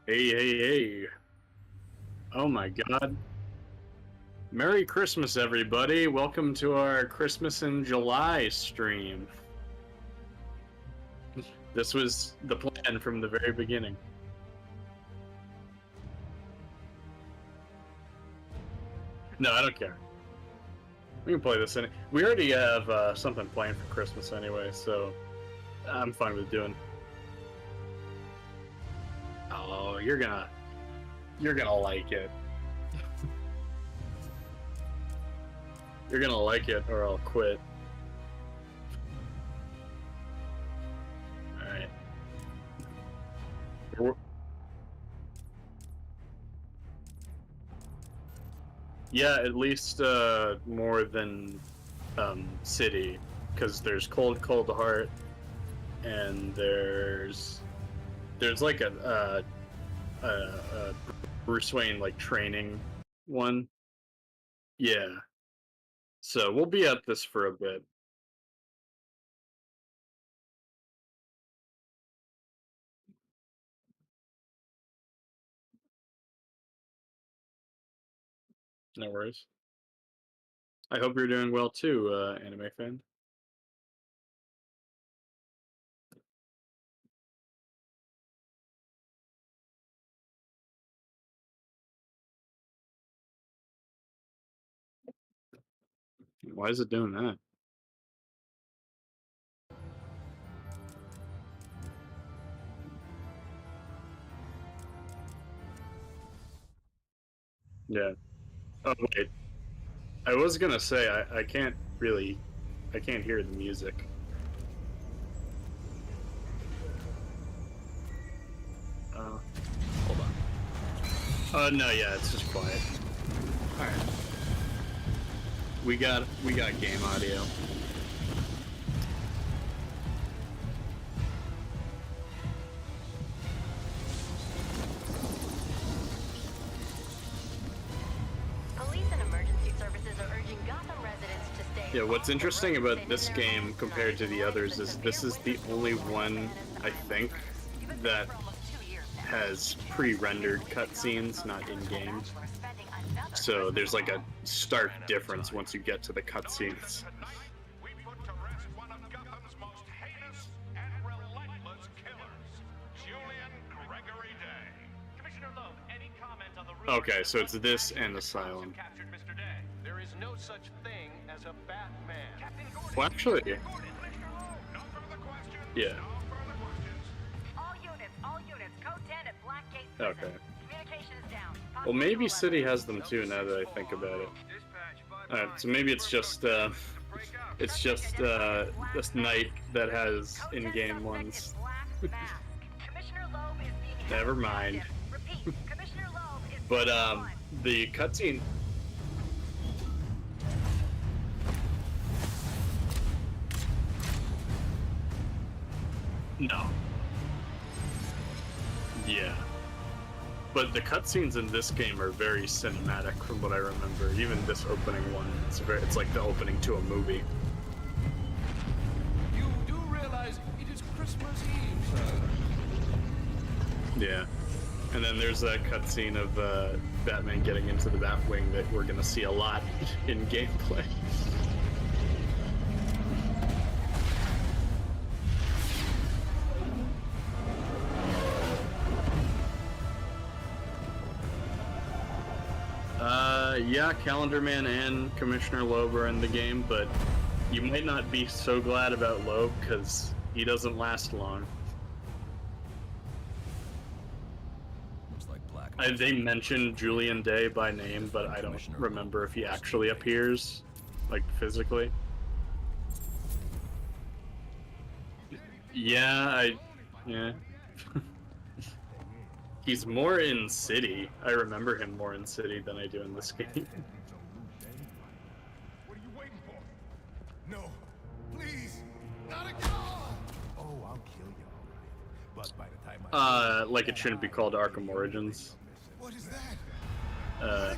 Hey, hey, hey. Oh my god. Merry Christmas, everybody. Welcome to our Christmas in July stream. This was the plan from the very beginning. No, I don't care. We can play this in. We already have something planned for Christmas anyway, so I'm fine with doing. Oh, you're gonna like it. You're gonna like it, or I'll quit. All right. Yeah, at least more than City, because there's Cold Heart, and there's like a Bruce Wayne like training one. Yeah, so we'll be at this for a bit. No worries. I hope you're doing well too, anime fan. Why is it doing that? Yeah. Oh wait, I was gonna say I can't really, I can't hear the music. Hold on. No, yeah, it's just quiet. All right. We got game audio. Police and emergency services are urging Gotham residents to stay. Yeah, what's interesting about this game compared to the others is this is the only one, I think, that has pre-rendered cutscenes, not in-game. So there's like a stark difference once you get to the cutscenes. Okay, so it's this and Asylum. There is no such thing as a Batman. Well, actually, yeah. All units, code 10 at Blackgate Prison. Okay. Communication is down. Well, maybe City has them too. Now that I think about it. Alright, so maybe it's just this night that has in-game ones. Never mind. But the cutscene. No. Yeah. But the cutscenes in this game are very cinematic, from what I remember. Even this opening one, it's like the opening to a movie. You do realize it is Christmas Eve, sir. Yeah. And then there's that cutscene of Batman getting into the Batwing that we're gonna see a lot in gameplay. Yeah, Calendar Man and Commissioner Loeb are in the game, but you might not be so glad about Loeb because he doesn't last long. They mentioned Julian Day by name, but I don't remember if he actually appears, like, physically. Yeah, yeah. He's more in City. I remember him more in City than I do in this game. What are you waiting for? No, please, not again. Oh, I'll kill you, all right. But by the time like it shouldn't be called Arkham Origins. What is that?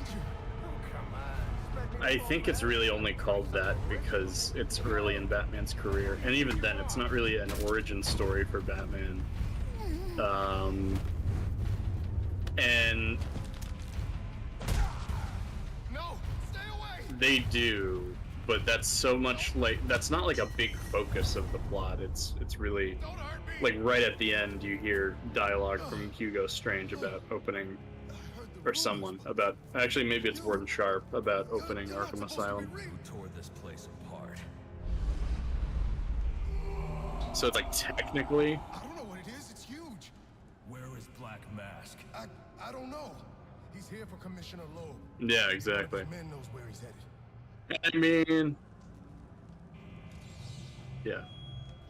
I think it's really only called that because it's early in Batman's career, and even then, it's not really an origin story for Batman. And No, stay away. they do, but that's so much like that's not like a big focus of the plot. It's really Don't hurt me. like right at the end you hear dialogue from Hugo Strange about opening, I heard the or rumors, someone but about, actually maybe it's Warden Sharp about opening you're not Arkham supposed to be Asylum. real. Who tore this place apart? So it's like technically, I don't know what it is. It's huge. Where is Black Mask? I don't know. He's here for Commissioner Loeb. yeah, exactly. His man knows where he's headed. I mean, yeah.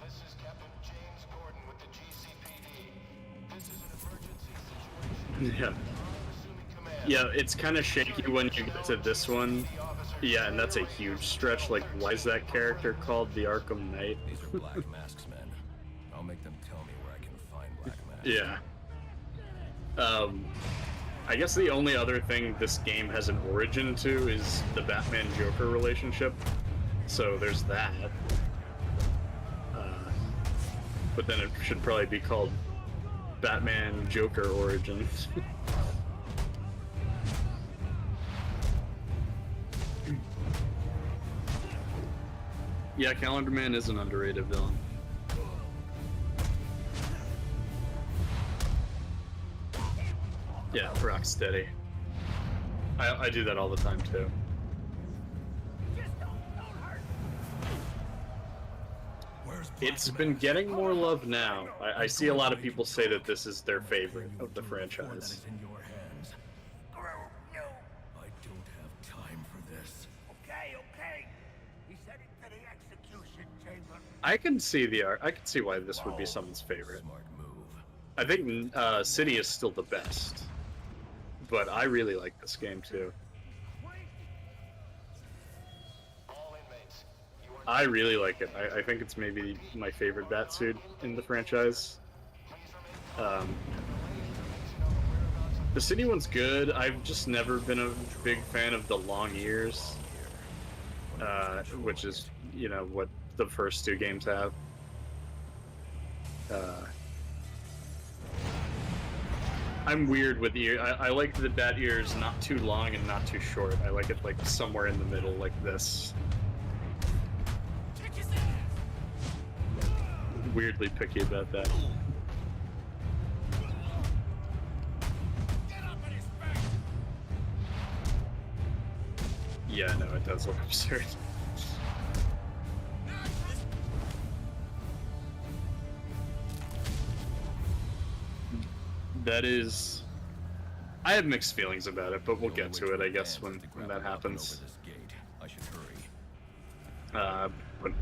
This is Captain James Gordon with the GCPD. This is an emergency situation. Yeah. Assuming command. Yeah, it's kind of shaky when you get to this one. Yeah, and that's a huge stretch. Like, why is that character called the Arkham Knight? These are Black Mask's men. I'll make them tell me where I can find Black Mask. Yeah. I guess the only other thing this game has an origin to is the Batman-Joker relationship. So there's that. But then it should probably be called Batman-Joker Origins. Yeah, Calendar Man is an underrated villain. Yeah, Rocksteady. I do that all the time too. Where's Black It's been getting more love now. I see a lot of people say that this is their favorite of the That franchise. is in your hands. I don't have time for this. Okay. He said it to the execution chamber. I can see why this would be someone's favorite. Smart move. I think City is still the best, but I really like this game too. All inmates, you are I really like it. I think it's maybe my favorite Batsuit in the franchise. The City one's good. I've just never been a big fan of the long ears, which is, you know, what the first two games have. I'm weird with ear. I like the bat ears not too long and not too short. I like it like somewhere in the middle, like this. Weirdly picky about that. Yeah, no, it does look absurd. That is... I have mixed feelings about it, but we'll get to it, I guess, when that happens. Over this gate. I should hurry. But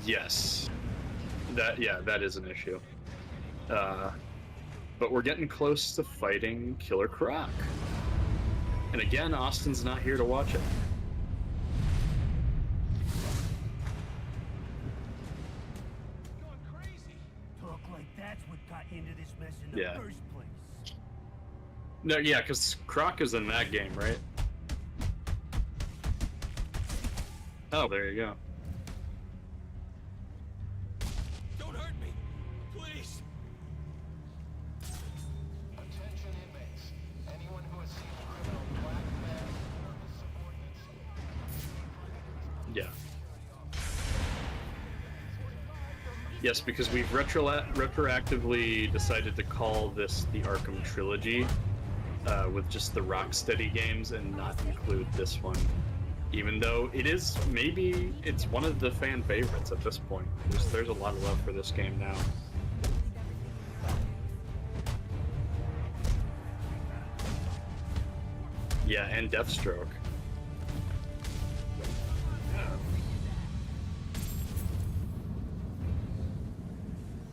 yes, that is an issue. But we're getting close to fighting Killer Croc, and again, Austin's not here to watch it. going crazy. Talk like that's what got you into this mess in the Yeah. first place. No, yeah, because Croc is in that game, right? Oh, there you go. Don't hurt me, please. Attention inmates. Anyone who has seen the criminal Black Mask or his subordinates. Yeah. Yes, because we've retroactively decided to call this the Arkham Trilogy, with just the Rocksteady games and not include this one. Even though maybe it's one of the fan favorites at this point. There's a lot of love for this game now. Yeah, and Deathstroke.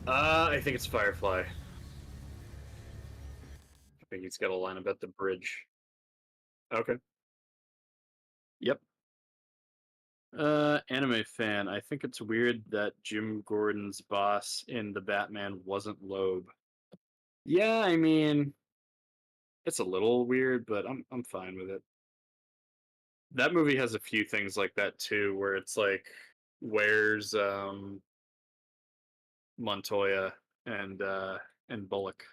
I think it's Firefly. I think he's got a line about the bridge. Okay. Yep. Anime fan. I think it's weird that Jim Gordon's boss in the Batman wasn't Loeb. Yeah, I mean, it's a little weird, but I'm fine with it. That movie has a few things like that too, where it's like Where's Montoya and Bullock?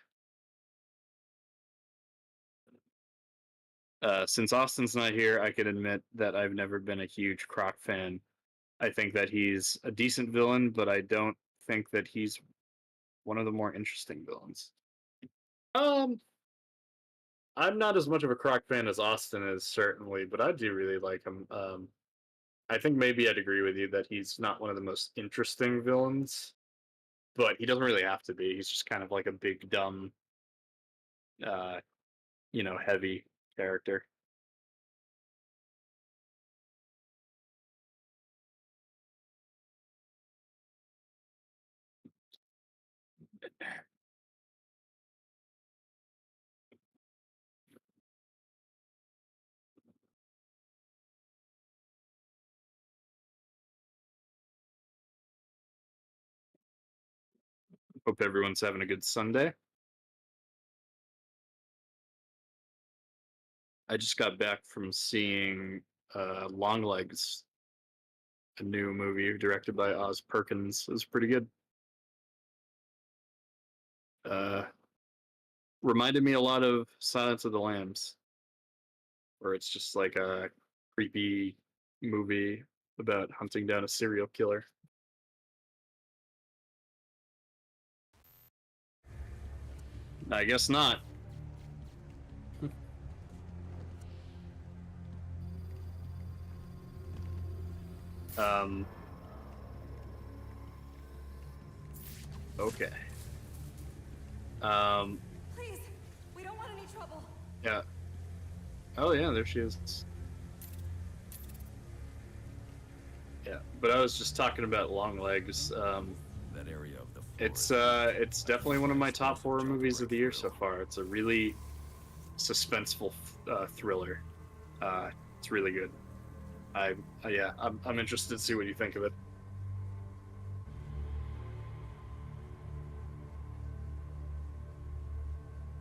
Since Austin's not here, I can admit that I've never been a huge Croc fan. I think that he's a decent villain, but I don't think that he's one of the more interesting villains. Um, I'm not as much of a Croc fan as Austin is, certainly, but I do really like him. I think maybe I'd agree with you that he's not one of the most interesting villains, but he doesn't really have to be. He's just kind of like a big, dumb, uh, heavy character. Hope everyone's having a good Sunday. I just got back from seeing Longlegs, a new movie directed by Oz Perkins. It was pretty good. Uh, Reminded me a lot of Silence of the Lambs, where it's just like a creepy movie about hunting down a serial killer. I guess not. um. Okay. Please, we don't want any trouble. Yeah. Oh yeah, there she is. Yeah, but I was just talking about Longlegs. That area of the It's definitely one of my top horror movies of the year so far. It's a really suspenseful thriller. It's really good. I'm interested to see what you think of it.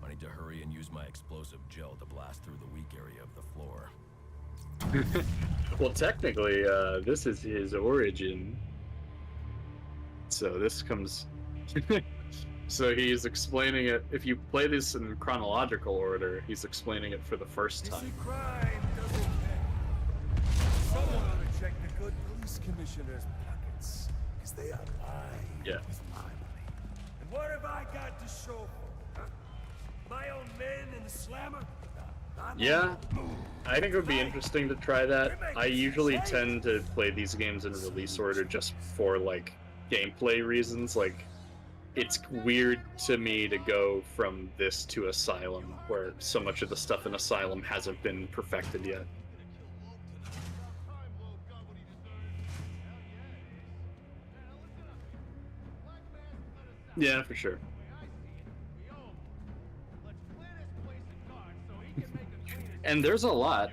I need to hurry and use my explosive gel to blast through the weak area of the floor. Well, technically, this is his origin. So this comes. So he's explaining it. If you play this in chronological order, he's explaining it for the first time. Crime doesn't pay. Someone ought to check the good police commissioner's pockets, because they are lined Yeah. with my money. And what have I got to show for it, huh? My own men in the slammer? Yeah, I think it would be interesting to try that. I usually tend to play these games in release order just for like gameplay reasons. Like, it's weird to me to go from this to Asylum, where so much of the stuff in Asylum hasn't been perfected yet. Yeah, for sure. And there's a lot.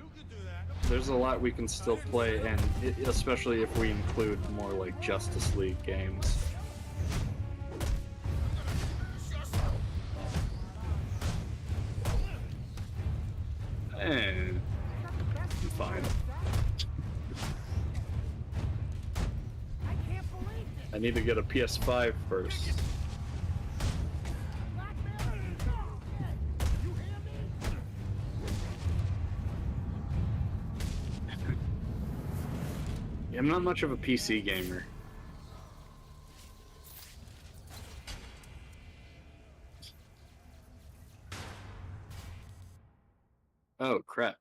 There's a lot we can still play, and especially if we include more like Justice League games. And I'm fine. I need to get a PS5 first. I'm not much of a PC gamer. Oh, crap.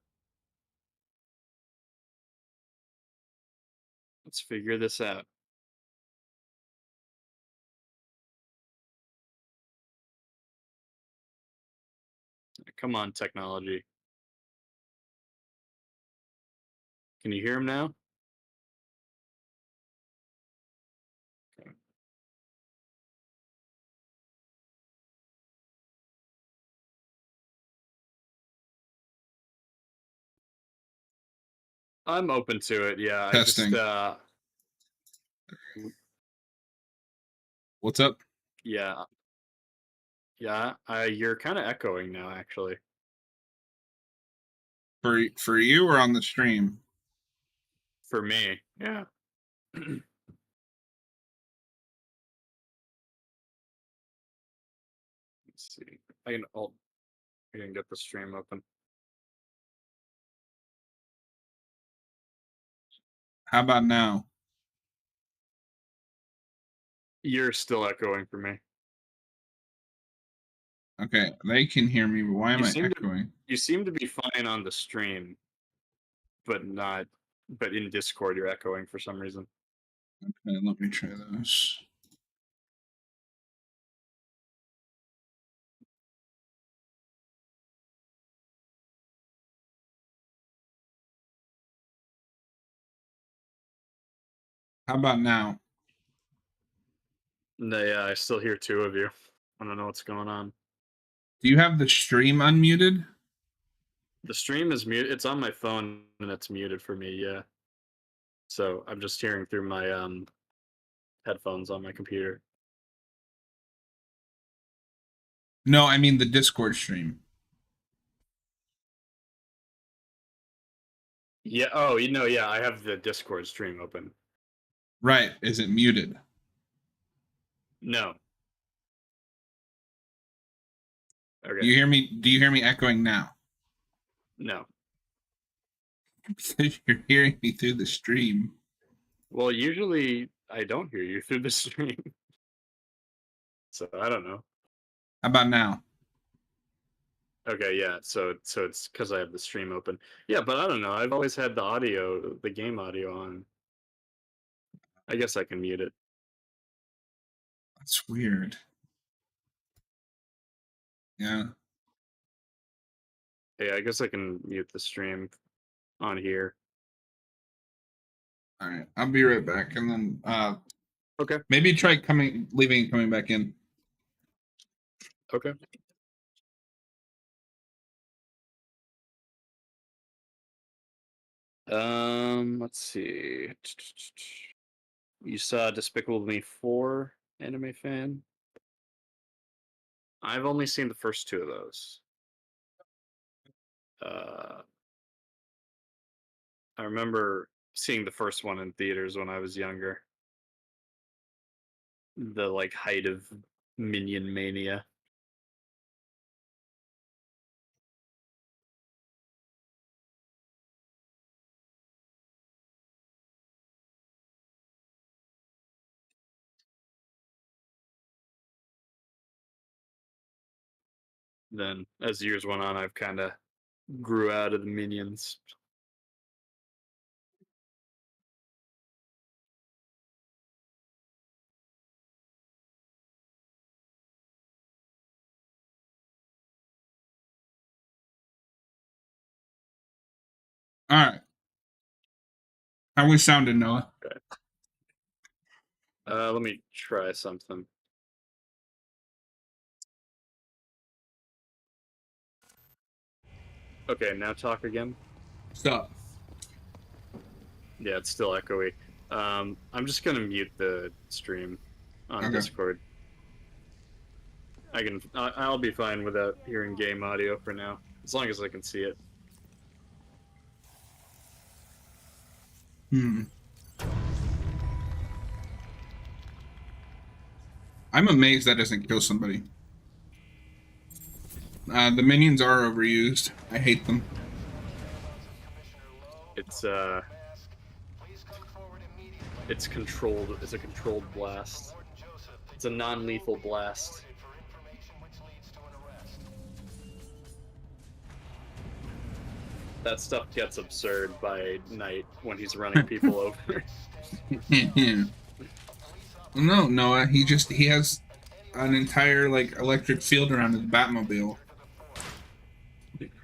Let's figure this out. Come on, technology. Can you hear him now? Okay. I'm open to it, yeah. Testing. What's up? Yeah. Yeah, you're kind of echoing now, actually. For you or on the stream? For me, yeah. I can get the stream open. How about now? You're still echoing for me. Okay, they can hear me, but why am You I seem to echoing? you seem to be fine on the stream, but in Discord you're echoing for some reason. Okay, let me try this. How about now? No, yeah, I still hear two of you. I don't know what's going on. Do you have the stream unmuted? The stream is muted. It's on my phone and it's muted for me, yeah. So I'm just hearing through my headphones on my computer. No, I mean the Discord stream. Yeah, oh, yeah, I have the Discord stream open. Right. Is it muted? No. Okay. Do you hear me echoing now? No. Because you're hearing me through the stream. Well, usually I don't hear you through the stream. So I don't know. How about now? Okay, yeah. So it's because I have the stream open. Yeah, but I don't know. I've always had the game audio on. I guess I can mute it. That's weird. Yeah. Yeah, I guess I can mute the stream on here. All right. I'll be right back, and then Okay. maybe try leaving and coming back in. Okay. Let's see. You saw Despicable Me 4, anime fan? I've only seen the first two of those. I remember seeing the first one in theaters when I was younger. The like height of Minion Mania. Then, as years went on, I've kind of grew out of the Minions. All right. How we sounding, Noah? Okay. Let me try something. Okay, now talk again. Stop. Yeah, it's still echoey. I'm just gonna mute the stream on Discord. I'll be fine without hearing game audio for now, as long as I can see it. I'm amazed that doesn't kill somebody. The minions are overused. I hate them. It's controlled. It's a controlled blast. It's a non-lethal blast. That stuff gets absurd by night when he's running people over. No, Noah. He has an entire like electric field around his Batmobile.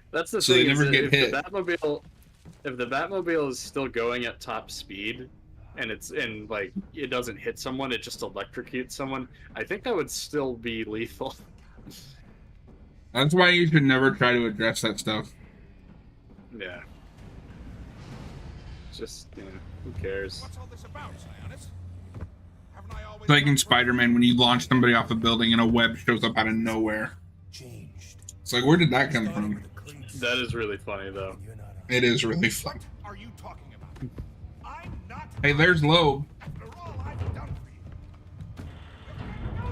That's the so thing. They never get hit. If the Batmobile is still going at top speed, and it doesn't hit someone, it just electrocutes someone, I think that would still be lethal. That's why you should never try to address that stuff. Yeah. Just, who cares? What's all this about, Sionis? Haven't I always It's like in Spider-Man when you launch somebody off a building and a web shows up out of nowhere. Changed. It's like, where did that come from? That is really funny, though. It is really fun. What are you talking about? I'm not. Hey, there's Loeb. After all I've done for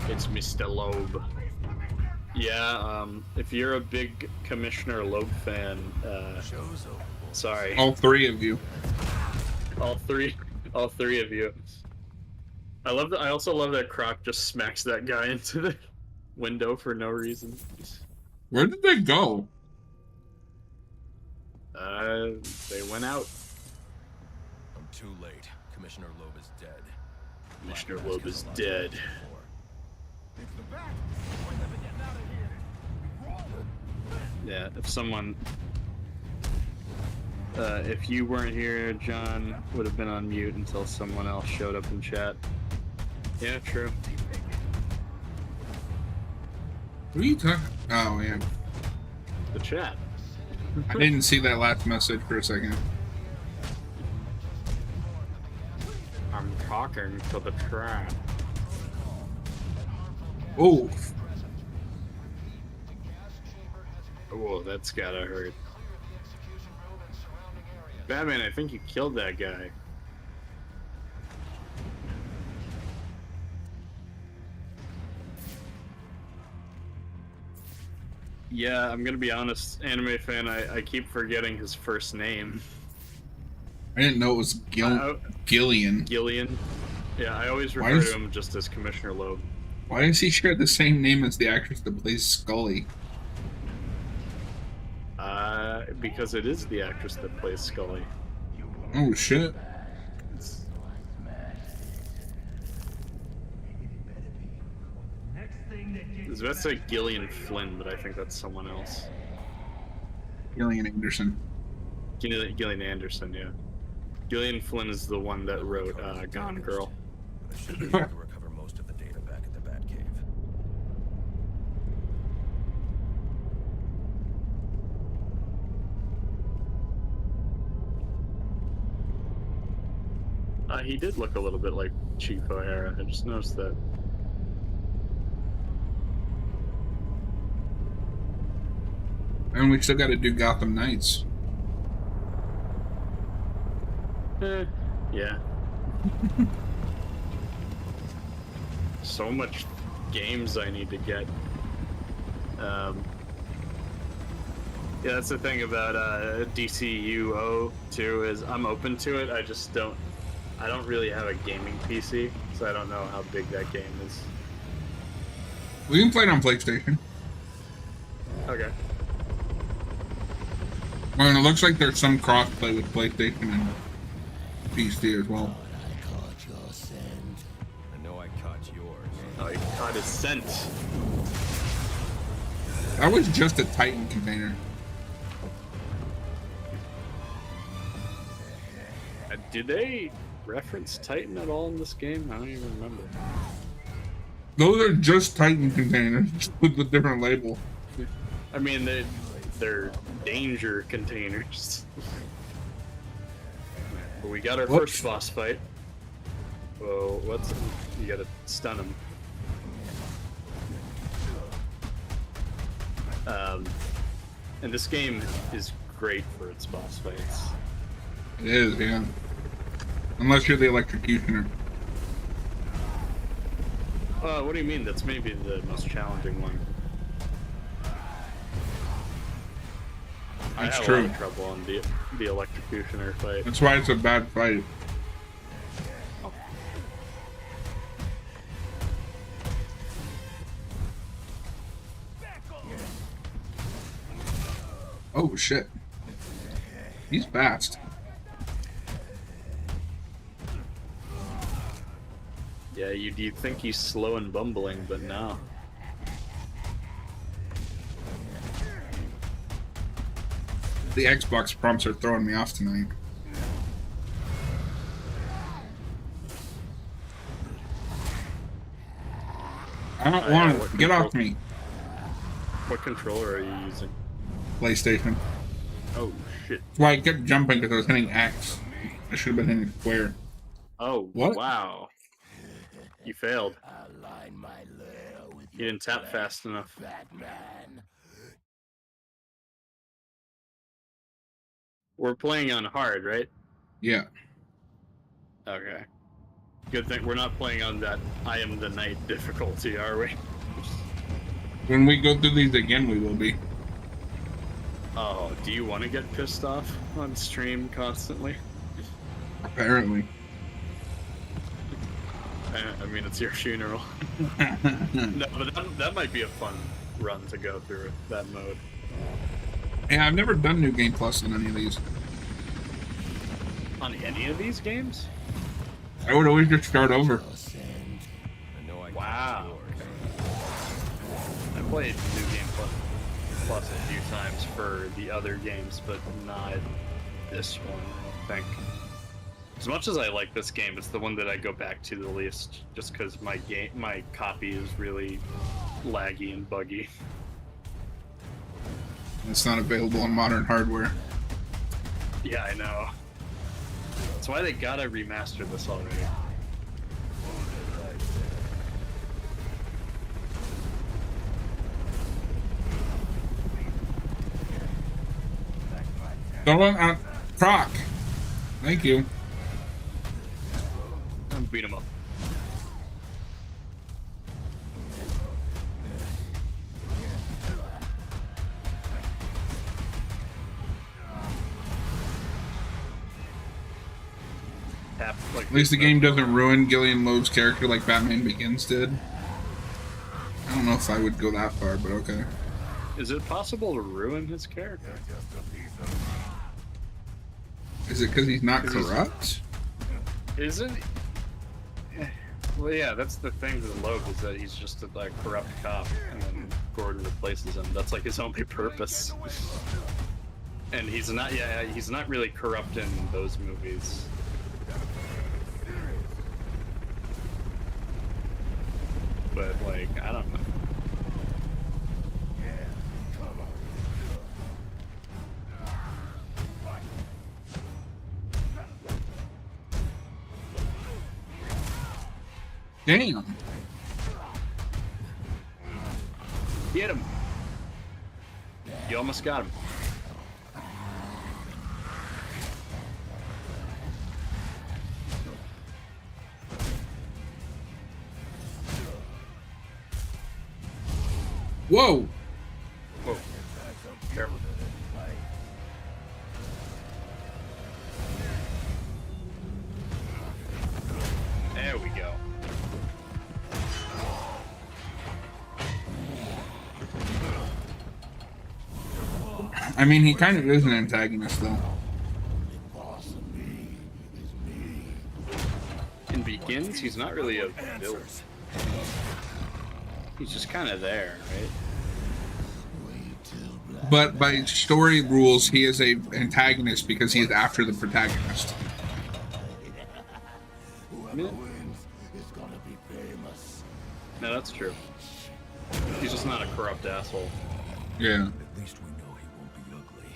you. It's Mr. Loeb. Please let me get Yeah, if you're a big Commissioner Loeb fan, sorry. All three of you. All three of you. I love that. I also love that Croc just smacks that guy into the window for no reason. Where did they go? They went out. I'm too late. Commissioner Loeb is dead. Commissioner Loeb is dead. It's the bat. We're never getting out of here. Yeah, if someone... if you weren't here, John would have been on mute until someone else showed up in chat. Yeah, true. What are you talking? Oh, yeah. The chat. I didn't see that last message for a second. I'm talking to the chat. Oh, Oh, that's gotta hurt. Batman, I think you killed that guy. Yeah, I'm gonna be honest, anime fan, I keep forgetting his first name. I didn't know it was Gillian. Gillian. Yeah, I always Why refer is- to him just as Commissioner Loeb. Why does he share the same name as the actress that plays Scully? Because it is the actress that plays Scully. Oh shit. I was about to say Gillian Flynn, but I think that's someone else. Gillian Anderson. Gillian Anderson, yeah. Gillian Flynn is the one that wrote Gone Girl. I should be able to recover most of the data back at the Batcave. He did look a little bit like Chief O'Hara. I just noticed that. And we still got to do Gotham Knights. Yeah. So much games I need to get. Yeah, that's the thing about DCUO too, is I'm open to it. I just don't really have a gaming PC, so I don't know how big that game is. We can play it on PlayStation. Okay. I mean, it looks like there's some crossplay with PlayStation and PC as well. I know I caught yours. Oh, he caught his scent. That was just a Titan container. Did they reference Titan at all in this game? I don't even remember. Those are just Titan containers with a different label. I mean, they're danger containers. But we got our Whoops. first boss fight. Whoa, you gotta stun him. And this game is great for its boss fights. It is, yeah. Unless you're the electrocutioner. What do you mean? That's maybe the most challenging one. That's I had true. a lot of trouble on the electrocutioner fight. That's why it's a bad fight. Oh shit. He's fast. Yeah, you'd think he's slow and bumbling, but no. The Xbox prompts are throwing me off tonight. I don't want what to. Get off control- me. What controller are you using? PlayStation. Oh shit. That's why I kept jumping because I was hitting X. I should have been hitting square. Oh, What? wow. You failed. You didn't tap fast enough. We're playing on hard, right? Yeah. Okay. Good thing we're not playing on that I am the knight difficulty, are we? When we go through these again, we will be. Oh, do you want to get pissed off on stream constantly? Apparently. I mean, it's your funeral. No, but that might be a fun run to go through that mode. Yeah, I've never done New Game Plus on any of these. On any of these games? I would always just start over. Wow. I played New Game Plus a few times for the other games, but not this one, I think. As much as I like this game, it's the one that I go back to the least, just because my copy is really laggy and buggy. It's not available on modern hardware. Yeah, I know. That's why they gotta remaster this already. Someone, Croc. Thank you. Beat him up. At least the game doesn't ruin Gillian Loeb's character like Batman Begins did. I don't know if I would go that far, but okay. Is it possible to ruin his character? Is it because he's not corrupt? Isn't? Well, yeah, that's the thing with Loeb, is that he's just a corrupt cop, and then Gordon replaces him. That's like his only purpose. And he's not. Yeah, he's not really corrupt in those movies. But like, I don't know. Damn. Get him. You almost got him. Whoa. Whoa. Careful. There we go. I mean, he kind of is an antagonist, though. In Begins, he's not really a villain. He's just kind of there, right? But by story rules, he is a antagonist because he is after the protagonist. No, that's true. He's just not a corrupt asshole. Yeah. At least we know he won't be ugly.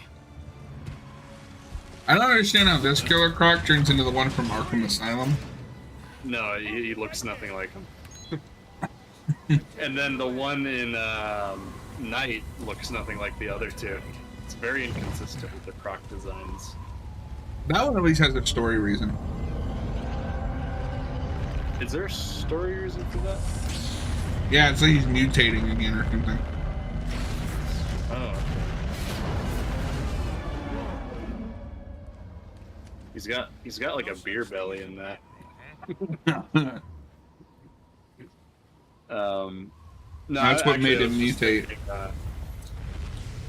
I don't understand how this Killer Croc turns into the one from Arkham Asylum. No, he looks nothing like him. And then the one in Night looks nothing like the other two. It's very inconsistent with the Croc designs. That one at least has a story reason. Is there a story reason for that? Yeah, it's like he's mutating again or something. Oh. He's got like a beer belly in that. No, That's what actually, made him mutate.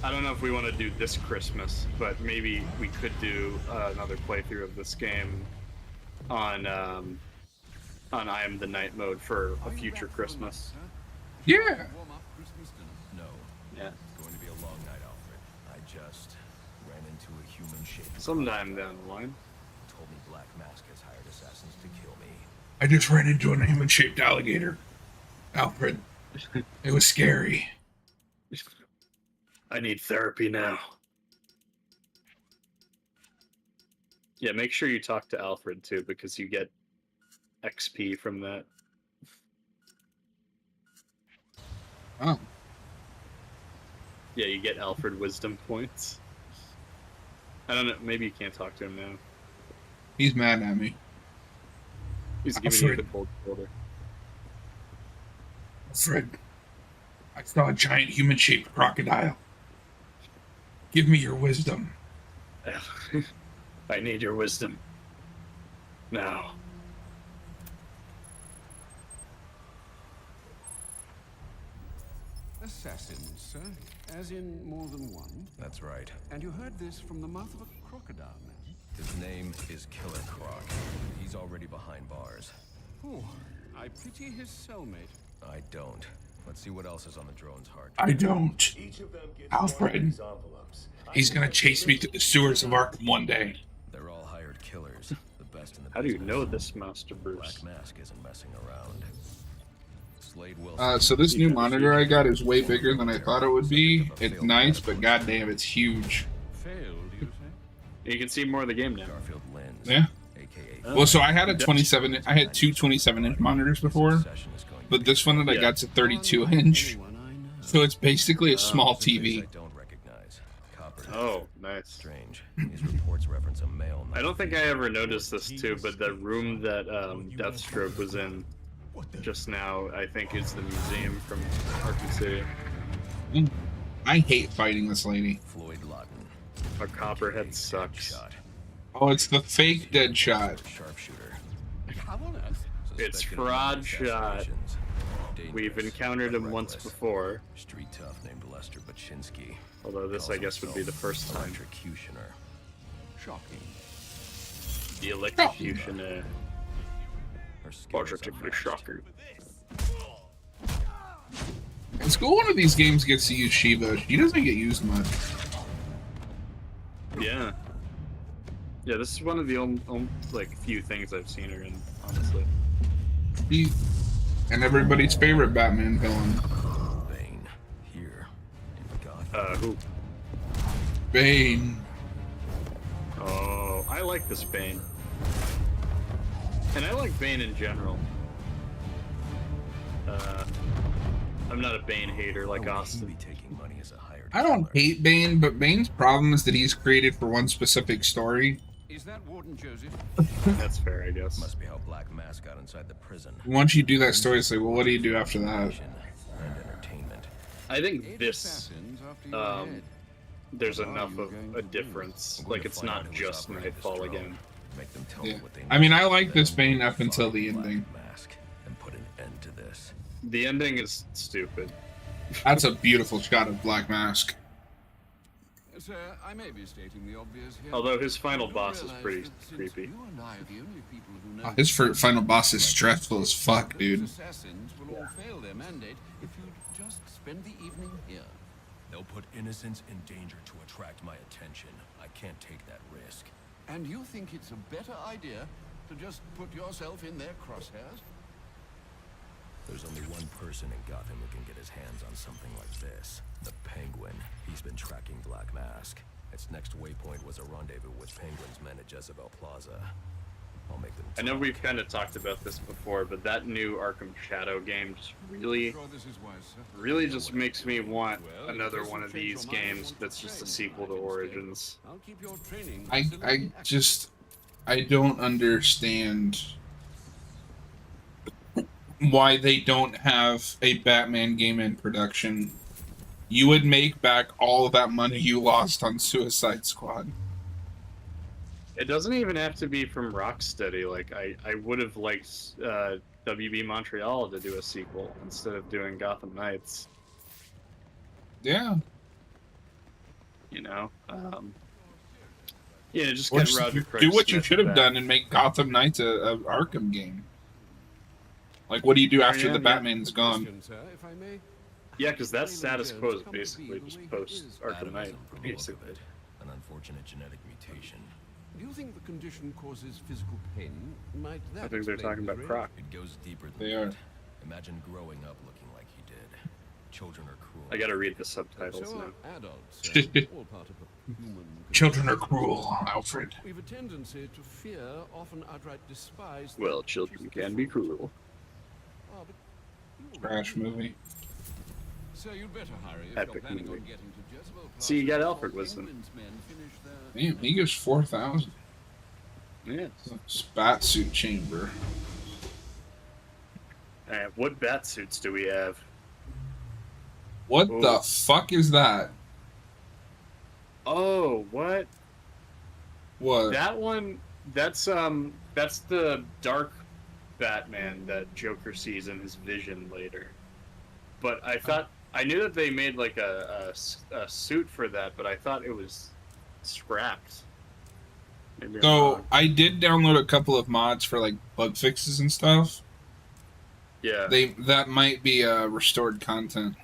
I don't know if we want to do this Christmas, but maybe we could do another playthrough of this game on I Am the Night mode for a future Christmas. Yeah. No, Yeah. it's going to be a long night, Alfred. I just ran into a human-shaped Sometime down the line. told me Black Mask has hired assassins to kill me. I just ran into a human-shaped alligator. Alfred. It was scary. I need therapy now. Yeah, make sure you talk to Alfred too, because you get XP from that. Oh. Yeah, you get Alfred wisdom points. I don't know, maybe you can't talk to him now. He's mad at me. He's giving you Alfred. the cold shoulder. Alfred. I saw a giant human-shaped crocodile. Give me your wisdom. I need your wisdom. Now. Assassins, sir? As in more than one? That's right. And you heard this from the mouth of a crocodile, man? His name is Killer Croc. He's already behind bars. Oh, I pity his cellmate. I don't. Let's see what else is on the drone's hard. I don't. Each of them gets Alfred. one of these envelopes. He's gonna chase me through the sewers of Arkham one day. They're all hired killers. The best in the How do you business. know this, Master Bruce? Black Mask isn't messing around. Slade Wilson. So this new monitor I got is way bigger than I thought it would be. It's nice, but goddamn, it's huge. Failed, you say? You can see more of the game now. Garfield Lens. Yeah. AKA. Well, so I had a 27. I had two 27-inch monitors before, Session is going to but this one that I Yeah. got's a 32-inch. Anyone I know. So it's basically a small Face TV. I don't recognize. Copper. Oh, nice. Strange. These reports reference a male. I don't think I ever noticed this too, but the room that Deathstroke was in just now, I think, is the museum from Arkham City. I hate fighting this lady. Floyd Lawton. A Copperhead sucks. Shot. Oh, it's the fake Deadshot. Sharpshooter. How on earth? It's Suspected Fraud in Shot. assassinations. We've Dangerous, encountered him once reckless. before, Street tough named Lester Baczynski. although this, I guess, would be the first time. Electrocutioner. Shocking. The Electrocutioner. Her skin is Positively unmatched. shocker. It's cool one of these games gets to use Shiva. She doesn't get used much. Yeah. Yeah, this is one of the like few things I've seen her in, honestly. And everybody's favorite Batman villain. Bane. Here. In Gotham. Who? Bane. Oh, I like this Bane. And I like Bane in general. I'm not a Bane hater like How would he Austin. be taking money as a hired I don't killer? hate Bane, but Bane's problem is that he's created for one specific story. Is that Warden Joseph? That's fair, I guess. Must be how Black Mask got inside the prison. Once you do that story, it's like, well, what do you do after that? Action and entertainment. I think 8 this, assassins after your head. there's What are enough you of going a to do? difference. I'm going Like, to it's find out not who was just operating this Nightfall drone, again. Make them tell Yeah. me what they I mean, I know, like this then Bane up until the find ending. Black Mask and put an end to this. The ending is stupid. That's a beautiful shot of Black Mask. Sir, I may be stating the obvious here. Although his but final you boss is realize pretty that since creepy. You and I are the only people who know His final boss is stressful as fuck, those dude. assassins will all fail their mandate if you just spend the evening here. They'll put innocents in danger to attract my attention. I can't take that risk. And you think it's a better idea to just put yourself in their crosshairs? There's only one person in Gotham who can get his hands on something like this. The Penguin. He's been tracking Black Mask. Its next waypoint was a rendezvous with Penguin's men at Jezebel Plaza. I'll make them I know talk. we've kind of talked about this before, but that new Arkham Shadow game just really, Sure, this is wise, sir. really just makes me want Well, another if one this of will change these your mind, games want to that's just a change, sequel to I can stay. Origins. I'll keep your training I facility just, I don't understand why they don't have a Batman game in production. You would make back all of that money you lost on Suicide Squad. It doesn't even have to be from Rocksteady. Like, I would have liked WB Montreal to do a sequel instead of doing Gotham Knights, Yeah. you know? Yeah, just Or get just Roger Craig do what you Smith should have back. done and make Gotham Knights a Arkham game. Like, what do you do after yeah, the yeah. Batman's gone? question, sir, if I may. Yeah, because that Raymond status Jones quo is come to basically be the just way he post is. Arkham Adam Knight, isn't from the look of basically. it. An unfortunate genetic mutation. Do you think the condition causes physical pain? Might that I think they're explain talking his about rage? Croc. It goes deeper than They that. are. Imagine growing up looking like he did. Children are cruel. I gotta read the subtitles So now. are adults, sir. All part of a human Children are condition. cruel, Alfred. We've a tendency to fear, often outright despise. Well, that children which is can be different. cruel. Ah, but you- Trash movie. Sir, you'd better hurry if Epic you're planning movie. on getting to Jezebel Plaza See, you got before Alfred Wisdom. Penguin's men finish their- Damn, he gives 4,000. Yeah. Spat suit chamber. Alright, what bat suits do we have? What Ooh. the fuck is that? Oh, what? What? That one, that's the dark Batman that Joker sees in his vision later. But I knew that they made like a suit for that, but I thought it was scrapped. Maybe I'm So wrong. I did download a couple of mods for like bug fixes and stuff. Yeah. That might be restored content.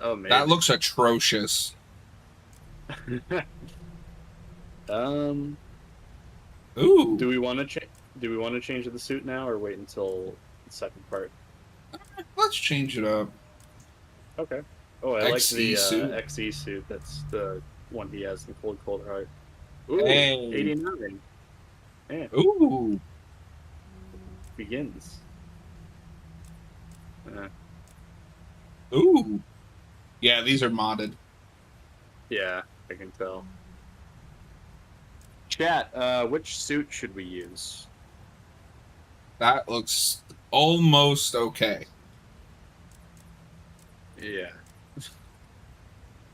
Oh man. That looks atrocious. Ooh. Do we want to change the suit now, or wait until the second part? Let's change it up. Okay. Oh, I like the suit. XE suit. That's the one he has in Cold Heart. Ooh, Hey. 89. Man, Ooh. begins. Ooh. Yeah, these are modded. Yeah, I can tell. Chat, which suit should we use? That looks almost okay. Yeah.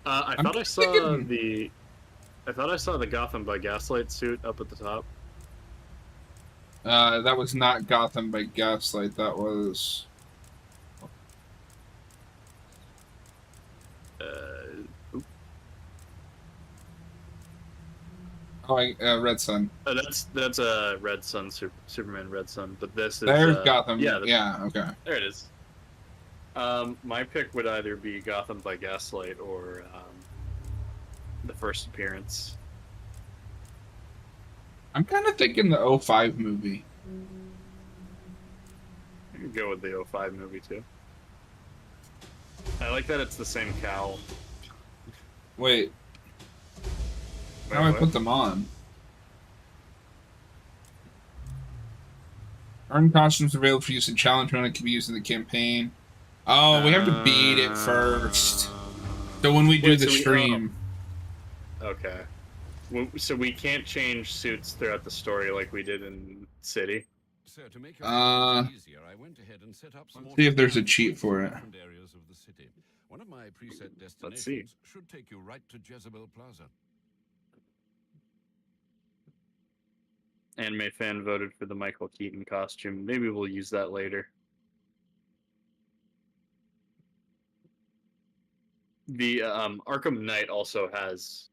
I I'm thought I saw thinking- the Gotham by Gaslight suit up at the top. That was not Gotham by Gaslight. That was... Red Sun. That's a Red Sun, Superman Red Sun, but this is... There's Gotham. Yeah, yeah, okay. there it is. My pick would either be Gotham by Gaslight or the first appearance. I'm kind of thinking the 05 movie. I could go with the 05 movie too. I like that it's the same cowl. Wait. How do I what? put them on? Earn costumes available for use in challenge mode and can be used in the campaign. Oh, we have to beat it first. So when we do the stream... Okay. So we can't change suits throughout the story like we did in City? So to make your life easier, I went ahead and set up some see if there's a cheat for it. different areas of the city. One of my preset Let's see. destinations should take you right to Jezebel Plaza. Anime fan voted for the Michael Keaton costume. Maybe we'll use that later. The Arkham Knight also has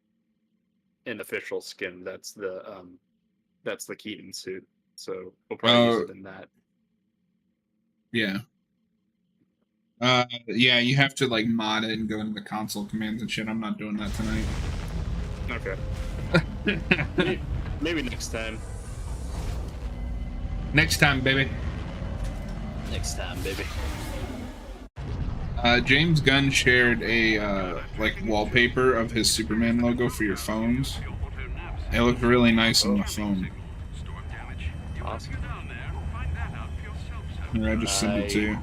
an official skin. That's the Keaton suit. So we'll probably use it in that. Yeah. Yeah, you have to like mod it and go into the console commands and shit. I'm not doing that tonight. Okay. Maybe next time. Next time, baby. Next time, baby. James Gunn shared a like wallpaper of his Superman logo for your phones. It looked really nice on the phone. Awesome. Here, I just sent it to you.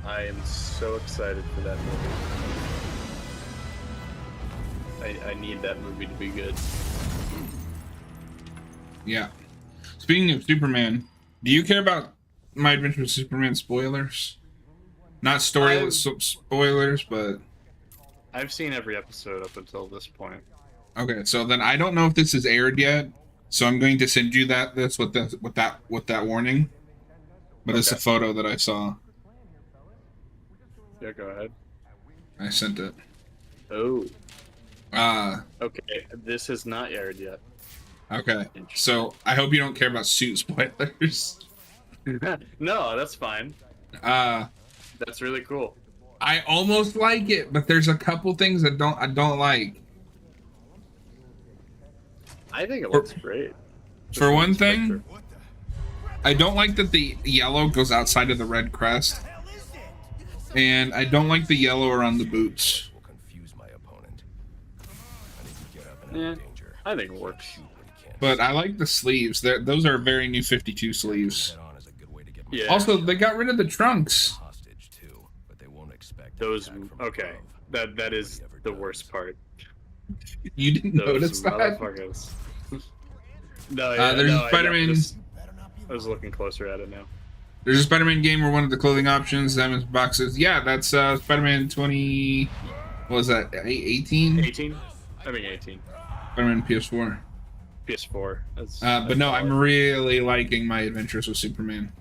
I am so excited for that movie. I need that movie to be good. Yeah. Speaking of Superman, do you care about My Adventure with Superman spoilers? Not story spoilers, but... I've seen every episode up until this point. Okay, so then I don't know if this is aired yet, so I'm going to send you this with that warning. But it's a photo that I saw. Yeah, go ahead. I sent it. Oh. Okay, this is not aired yet. Okay, so I hope you don't care about suit spoilers. No, that's fine. That's really cool. I almost like it, but there's a couple things that I don't like. I think it looks great. For one thing, I don't like that the yellow goes outside of the red crest. And I don't like the yellow around the boots. Yeah, I think it works. But I like the sleeves. Those are very new 52 sleeves. Yeah. Also, they got rid of the trunks. Those, okay. That is the worst part. You didn't notice that? No, yeah, there's no, Spider-Man. I was looking closer at it now. There's a Spider-Man game where one of the clothing options, Diamond's boxes. Yeah, that's Spider-Man 20. What was that? 18? 18? I mean 18. Spider-Man PS4. PS4. But no, I'm really liking My Adventures with Superman.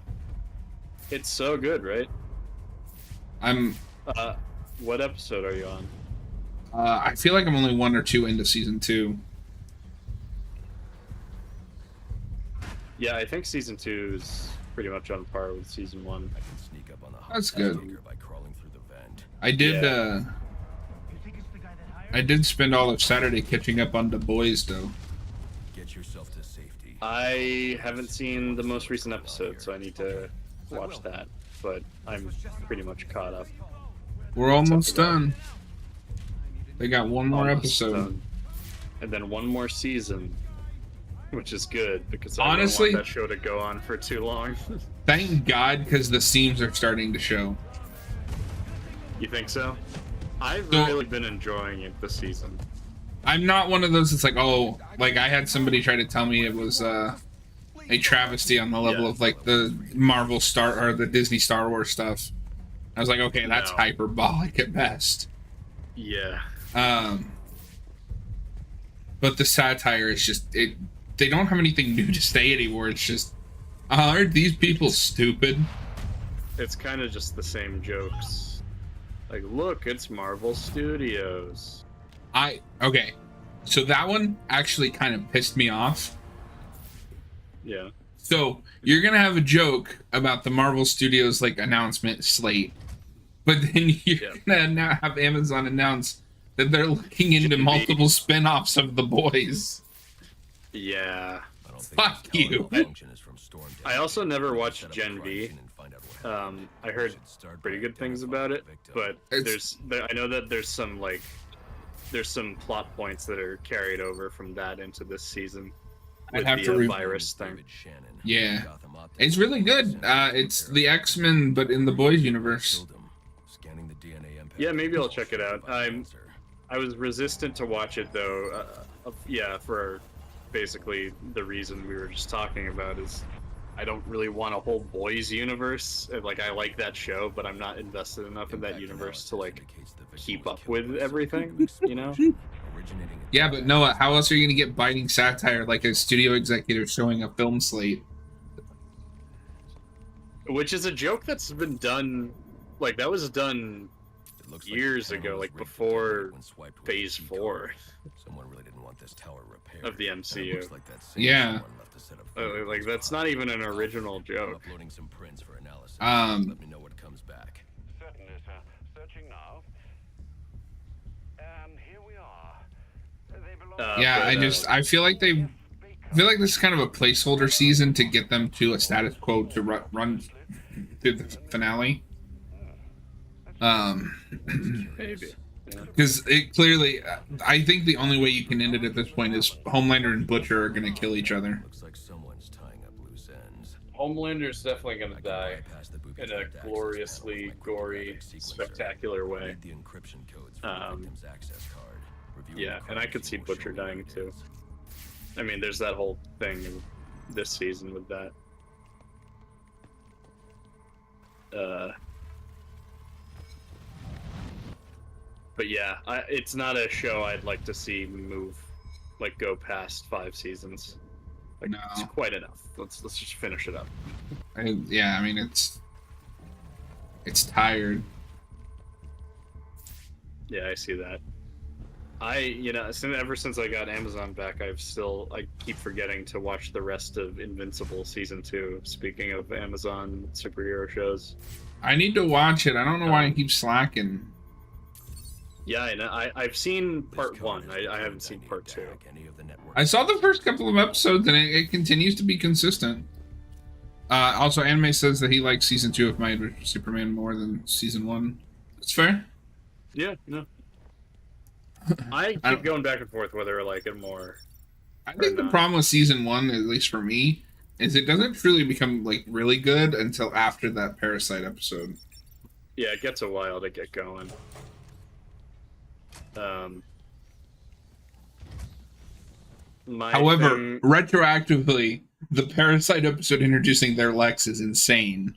It's so good, right? I'm. What episode are you on? I feel like I'm only 1 or 2 into season 2. Yeah, I think season 2 is pretty much on par with season 1. I can sneak up on the That's good. by crawling through the vent. I did. I did spend all of Saturday catching up on The Boys, though. Get yourself to safety. I haven't seen the most recent episode, so I need to watch that. But I'm pretty much caught up. We're almost done. They got one more Almost episode. done. And then one more season, which is good because I Honestly, don't want that show to go on for too long. Thank God, because the seams are starting to show. You think so? I've really been enjoying it this season. I'm not one of those that's like, oh, like I had somebody try to tell me it was a travesty on the level of like the Marvel or the Disney Star Wars stuff. I was like, okay, that's hyperbolic at best. Yeah. But the satire is just they don't have anything new to say anymore. It's just, aren't these people stupid? It's kind of just the same jokes. Like, look, it's Marvel Studios. Okay, so that one actually kind of pissed me off. Yeah. So you're gonna have a joke about the Marvel Studios like announcement slate, but then you're gonna now have Amazon announce that they're looking into multiple spin-offs of The Boys. Yeah. Fuck you. I also never watched Gen V. I heard pretty good things about it, but I know that there's some plot points that are carried over from that into this season. I'd have to virus thing. Yeah, it's really good. It's the X-Men, but in the Boys universe. Yeah, maybe I'll check it out. I was resistant to watch it though. For basically the reason we were just talking about is I don't really want a whole Boys universe. Like, I like that show, but I'm not invested enough in that universe to like keep up with everything, you know? Yeah, but Noah, how else are you gonna get biting satire like a studio executive showing a film slate? Which is a joke that's been done, like that was done years ago, like before Phase 4 Someone really didn't want this tower repaired of the MCU. Yeah. Like that's not even an original joke. Uploading some prints for analysis. Um, Let me know what comes back. Certainly, sir. Searching now. And here we are. They belong Yeah, I feel like this is kind of a placeholder season to get them to a status quo to run through the finale. Maybe. Because it clearly, I think the only way you can end it at this point is Homelander and Butcher are gonna kill each other. Looks like someone's tying up loose ends. Homelander's definitely gonna die in a gloriously gory, spectacular way. The encryption codes for the victim's access card. Yeah, and I could see Butcher dying too. I mean, there's that whole thing in this season with that. But yeah, it's not a show I'd like to see go past 5 seasons. Like, No. It's quite enough. Let's just finish it up. I mean, it's tired. Yeah, I see that. Ever since I got Amazon back, I keep forgetting to watch the rest of Invincible season 2. Speaking of Amazon superhero shows, I need to watch it. I don't know why I keep slacking. yeah, I've seen part 1. I haven't seen part 2. I saw the first couple of episodes, and it continues to be consistent. Also, Anime says that he likes season 2 of My Adventures with Superman more than season 1. That's fair. Yeah, no. I keep going back and forth whether I like it more. I think the problem with season 1, at least for me, is it doesn't truly become like really good until after that Parasite episode. Yeah, it gets a while to get going. However, retroactively, the Parasite episode introducing their Lex is insane.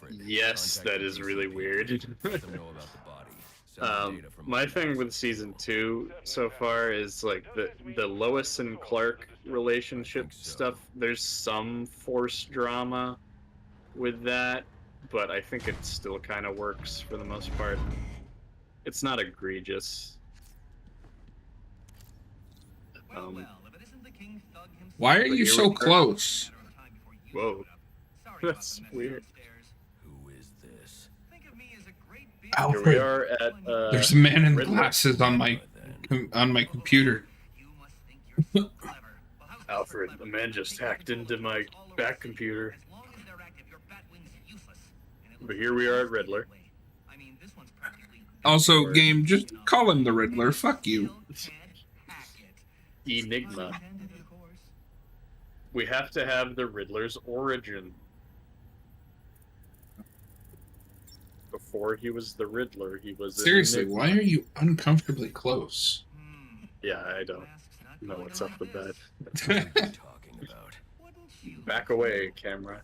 Alfred. Yes, Contact that the is really DCP. weird. Let them know about the body. Send them data from My my thing with season 2 so far is like the Lois and Clark relationship so. stuff. There's some forced drama with that, but I think it still kind of works for the most part. It's not egregious. Why are But you here so we are. close? Whoa, that's weird. Who is this? Here we Alfred, are at there's a man in Riddler. glasses on my computer. Alfred, the man just hacked into my back computer. But here we are at Riddler. Also, game, just call him the Riddler. Fuck you. Enigma. We have to have the Riddler's origin. Before he was the Riddler, he was an Seriously, Enigma. why are you uncomfortably close? Yeah, I don't know what's up with that. What are you talking about? Back away, camera.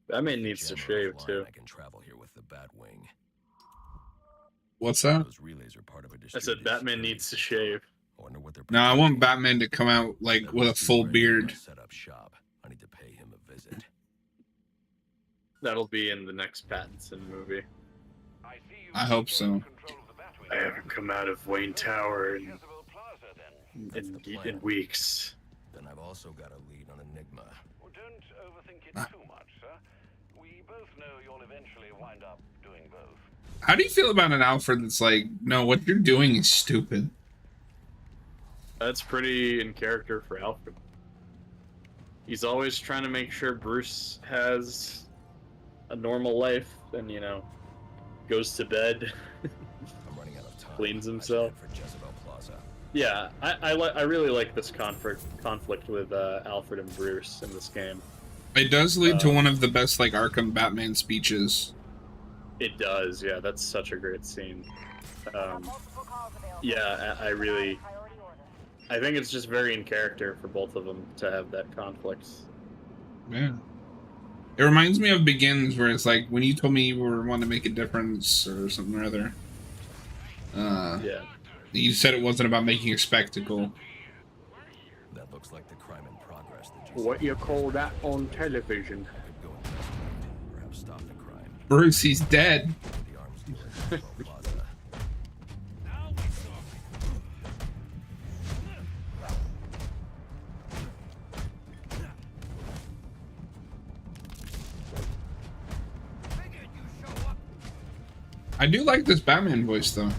Batman needs to Jammer shave offline, too. I can travel here with the Batwing. What's that? Those relays are part of a I said distributed Batman security needs to system. shave. I wonder what they're No, I want protecting. Batman to come out like That with a must be full where beard. Enigma set up shop. I need to pay him a visit. That'll be in the next Pattinson movie. I hope so. I haven't come out of Wayne Tower in That's the plan. in weeks. Then I've also got a lead on Enigma. Well, don't overthink it too much, sir. We both know you'll eventually wind up doing both. How do you feel about an Alfred that's like, no, what you're doing is stupid? That's pretty in character for Alfred. He's always trying to make sure Bruce has a normal life and, you know, goes to bed. I'm running out of time. Cleans I should himself. head for Jezebel Plaza. Yeah, I really like this conflict with Alfred and Bruce in this game. It does lead to one of the best like Arkham Batman speeches. It does, yeah. That's such a great scene. Yeah, I think it's just very in character for both of them to have that conflict. Yeah. It reminds me of Begins, where it's like when you told me you were wanting to make a difference or something or other. Yeah. You said it wasn't about making a spectacle. That looks like the crime in progress that you What you call that on television? could go investigate. Perhaps stop the crime. Bruce, he's dead. The arms dealer at Jezebel Plaza. I do like this Batman voice though.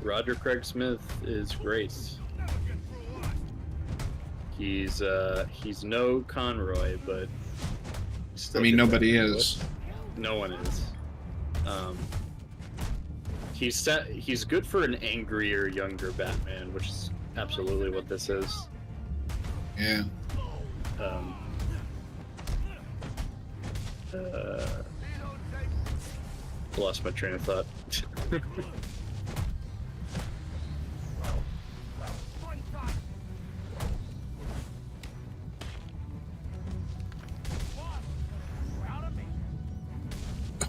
Roger Craig Smith is great. He's no Conroy, but I mean, nobody is. No one is. He's good for an angrier, younger Batman, which is absolutely what this is. Yeah. Lost my train of thought.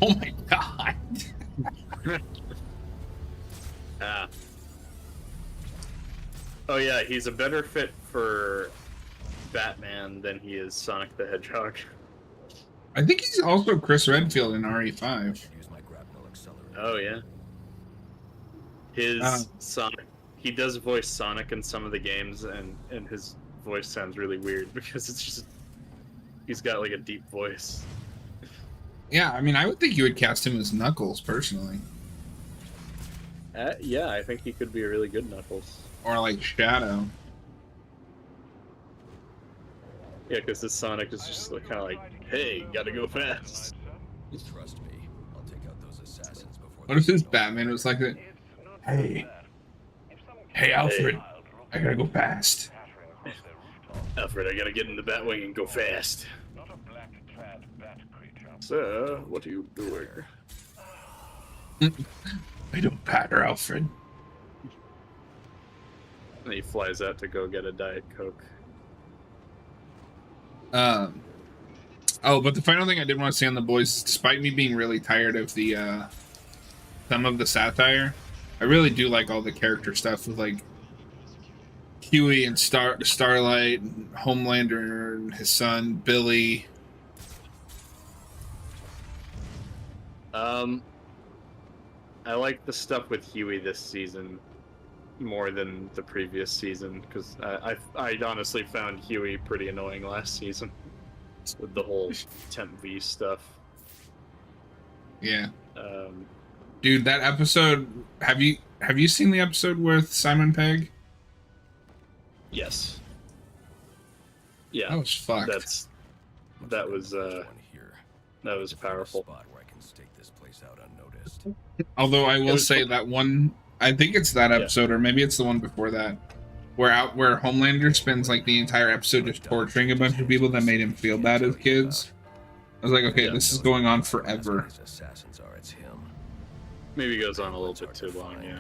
Oh my god. Ah. Oh yeah, he's a better fit for Batman than he is Sonic the Hedgehog. I think he's also Chris Redfield in RE5. Use my grapnel accelerator. Oh yeah. His Sonic, he does voice Sonic in some of the games, and his voice sounds really weird because it's just he's got like a deep voice. Yeah, I mean, I would think you would cast him as Knuckles, personally. Yeah, I think he could be a really good Knuckles. Or like Shadow. Yeah, because this Sonic is just like, kind of like, hey, gotta go fast. Trust me, I'll take out those assassins before. What if his Batman was like that? Hey. Hey, Alfred. I gotta go fast. Alfred, I gotta get in the Batwing and go fast. Sir, what are you doing? I don't patter, Alfred. And he flies out to go get a Diet Coke. Um. Oh, but the final thing I did want to say on the boys, despite me being really tired of the some of the satire, I really do like all the character stuff with like Huey and Starlight, and Homelander and his son Billy. I like the stuff with Huey this season more than the previous season because I honestly found Huey pretty annoying last season with the whole Temp V stuff. Yeah. Dude, that episode. Have you seen the episode with Simon Pegg? Yes. Yeah. That was fucked. That was powerful. Spot where I can stake this place out unnoticed. Although I will say that one, I think it's that episode, or maybe it's the one before that, where Homelander spends like the entire episode just torturing a bunch of people that made him feel bad as kids. I was like, okay, this is going on forever. Assassins are, it's him. Maybe it goes on a little bit too long, yeah.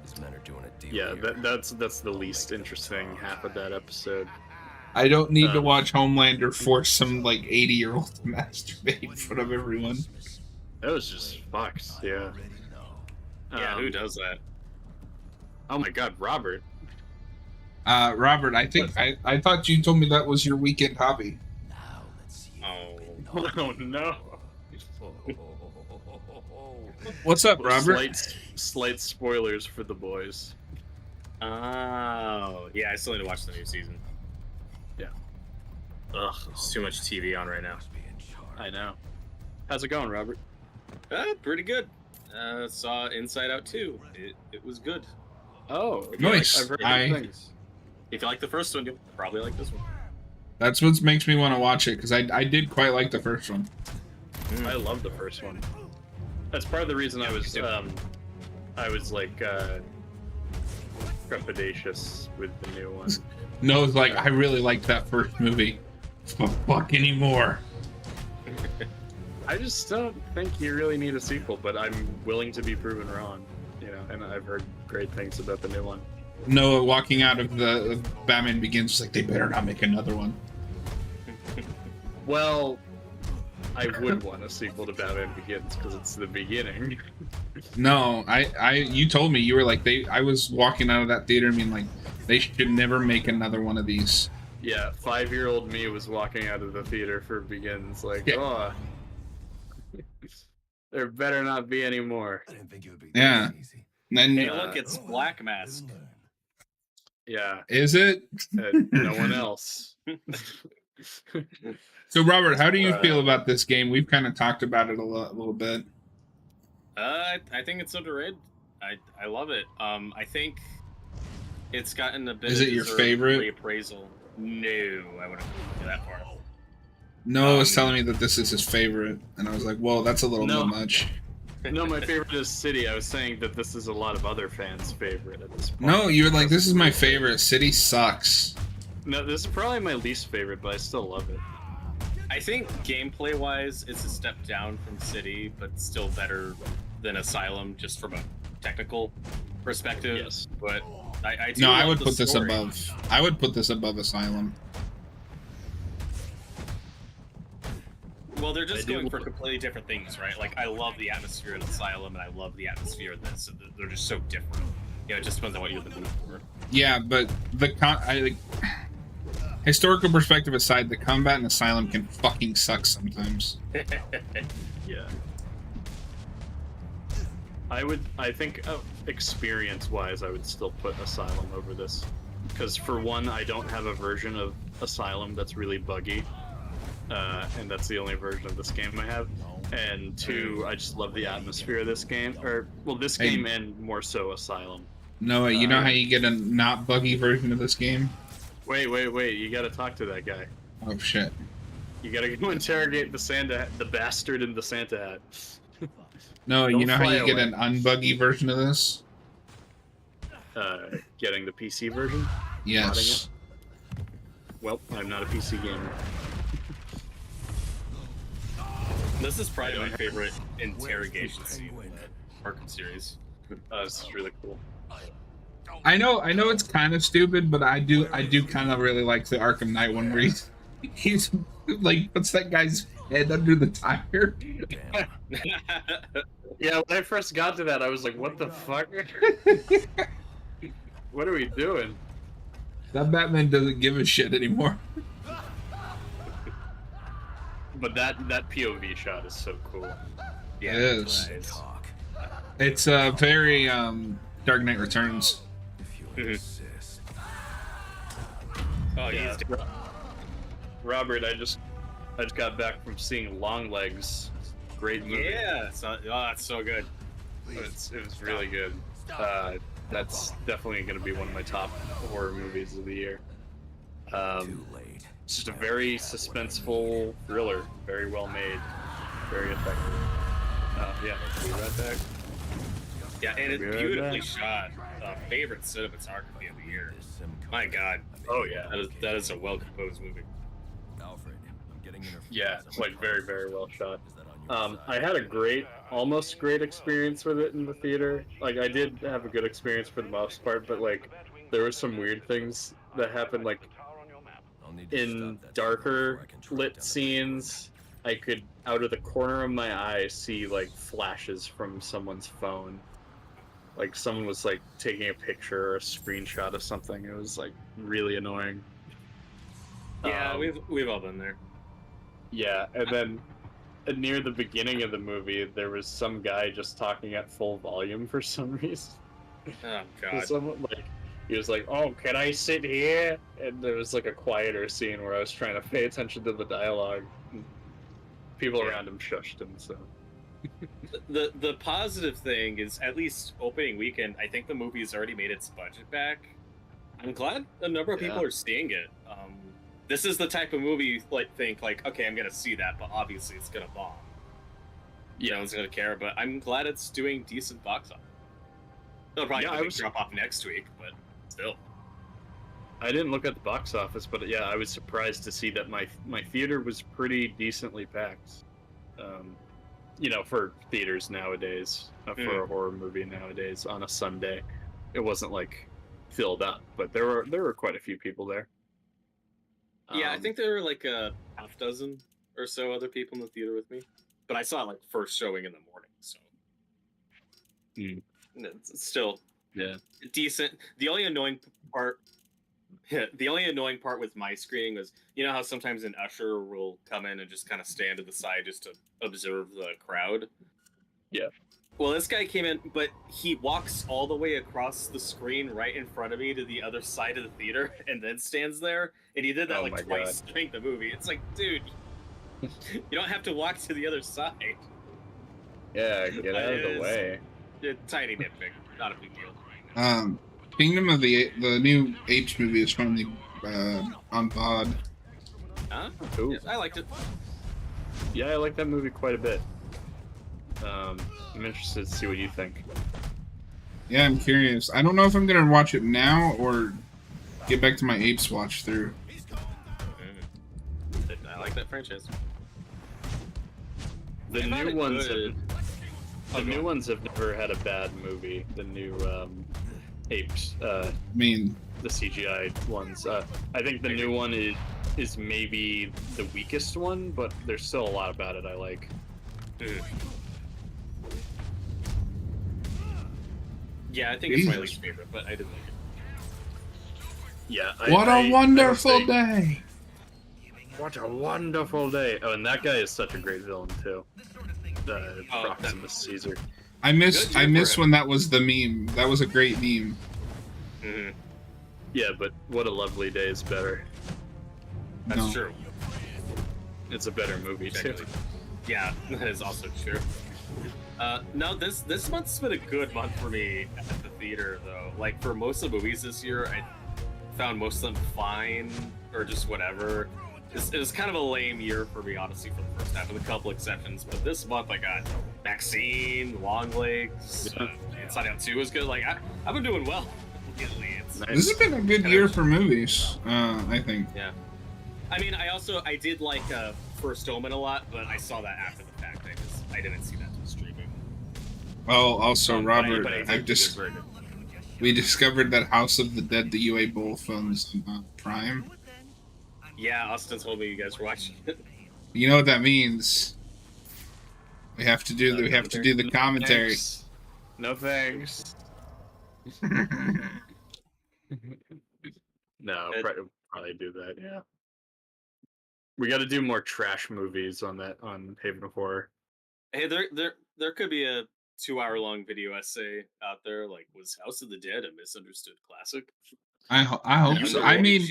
These men are doing a deal Yeah, here. that's the least interesting half of that episode. I don't need to watch Homelander force some like 80-year-old to masturbate in front of everyone. That was just fucked, yeah. Yeah, who does that? Oh my god, Robert. Robert, I think I thought you told me that was your weekend hobby. Oh. Oh no. What's up, Robert? Slight spoilers for the boys. Oh. Yeah, I still need to watch the new season. Yeah. Ugh, there's too much TV on right now. I know. How's it going, Robert? Pretty good. Saw Inside Out 2. It was good. Oh, Nice. I've heard good things. If you like the first one, you'll probably like this one. That's what makes me want to watch it, because I did quite like the first one. I love the first one. That's part of the reason I was like trepidatious with the new one. No, it's like I really liked that first movie. Fuck anymore. I just don't think you really need a sequel, but I'm willing to be proven wrong. You know, and I've heard great things about the new one. Noah walking out of the Batman Begins was like, they better not make another one. Well, I would want a sequel to Batman Begins because it's the beginning. No, you told me, you were like, I was walking out of that theater being like, they should never make another one of these. Yeah, 5-year-old me was walking out of the theater for Begins like, oh, there better not be any more. I didn't think it would be Yeah. easy. And then, Hey, look, it's Black Mask. Yeah, is it? no one else. So, Robert, how do you feel about this game? We've kind of talked about it a little bit. I think it's underrated. I love it. I think it's gotten a bit. Is it your favorite? Reappraisal. No, I wouldn't go that far. Noah was telling me that this is his favorite, and I was like, "Whoa, that's a little No. bit much." No, my favorite is City. I was saying that this is a lot of other fans' favorite at this point. No, you're like, "This is my favorite. City sucks." No, this is probably my least favorite, but I still love it. I think gameplay-wise, it's a step down from City, but still better than Asylum, just from a technical perspective. Yes. But I do No, I love would the put this story. above. I would put this above Asylum. Well, they're just I do going for love it. completely different things, right? Like, I love the atmosphere in Asylum, and I love the atmosphere in this. They're just so different. You know, it just depends on what you're looking for. Yeah, but historical perspective aside, the combat in Asylum can fucking suck sometimes. Yeah. I think experience-wise, I would still put Asylum over this. Because for one, I don't have a version of Asylum that's really buggy. And that's the only version of this game I have. And two, I just love the atmosphere of this game. This game and more so Asylum. Noah, you know how you get a not buggy version of this game? Wait, you gotta talk to that guy. Oh shit. You gotta go interrogate the bastard in the Santa hat. No, Don't you know how fly you get away. an unbuggy version of this? Getting the PC version? Yes. Well, I'm not a PC gamer. This is probably my favorite interrogation scene in the Arkham series. This is really cool. I know it's kind of stupid, but I do kind of really like the Arkham Knight one where He's like, puts that guy's head under the tire. Damn. Yeah, when I first got to that, I was like, what the fuck? What are we doing? That Batman doesn't give a shit anymore. But that POV shot is so cool. Yeah, it is. Nice. Talk. It's very Dark Knight Returns. If you insist. Oh, Yeah. he's Robert, I just got back from seeing Longlegs. Great movie. yeah. That's so good. It was really good. That's definitely going to be one of my top horror movies of the year. Too late. It's just a very suspenseful thriller, very well made, very effective. Yeah, be right back. Yeah, and it's Be right beautifully back. shot. Favorite cinematography of the year. My God, Oh yeah, that is a well composed movie. Alfred, I'm getting interference. yeah, on my like very phone. well shot. Is that on your I side? had a almost great experience with it in the theater. Like I did have a good experience for the most part, but like there were some weird things that happened. Like I'll need to in stop that before darker I can track lit down the scenes, I could out of the corner of my eye see like flashes from someone's phone. Like someone was like taking a picture or a screenshot of something. It was like really annoying. Yeah, Um, we've all been there. Yeah, and then near the beginning of the movie, there was some guy just talking at full volume for some reason. Oh God. Someone like he was like, "Oh, can I sit here?" And there was like a quieter scene where I was trying to pay attention to the dialogue. And people Yeah. around him shushed him. So The positive thing is, at least opening weekend, I think the movie's already made its budget back. I'm glad a number of people Yeah. are seeing it. This is the type of movie you think like, okay, I'm gonna see that, but obviously it's gonna bomb. No one's gonna care, but I'm glad it's doing decent box office. It'll probably Yeah, drop off next week, but still. I didn't look at the box office, but yeah, I was surprised to see that my theater was pretty decently packed. For theaters nowadays, for a horror movie nowadays on a Sunday, it wasn't like filled up, but there were quite a few people there. Yeah, I think there were like a half dozen or so other people in the theater with me, but I saw it like first showing in the morning, so it's still Yeah. decent. The only annoying part with my screening was, you know how sometimes an usher will come in and just kind of stand to the side just to observe the crowd. Yeah. Well, this guy came in, but he walks all the way across the screen right in front of me to the other side of the theater and then stands there. And he did that Oh like my twice during the movie. It's like, dude, you don't have to walk to the other side. Yeah, get out of the way. A tiny nitpick, not a big deal. Kingdom of the new Apes movie is finally on VOD. Huh? Ooh. Yeah, I liked it. Yeah, I like that movie quite a bit. I'm interested to see what you think. Yeah, I'm curious. I don't know if I'm gonna watch it now or get back to my Apes watch through. I like that franchise. The I thought new it ones, could. the new ones have never had a bad movie. The new Apes, I mean, the CGI ones. I think the new one is maybe the weakest one, but there's still a lot about it I like. Yeah, I think it's my Jesus. least favorite, but I did like it. Yeah. what a wonderful day! What a wonderful day! Oh, and that guy is such a great villain too. Proximus Caesar. I miss Good for him. when that was the meme. That was a great meme. Mhm. Yeah, but what a lovely day is better. That's No. true. It's a better movie too. Technically. Yeah, that is also true. No, this month's been a good month for me at the theater, though. Like, for most of the movies this year, I found most of them fine, or just whatever. It was kind of a lame year for me, honestly, for the first half, with a couple exceptions. But this month, I got Vaccine, Longlegs, Inside Out 2 was good. Like, I've been doing well. Lately. Nice. This has been a good year for movies. I think. Yeah. I mean, I did like First Omen a lot, but I saw that after the fact. I didn't see that till streaming. Oh, also, Robert, But I I've think just it was very good. we discovered that House of the Dead, the UA Bowl films on Prime. Yeah, Austin told me you guys were watching it. You know what that means? We have to do the commentary. Thanks. No thanks. No, probably do that. Yeah. We got to do more trash movies on Haven of Horror. Hey, there could be a 2-hour-long video essay out there. Like, was House of the Dead a misunderstood classic? I hope so. I mean,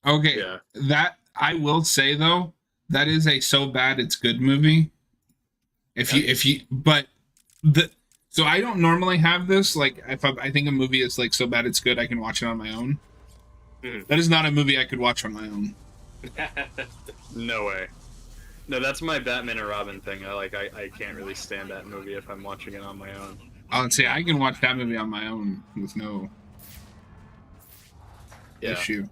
okay, Yeah. that I will say though, that is a so bad it's good movie. So I don't normally have this. Like, if I think a movie is like so bad it's good, I can watch it on my own. Mhm. That is not a movie I could watch on my own. No way. No, that's my Batman and Robin thing. I can't really stand that movie if I'm watching it on my own. I would say I can watch that movie on my own with no issue.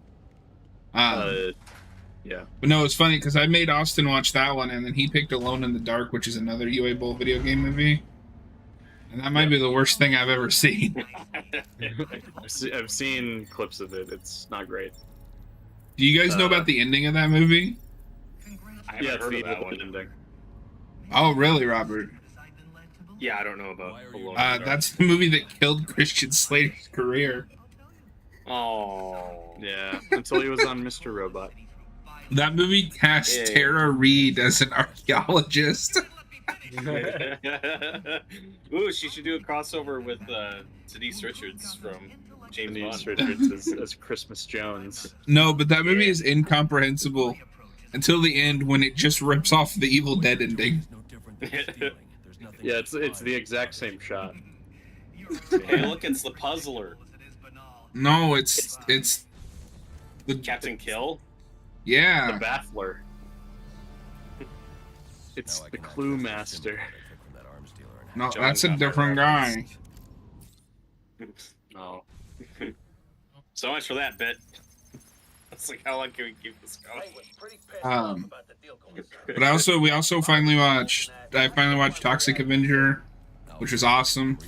Yeah. But no, it's funny because I made Austin watch that one, and then he picked Alone in the Dark, which is another UA Bowl video game movie. And that might be the worst thing I've ever seen. I've seen clips of it. It's not great. Do you guys know about the ending of that movie? I Yeah, haven't it's heard the of that evil one. ending. Oh, really, Robert? Yeah, I don't know about Alone in the Dark. That's the movie that killed Christian Slater's career. Oh. Yeah, until he was on Mr. Robot. That movie cast Yeah. Tara Reid as an archaeologist. Ooh, she should do a crossover with Denise Richards from James Denise Bond. Richards as Christmas Jones. No, but that movie is incomprehensible until the end when it just rips off the Evil Dead ending. Yeah, it's the exact same shot. Hey, look, it's the Puzzler. No, it's the Captain Kill? yeah. The Baffler. It's the Clue Master. No, John that's a got that different guy. Oh. So much for that bit. It's like, how long can we keep this going? But we also finally watched. I finally watched Toxic Avenger, which was awesome.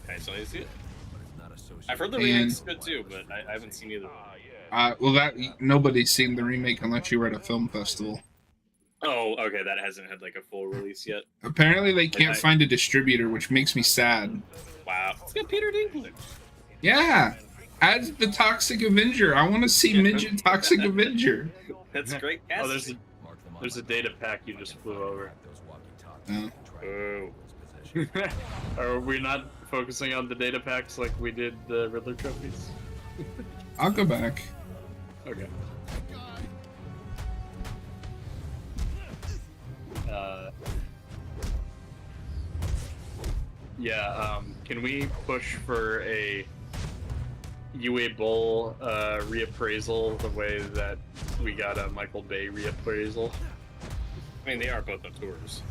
Okay, so I see it. I've heard the remake's good too, but I haven't seen either. Well, nobody's seen the remake unless you were at a film festival. Oh, okay, that hasn't had like a full release yet. Apparently, they can't find a distributor, which makes me sad. Wow, it's got Peter Dinklage. Yeah, as the Toxic Avenger, I want to see midget Toxic Avenger. That's great. Oh, there's a data pack you just flew over. Oh. Oh. Are we not focusing on the data packs like we did the Riddler trophies? I'll go back. Okay. Can we push for a UA Bowl reappraisal the way that we got a Michael Bay reappraisal? I mean, they are both auteurs.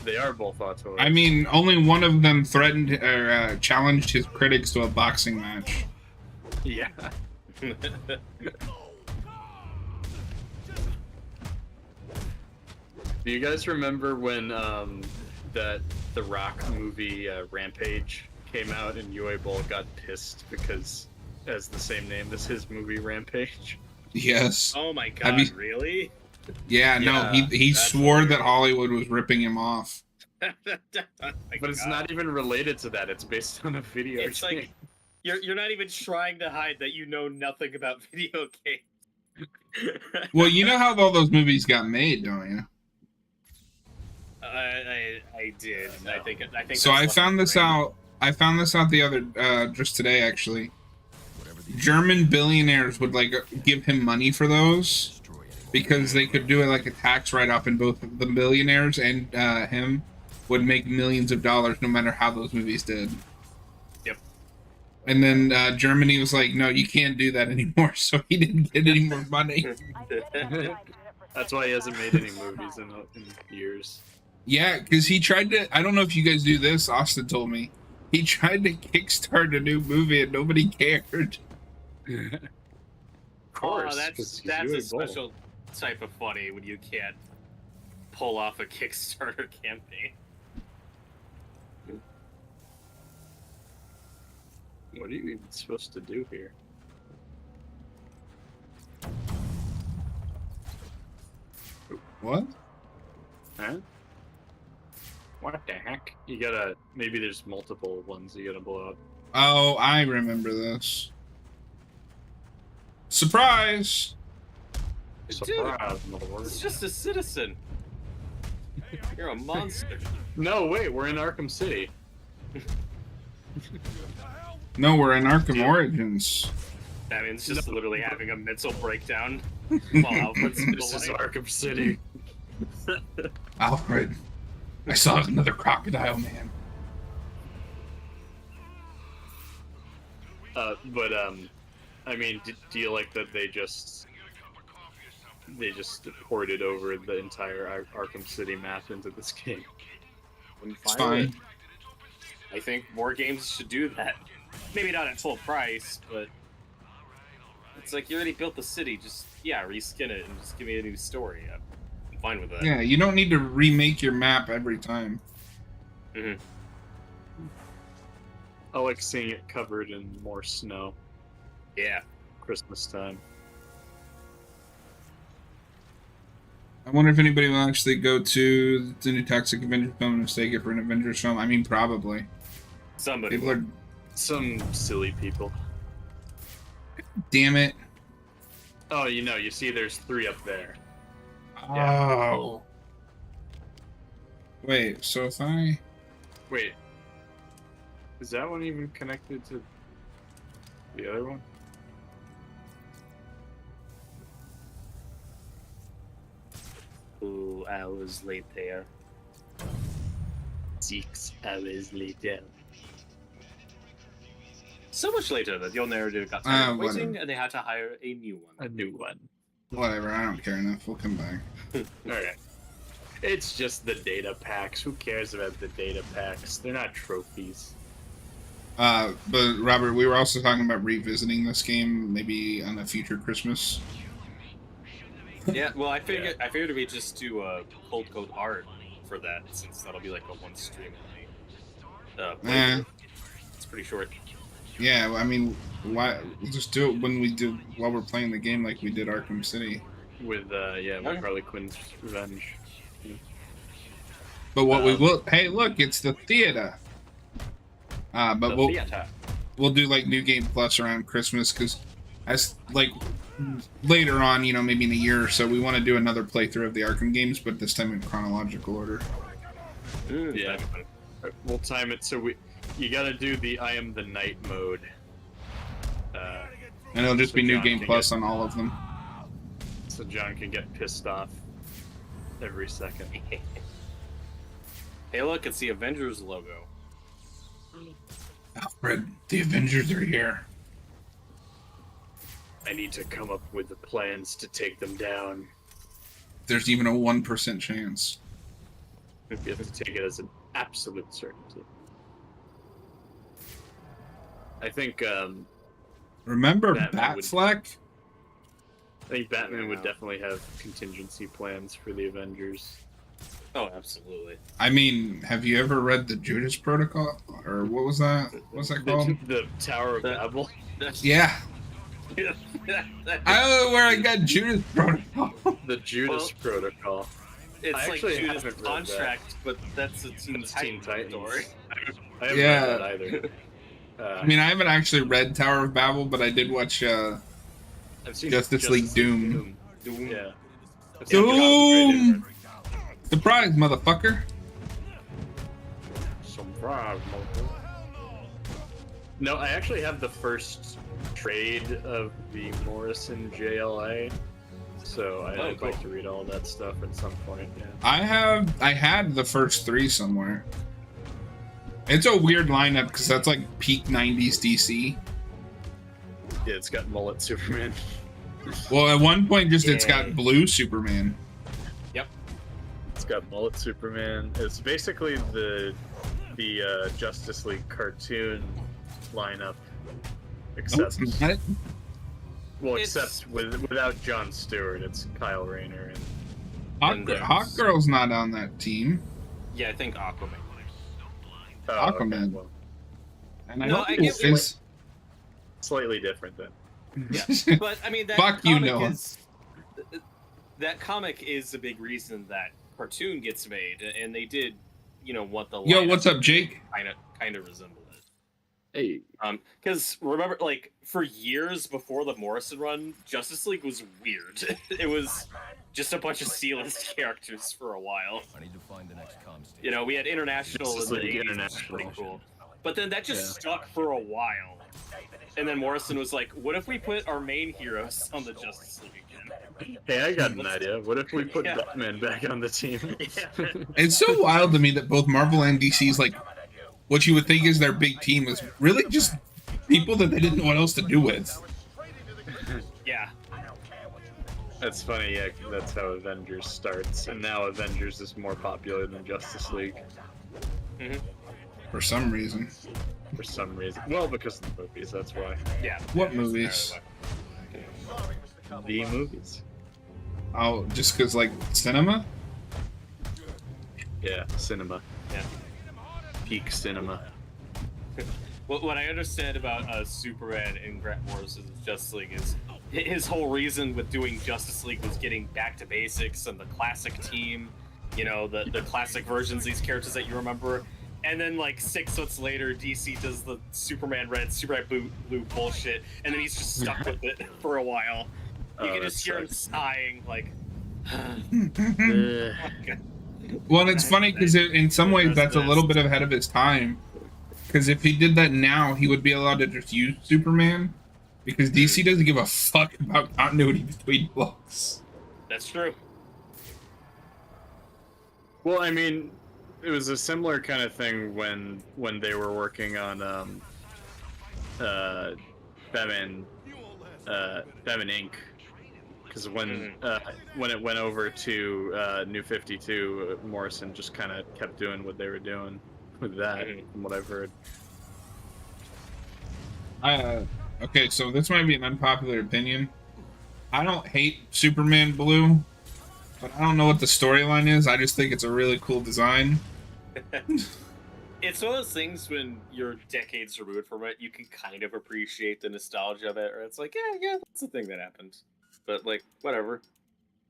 They are both auteurs. I mean, only one of them threatened or challenged his critics to a boxing match. Yeah. Do you guys remember when that The Rock movie Rampage came out and UA Bowl got pissed because it has the same name as his movie Rampage? Yes. Oh my god, really? Yeah, no, Yeah, he swore that Hollywood was ripping him off. Oh But it's not even related to that. It's based on a video It's game. like you're not even trying to hide that you know nothing about video games. Well, you know how all those movies got made, don't you? I did. I think. So I found this out. I found this out the other just today, actually. German billionaires would like give him money for those because they could do it like a tax write-off, and both the billionaires and him would make millions of dollars no matter how those movies did. Yep. And then Germany was like, "No, you can't do that anymore." So he didn't get any more money. That's why he hasn't made any movies in years. Yeah, because he tried to. I don't know if you guys do this. Austin told me he tried to kickstart a new movie and nobody cared. Of course, Oh, that's a special type of funny when you can't pull off a Kickstarter campaign. What are you even supposed to do here? What? Huh? What the heck? You gotta... Maybe there's multiple ones you gotta blow up. Oh, I remember this. Surprise! Surprise, It's motherfucker. just a citizen. You're a monster. No, wait, we're in Arkham City. No, we're in Arkham Origins. I mean, it's just literally having a mental breakdown. While Alfred's in the This is light. Arkham City. Alfred, I saw another crocodile man. I mean, do you like that they just ported over the entire Arkham City map into this game? I'm It's fine with fine. it. I think more games should do that. Maybe not at full price, but it's like you already built the city. Just reskin it and just give me a new story. I'm fine with that. Yeah, you don't need to remake your map every time. hmm I like seeing it covered in more snow. Yeah. Christmas time. I wonder if anybody will actually go to the new Toxic Avenger film and mistake it for an Avengers film. I mean, probably. Somebody. People are... Some silly people. Damn it. Oh, you see there's 3 up there. Oh. Wait, so if I... Wait. Is that one even connected to the other one? Ooh, hours later. 6 hours later. So much later that your narrative got tired of waiting, whatever. and they had to hire a new one. A new one. Whatever, I don't care enough. We'll come back. Alright. It's just the data packs. Who cares about the data packs? They're not trophies. But Robert, we were also talking about revisiting this game, maybe on a future Christmas. Yeah, well, I figured we just do a cold code art for that, since that'll be like a one stream. Eh. It's pretty short. Yeah, I mean, why? We'll just do it when we do while we're playing the game, like we did Arkham City. With Harley Quinn's Revenge. But what we will, hey, look, it's the theater. But The theater. we'll do like New Game Plus around Christmas because as like later on, maybe in a year or so, we want to do another playthrough of the Arkham games, but this time in chronological order. Yeah. We'll time it so you gotta do the I Am the Night mode. And it'll just So be New John Game can Plus get- on all of them. So John can get pissed off every second. Hey, look, it's the Avengers logo. Alfred, the Avengers are here. I need to come up with the plans to take them down. There's even a 1% chance. You have to take it as an absolute certainty. I think Remember Batman would- Batfleck? I think Batman would definitely have contingency plans for the Avengers. Oh, absolutely. I mean, have you ever read the Judas Protocol? Or what was that? What's that called? The Tower of Babel. Yeah. I don't know where I got Judas Protocol. The Judas Protocol. It's I like actually Judas haven't read Contract, but that's a Teen That's Teen Titans Titans. story. I haven't Yeah. read that either. I mean, I haven't actually read Tower of Babel, but I did watch I've seen Justice League Doom. Yeah. I've seen Doom! Surprise, motherfucker! Surprise, motherfucker. No, I actually have the first trade of the Morrison JLA, so I'd like to read all that stuff at some point. Yeah. I had the first 3 somewhere. It's a weird lineup because that's like peak 90s DC. Yeah, it's got mullet Superman. Well, at one point, it's Yay. got blue Superman. Yep. It's got mullet Superman. It's basically the Justice League cartoon lineup, except What? well, It's- except without Jon Stewart, it's Kyle Rayner and Hawkgirl's not on that team. Yeah, I think Aquaman. Aquaman. well, And I No, don't I think get it's slightly different then. Yeah, but I mean that Fuck you, comic Noah. is that comic is a big reason that cartoon gets made, and they did, what the Yo, what's up, Jake? kind of resemble it. Hey, Because remember, like for years before the Morrison run, Justice League was weird. It was just a bunch of C-list characters for a while. I need to find the next comm station. We had International Justice in the League 80s, which was International. pretty cool. But then that just stuck for a while. And then Morrison was like, what if we put our main heroes on the Justice League again? hey, I got an idea. What if we put Batman back on the team? It's so wild to me that both Marvel and DC's like what you would think is their big team is really just people that they didn't know what else to do with. Yeah. That's funny, yeah, that's how Avengers starts, and now Avengers is more popular than Justice League. For some reason. For some reason. Well, because of the movies, that's why. Yeah. What movies? The movies. Oh, just because, like, cinema? Yeah, cinema. Yeah. Peak cinema. What I understand about Superman and Grant Morrison's Justice League is his whole reason with doing Justice League was getting back to basics and the classic team, the classic versions of these characters that you remember. And then, like, 6 months later, DC does the Superman Red, Superman Blue bullshit, and then he's just stuck with it for a while. You can just hear him sighing, like... Well, and it's funny because in some ways that's a little bit ahead of his time. Because if he did that now, he would be allowed to just use Superman. Because DC doesn't give a fuck about continuity between books. That's true. Well, I mean, it was a similar kind of thing when they were working on Batman Inc. Because when it went over to New 52, Morrison just kind of kept doing what they were doing with that, from what I've heard. Okay, so this might be an unpopular opinion. I don't hate Superman Blue, but I don't know what the storyline is. I just think it's a really cool design. It's one of those things when you're decades removed from it, you can kind of appreciate the nostalgia of it, or it's like, yeah, that's the thing that happened. But, like, whatever.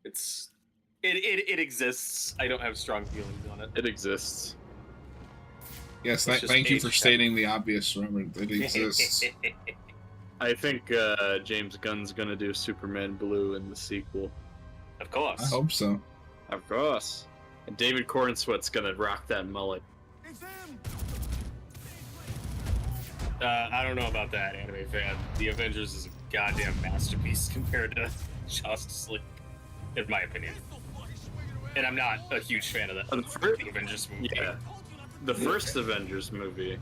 It exists. I don't have strong feelings on it. It exists. Yes, thank you for stating the obvious, Robert. It exists. I think James Gunn's gonna do Superman Blue in the sequel. Of course. I hope so. Of course. And David Cornsweet's gonna rock that mullet. I don't know about that, anime fan. The Avengers is a goddamn masterpiece compared to Justice League, in my opinion. And I'm not a huge fan of the Avengers movie. Yeah. The first Avengers movie.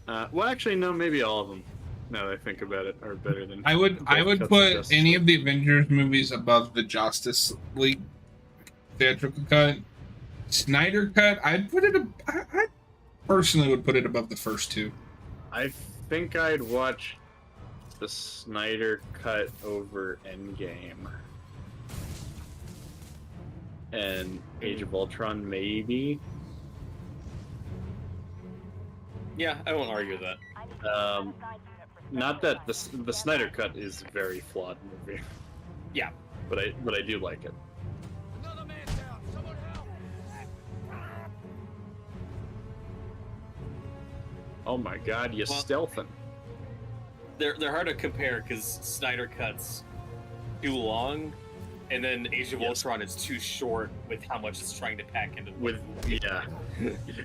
Well, actually, no, maybe all of them. Now that I think about it, are better than. I would put any of the Avengers movies above the Justice League theatrical cut. Snyder cut, I personally would put it above the first two. I think I'd watch the Snyder cut over Endgame. And Age of Ultron, maybe. Yeah, I won't argue with that. Not that the Snyder cut is a very flawed movie. Yeah, but I do like it. Oh my God, you're stealthing. They're hard to compare because Snyder cut's too long, and then Age of Ultron is too short with how much it's trying to pack into.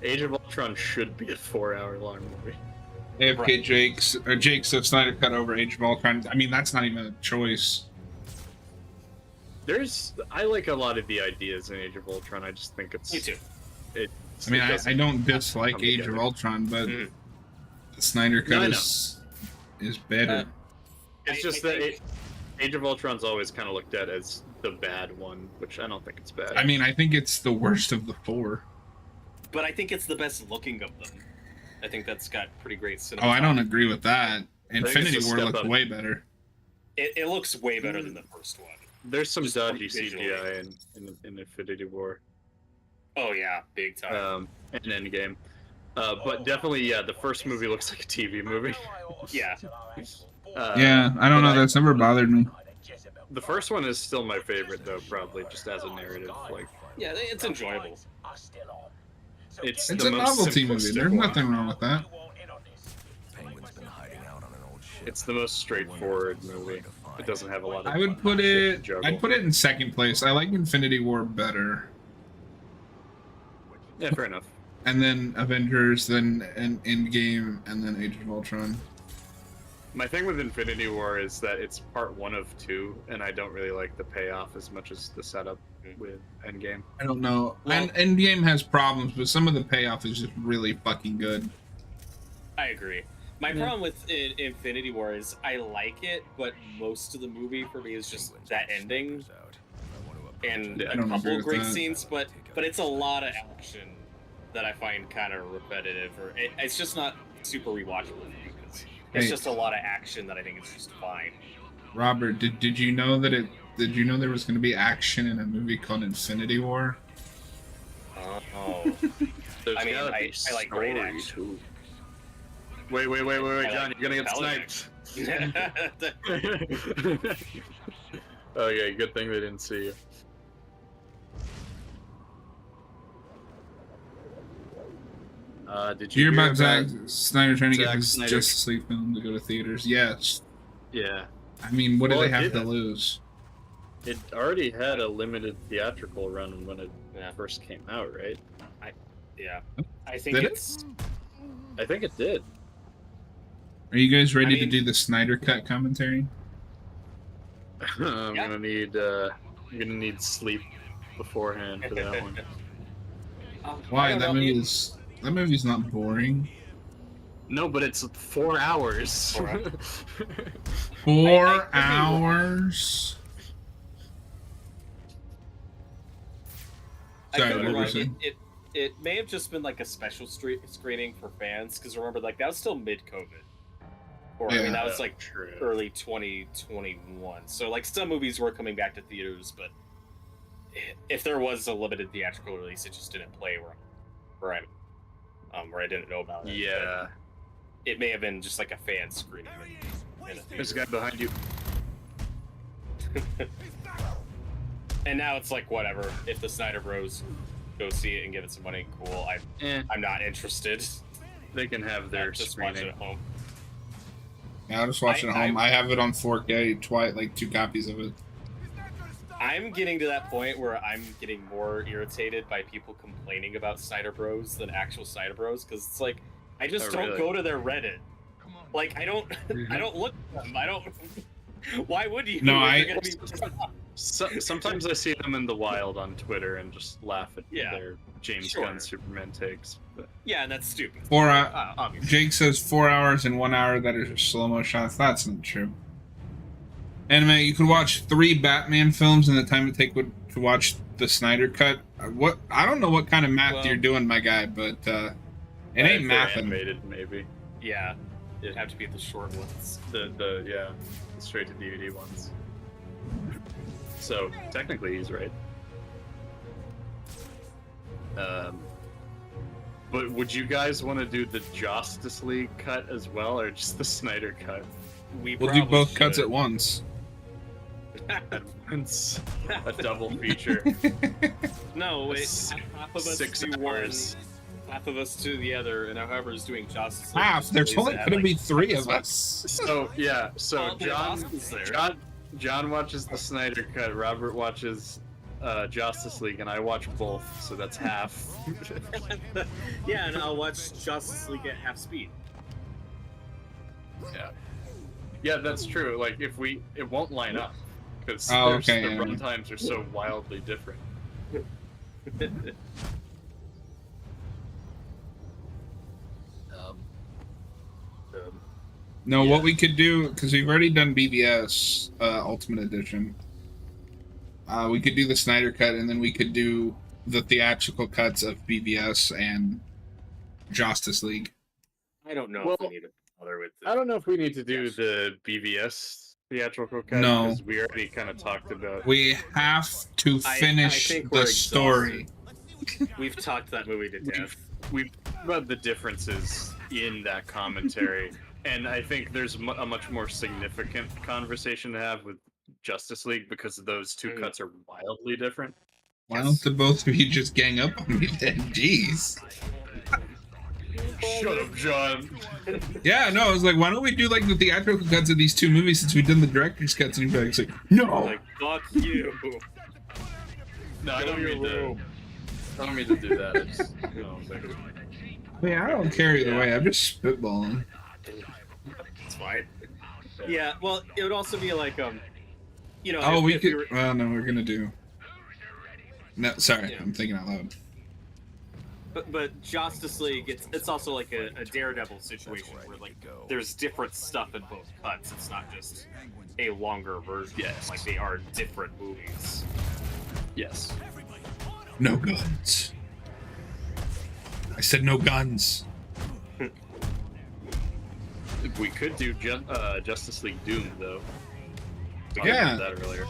Age of Ultron should be a 4-hour-long movie. AFK Jake said Snyder cut over Age of Ultron. I mean, that's not even a choice. I like a lot of the ideas in Age of Ultron. I just think it's. Me too. I don't dislike Age of Ultron, but the Snyder cut is better. It's just that Age of Ultron's always kind of looked at as the bad one, which I don't think it's bad. I mean, I think it's the worst of the four. But I think it's the best looking of them. I think that's got pretty great cinematography. Oh, I don't agree with that. Infinity War looks way better. It looks way better than the first one. There's some dodgy CGI in Infinity War. Oh yeah, big time. And Endgame. But definitely, yeah, the first movie looks like a TV movie. Yeah. Yeah, I don't know. That's never bothered me. The first one is still my favorite, though, probably just as a narrative. Like, Yeah, it's enjoyable. it's It's the a most novelty movie. simplistic There's one. nothing wrong with that. Penguin's been hiding out on an old ship. It's the most straightforward movie. It doesn't have a lot of. I would put shit it. to juggle. I'd put it in second place. I like Infinity War better, Yeah, fair enough. and then Avengers, then Endgame, and then Age of Ultron. My thing with Infinity War is that it's part 1 of 2, and I don't really like the payoff as much as the setup with Endgame. I don't know. Well- And Endgame has problems, but some of the payoff is just really fucking good. I agree. My problem with Infinity War is I like it, but most of the movie for me is just that ending and Yeah, I a don't agree couple of with great that. scenes, but it's a lot of action that I find kind of repetitive, or it's just not super rewatchable. It's Hey. just a lot of action that I think is just fine. Robert, did you know that did you know there was going to be action in a movie called Infinity War? Oh, There's I mean, gotta be I like great story, action. too. Wait, I John, like you're gonna get compelling sniped. Okay, good thing they didn't see you. Did you You're hear about Zack Snyder trying to get Zack his Snyder- Justice League film to go to theaters. Yes. Yeah, I mean, what Well, do it they have did to it. lose? it already had a limited theatrical run when it Yeah. first came out, right? Yeah, I think Did it? it's. I think it did. Are you guys ready to mean- do the Snyder Cut commentary? I'm Yeah. gonna need sleep beforehand for that one. Why? I don't That know. movie's not boring. No, but it's 4 hours. 4 I could be wrong. hours. I Sorry, could be what were you wrong. saying? It may have just been like a special screening for fans, because remember, like, that was still mid-COVID, or I Yeah. mean, that was like True. early 2021. So like some movies were coming back to theaters, but if there was a limited theatrical release, it just didn't play where I didn't know about it. Yeah. But it may have been just like a fan screening. in a There's a theater. guy behind you. And now it's like whatever. If the Snyder Bros go see it and give it some money, cool. I'm not interested. They can have their Just watch it screening. at home. Yeah, I'll just watch it at home. I have it on 4K, like 2 copies of it. I'm getting to that point where I'm getting more irritated by people complaining about Snyder Bros than actual Snyder Bros, because it's like I just Oh, don't really? go to their Reddit. Like I don't look at them. I don't. Why would you? No, If I- you're gonna be pissed off. Sometimes I see them in the wild on Twitter and just laugh at Yeah. their James Sure. Gunn Superman takes. But Yeah, and that's stupid. 4 Obviously. Jake says 4 hours and 1 hour that are slow-mo shots. That's not true. Anime, you could watch 3 Batman films in the time it take to watch the Snyder Cut. What? I don't know what kind of math Well- you're doing, my guy, but it if ain't they're mathing. animated, maybe Yeah, it'd have to be the short ones. the straight to DVD ones. So technically, he's right. But would you guys want to do the Justice League cut as well, or just the Snyder cut? We We'll do probably both cuts should. at once. At once, a double feature. No, S- half of us 6 do hours. one, half of us do the other, and whoever's doing Justice League Half. just There's plays only it at, going to like, be 3 of 6 us. So yeah, so Well, the boss is there. John watches the Snyder cut. Robert watches Justice League, and I watch both. So that's half. Yeah, and I'll watch Justice League at half speed. Yeah, that's true. Like it won't line up because Oh, okay, the yeah. run times are so wildly different. No, Yeah. what we could do, because we've already done BVS Ultimate Edition, we could do the Snyder Cut, and then we could do the theatrical cuts of BVS and Justice League. I don't know Well, if we need to bother with I it. don't know if we need to do the BVS theatrical cut No. because we already kind of talked about. We have to I finish think we're the story. We've talked that movie to death. We've talked about the differences in that commentary, and I think there's a much more significant conversation to have with Justice League because those two cuts are wildly different. Why don't the both of you just gang up on me then? Jeez. Shut up, John. Yeah, no, I was like, why don't we do like the theatrical cuts of these two movies since we've done the director's cuts? And he's like, no. Like, fuck you. No, I don't mean to do that. I just, I mean, I don't care either way. I'm just spitballing. It's fine. Yeah, well, it would also be like, you know. Oh, if, we if could. were... Well, no, we're gonna do. No, sorry, I'm thinking out loud. But Justice League, it's also like a Daredevil situation where like there's different stuff in both cuts. It's not just a longer version. Yes. Like they are different movies. Yes. No guns. I said no guns. We could do Justice League Doom though. We Yeah. did that earlier.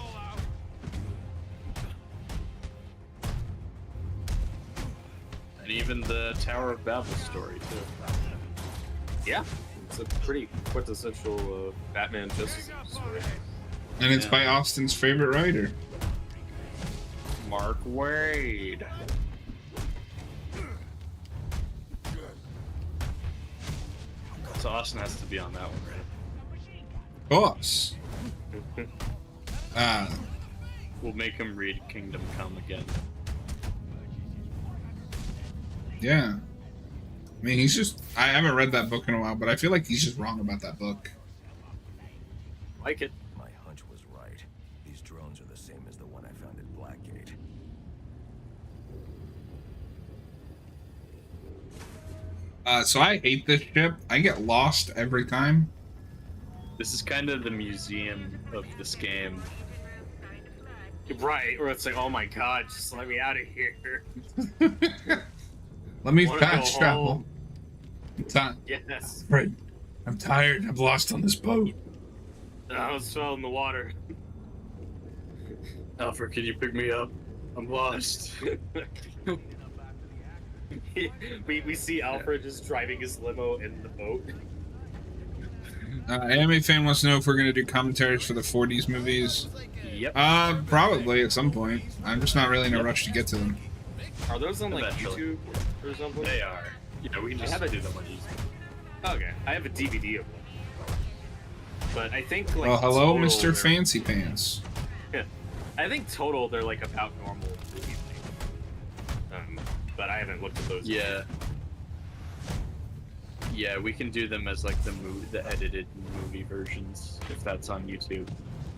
And even the Tower of Babel story too. Yeah, it's a pretty quintessential Batman Justice League story. And it's by Austin's favorite writer. Mark Waid. So Austin has to be on that one, right? Boss. We'll make him read Kingdom Come again. Yeah. I mean, he's just. I haven't read that book in a while, but I feel like he's just wrong about that book. Like it. My hunch was right. These drones are the same as the one I found at Blackgate. So I hate this ship. I get lost every time. This is kind of the museum of this game. Right, or it's like, oh my god, just let me out of here. Let me Wanna go fast travel. home. Yes. Right. I'm tired. I'm lost on this boat. I almost fell in the water. Alfred, can you pick me up? I'm lost. we see Alfred just driving his limo in the boat. Anime fan wants to know if we're gonna do commentaries for the 40s movies. Yep. Probably at some point. I'm just not really in a rush to get to them. Are those on like Eventually. YouTube or something? They are. Yeah, we can just do them on YouTube. Okay, I have a DVD of them. But I think like. Oh, hello, total, Mr. they're- Fancy Pants. Yeah, I think total they're like about normal movie thing. But I haven't looked at those. Yeah. Yeah, we can do them as like the edited movie versions if that's on YouTube.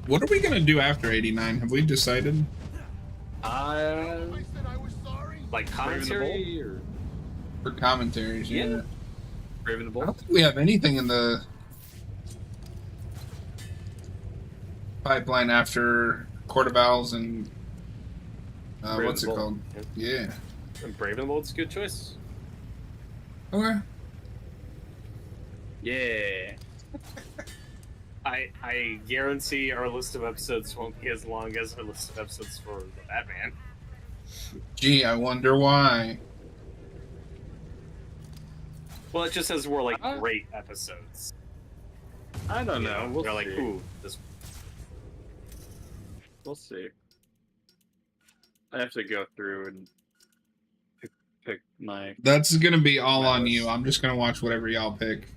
What are we gonna do after 89? Have we decided? Like commentary or For commentaries, yeah. Raven the I Bolt? don't think we have anything in the pipeline after Court of Owls and Brave what's it and the called? Bold. Yeah. And Brave and the Bold's a good choice. Okay. Yeah. I guarantee our list of episodes won't be as long as our list of episodes for the Batman. Gee, I wonder why. Well, it just says we're like great episodes. I don't know. We'll They're like, see. ooh, this. We'll see. I have to go through and pick my. That's gonna be all My on list. you. I'm just gonna watch whatever y'all pick.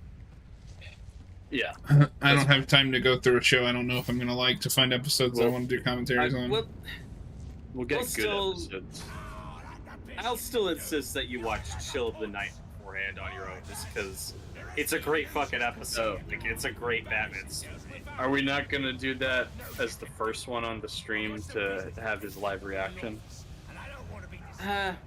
Yeah. I don't have time to go through a show I don't know if I'm gonna like to find episodes I Well, want to do commentaries on. We'll get We'll good still- episodes. I'll still insist that you watch Chill of the Night beforehand on your own, just because it's a great fucking episode. Like, it's a great Batman story. Are we not gonna do that as the first one on the stream to have his live reaction?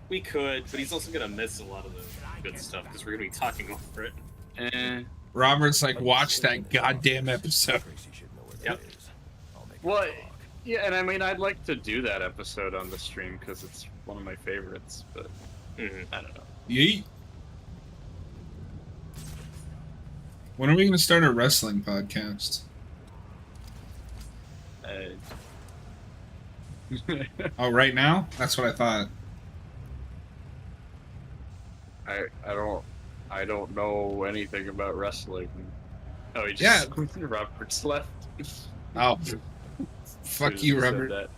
We could, but he's also gonna miss a lot of the good stuff because we're gonna be talking over it. Robert's like, watch that goddamn episode. Tracy should know where Yep. that is. I'll make Well, it talk. yeah, and I mean, I'd like to do that episode on the stream because it's one of my favorites, but I don't know. Yeet. When are we gonna start a wrestling podcast? Oh, right now? That's what I thought. I don't know anything about wrestling. Oh, he Yeah. just Robert's left. Oh. Fuck as you, said Robert. that.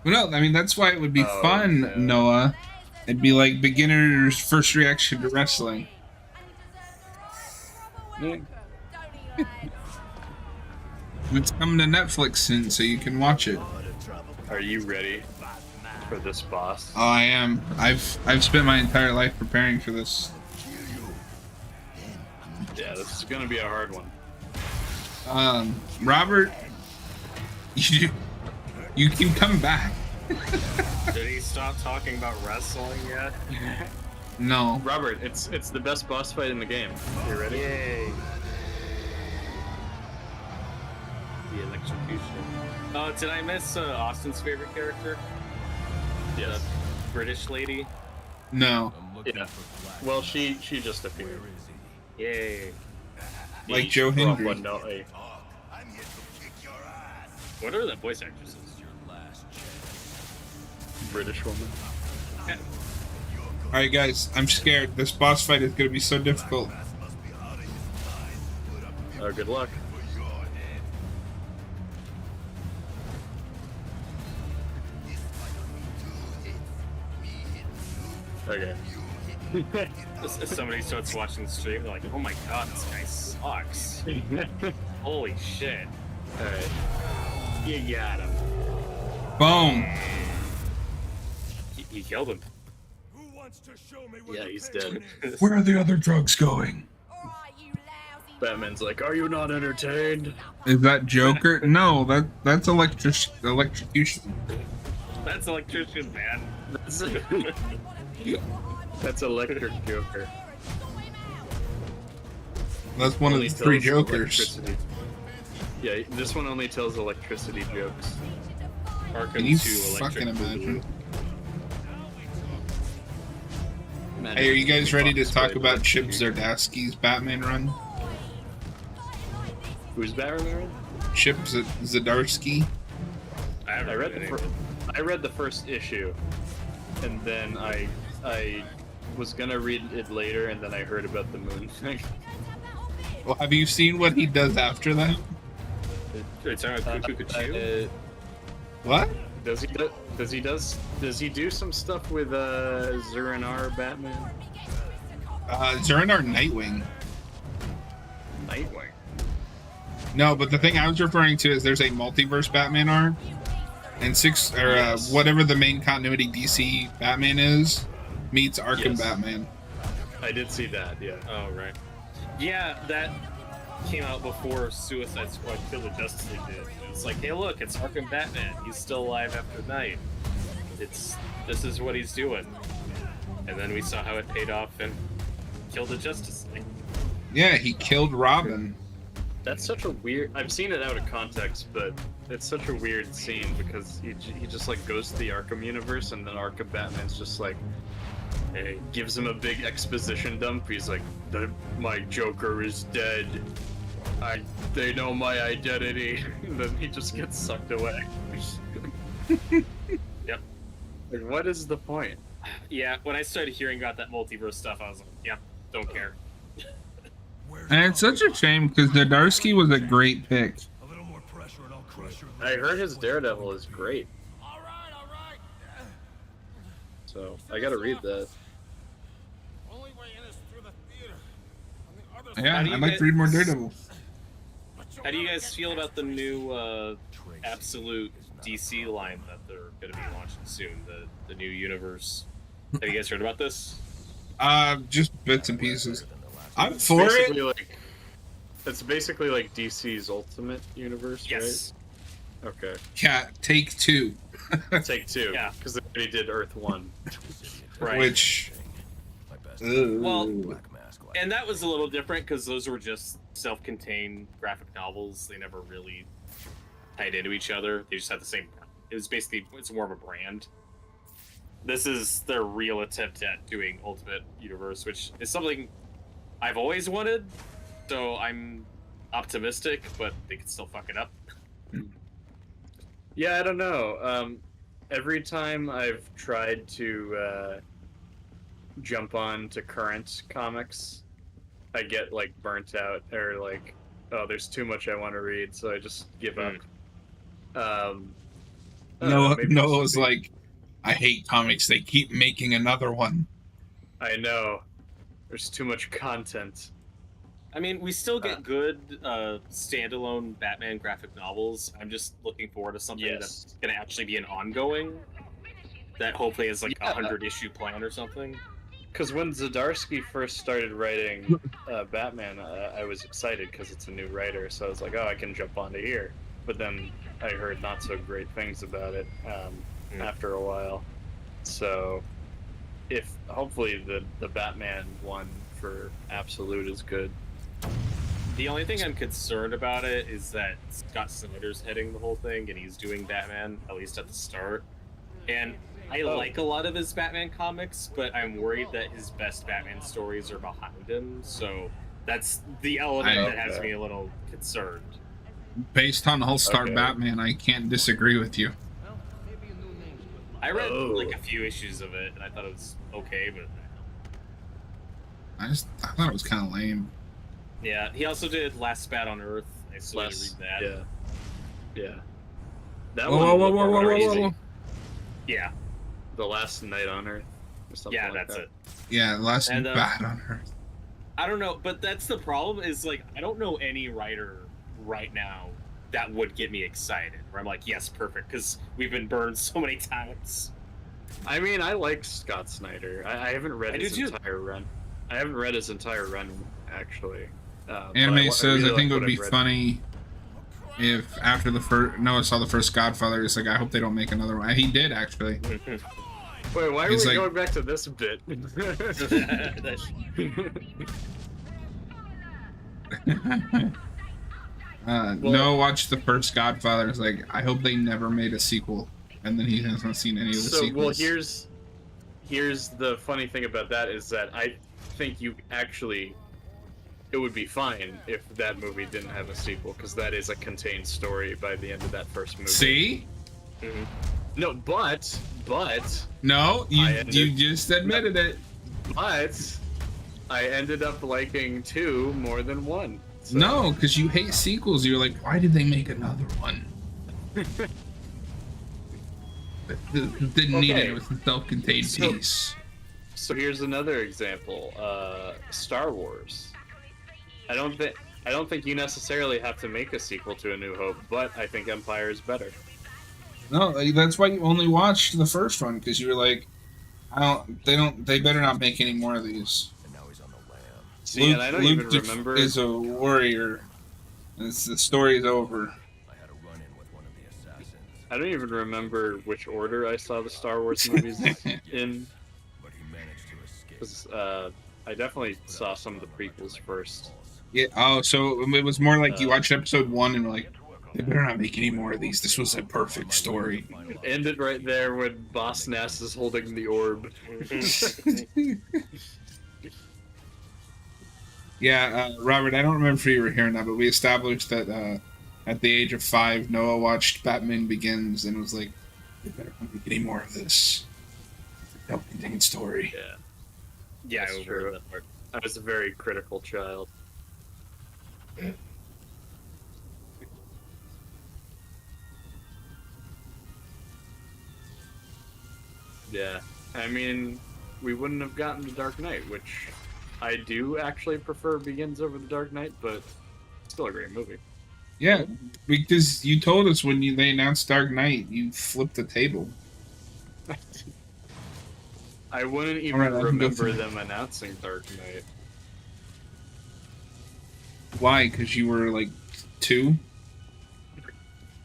Well, no, I mean that's why it would be Oh, fun, no. Noah. It'd be like beginner's first reaction to wrestling. Yeah. It's coming to Netflix soon, so you can watch it. Are you ready for this boss? Oh, I am. I've spent my entire life preparing for this. Yeah, this is gonna be a hard one. Robert, you keep coming back. Did he stop talking about wrestling yet? No. Robert, it's the best boss fight in the game. You ready? Yay. The electrocution. Oh, did I miss Austin's favorite character? Yes. The British lady? No. Yeah. Well, she just appeared. Yay. Like Joe Hendry. What are the voice actresses? British woman. Yeah. Alright, guys, I'm scared. This boss fight is going to be so difficult. Oh, good luck. Okay. If somebody starts watching the stream, they're like, oh my god, this guy sucks. Holy shit. Alright. You got him. Boom. He killed him. Yeah, he's dead. Where are the other drugs going? Batman's like, are you not entertained? Is that Joker? No, that's electrocution. That's electrician, man. That's Electric Joker. That's one of Only the three tells Jokers. electricity. Yeah, this one only tells electricity jokes. Arkham Can you 2 fucking electric imagine? Man, Hey, are you guys ready to talk played about Chip electrocution. Zdarsky's Batman run? Who's Batman? Chip Zdarsky? I I read the first issue, and then I was gonna read it later, and then I heard about the moon thing. Well, have you seen what he does after that? It's Cuckoo. What? Does he do some stuff with Zur-En-Arrh Batman? Zur-En-Arrh Nightwing. Nightwing. No, but the thing I was referring to is there's a multiverse Batman arc, and Yes. whatever the main continuity DC Batman is, meets Arkham Yes. Batman. I did see that. Yeah. Oh, right. Yeah, that came out before Suicide Squad Kill the Justice League did. It's like, hey, look, it's Arkham Batman. He's still alive after night. This is what he's doing. And then we saw how it paid off and killed the Justice League. Yeah, he killed Robin. That's such a weird. I've seen it out of context, but it's such a weird scene because he just like goes to the Arkham universe, and then Arkham Batman's just like, hey, gives him a big exposition dump. He's like, my Joker is dead. They know my identity. And then he just gets sucked away. Yep. Like, what is the point? Yeah, when I started hearing about that multiverse stuff, I was like, yeah, don't care. And it's such a shame because Zdarsky was a great pick. A little more pressure and I'll crush your I heard his Daredevil is great, All right. so I gotta read that. Only way in is through the theater. On the other Yeah, How do you I'd like get- to read more Daredevil. How do you guys feel about the new Absolute DC line that they're going to be launching soon? The new universe. Have you guys heard about this? Just bits and pieces. I'm for it. It's basically like DC's Ultimate Universe, Yes. right? Okay. Yeah, take two. Take two. Yeah. Because they already did Earth 1. Right. Which. Well, Black Mask, like- and that was a little different because those were just self-contained graphic novels. They never really tied into each other. They just had the same. It was basically, it's more of a brand. This is their real attempt at doing Ultimate Universe, which is something I've always wanted. So I'm optimistic, but they could still fuck it up. Yeah, I don't know. Every time I've tried to jump on to current comics, I get like burnt out, or like, oh, there's too much I want to read, so I just give up. I don't know, maybe Noah this was would be- like, I hate comics. They keep making another one. I know. There's too much content. I mean, we still get good standalone Batman graphic novels. I'm just looking forward to something Yes. that's going to actually be an ongoing. That hopefully is like a 100-issue plan or something. Because when Zdarsky first started writing Batman, I was excited because it's a new writer, so I was like, oh, I can jump onto here. But then I heard not so great things about it after a while. So, if hopefully the Batman one for Absolute is good. The only thing I'm concerned about it is that Scott Snyder's heading the whole thing, and he's doing Batman, at least at the start. And I like a lot of his Batman comics, but I'm worried that his best Batman stories are behind him, so that's the element that has me a little concerned. Based on All-Star Batman, I can't disagree with you. I read like a few issues of it, and I thought it was okay, but I thought it was kind of lame. yeah, he also did Last Spat on Earth. I still need to read that. Yeah. That Whoa. Yeah. The Last Night on Earth. Or something Yeah, like that's that. it. Yeah, Last And, Bat on Earth. I don't know, but that's the problem. Is like I don't know any writer right now that would get me excited. Where I'm like, yes, perfect, because we've been burned so many times. I mean, I like Scott Snyder. I haven't read his entire run. I haven't read his entire run, actually. Anime says, really I think like it would be funny if after the first Noah saw the first Godfather, it's like, I hope they don't make another one. He did, actually. Wait, why are we going back to this bit? Noah watched the first Godfather. It's like, I hope they never made a sequel. And then he hasn't seen any of the sequels. Well, here's the funny thing about that is that I think it would be fine if that movie didn't have a sequel, because that is a contained story by the end of that first movie. See? Mm-hmm. No, but no, you just admitted it. But I ended up liking 2 more than 1. So. No, because you hate sequels. You're like, why did they make another one? Didn't need it. It was a self-contained piece. So here's another example. Star Wars. I don't think you necessarily have to make a sequel to A New Hope, but I think Empire is better. No, that's why you only watched the first one, because you were like, they better not make any more of these. And now he's on the lam. See, and I don't even remember. Is a warrior. The story's over. I had a run-in with one of the assassins. I don't even remember which order I saw the Star Wars movies in. But he managed to escape. 'Cause, I definitely saw some of the prequels first. Yeah. Oh, so it was more like you watched episode 1 and were like, they better not make any more of these. This was a perfect story. Ended right there when Boss Nass is holding the orb. Yeah, Robert, I don't remember if you were here or not, but we established that at the age of 5, Noah watched Batman Begins and was like, they better not make any more of this. It's a self-contained story. Yeah, that's true. That part. I was a very critical child. Yeah, I mean, we wouldn't have gotten to Dark Knight, which I do actually prefer Begins over the Dark Knight, but still a great movie. Yeah, because you told us when they announced Dark Knight, you flipped the table. I wouldn't even remember them announcing Dark Knight. Why? Because you were like 2?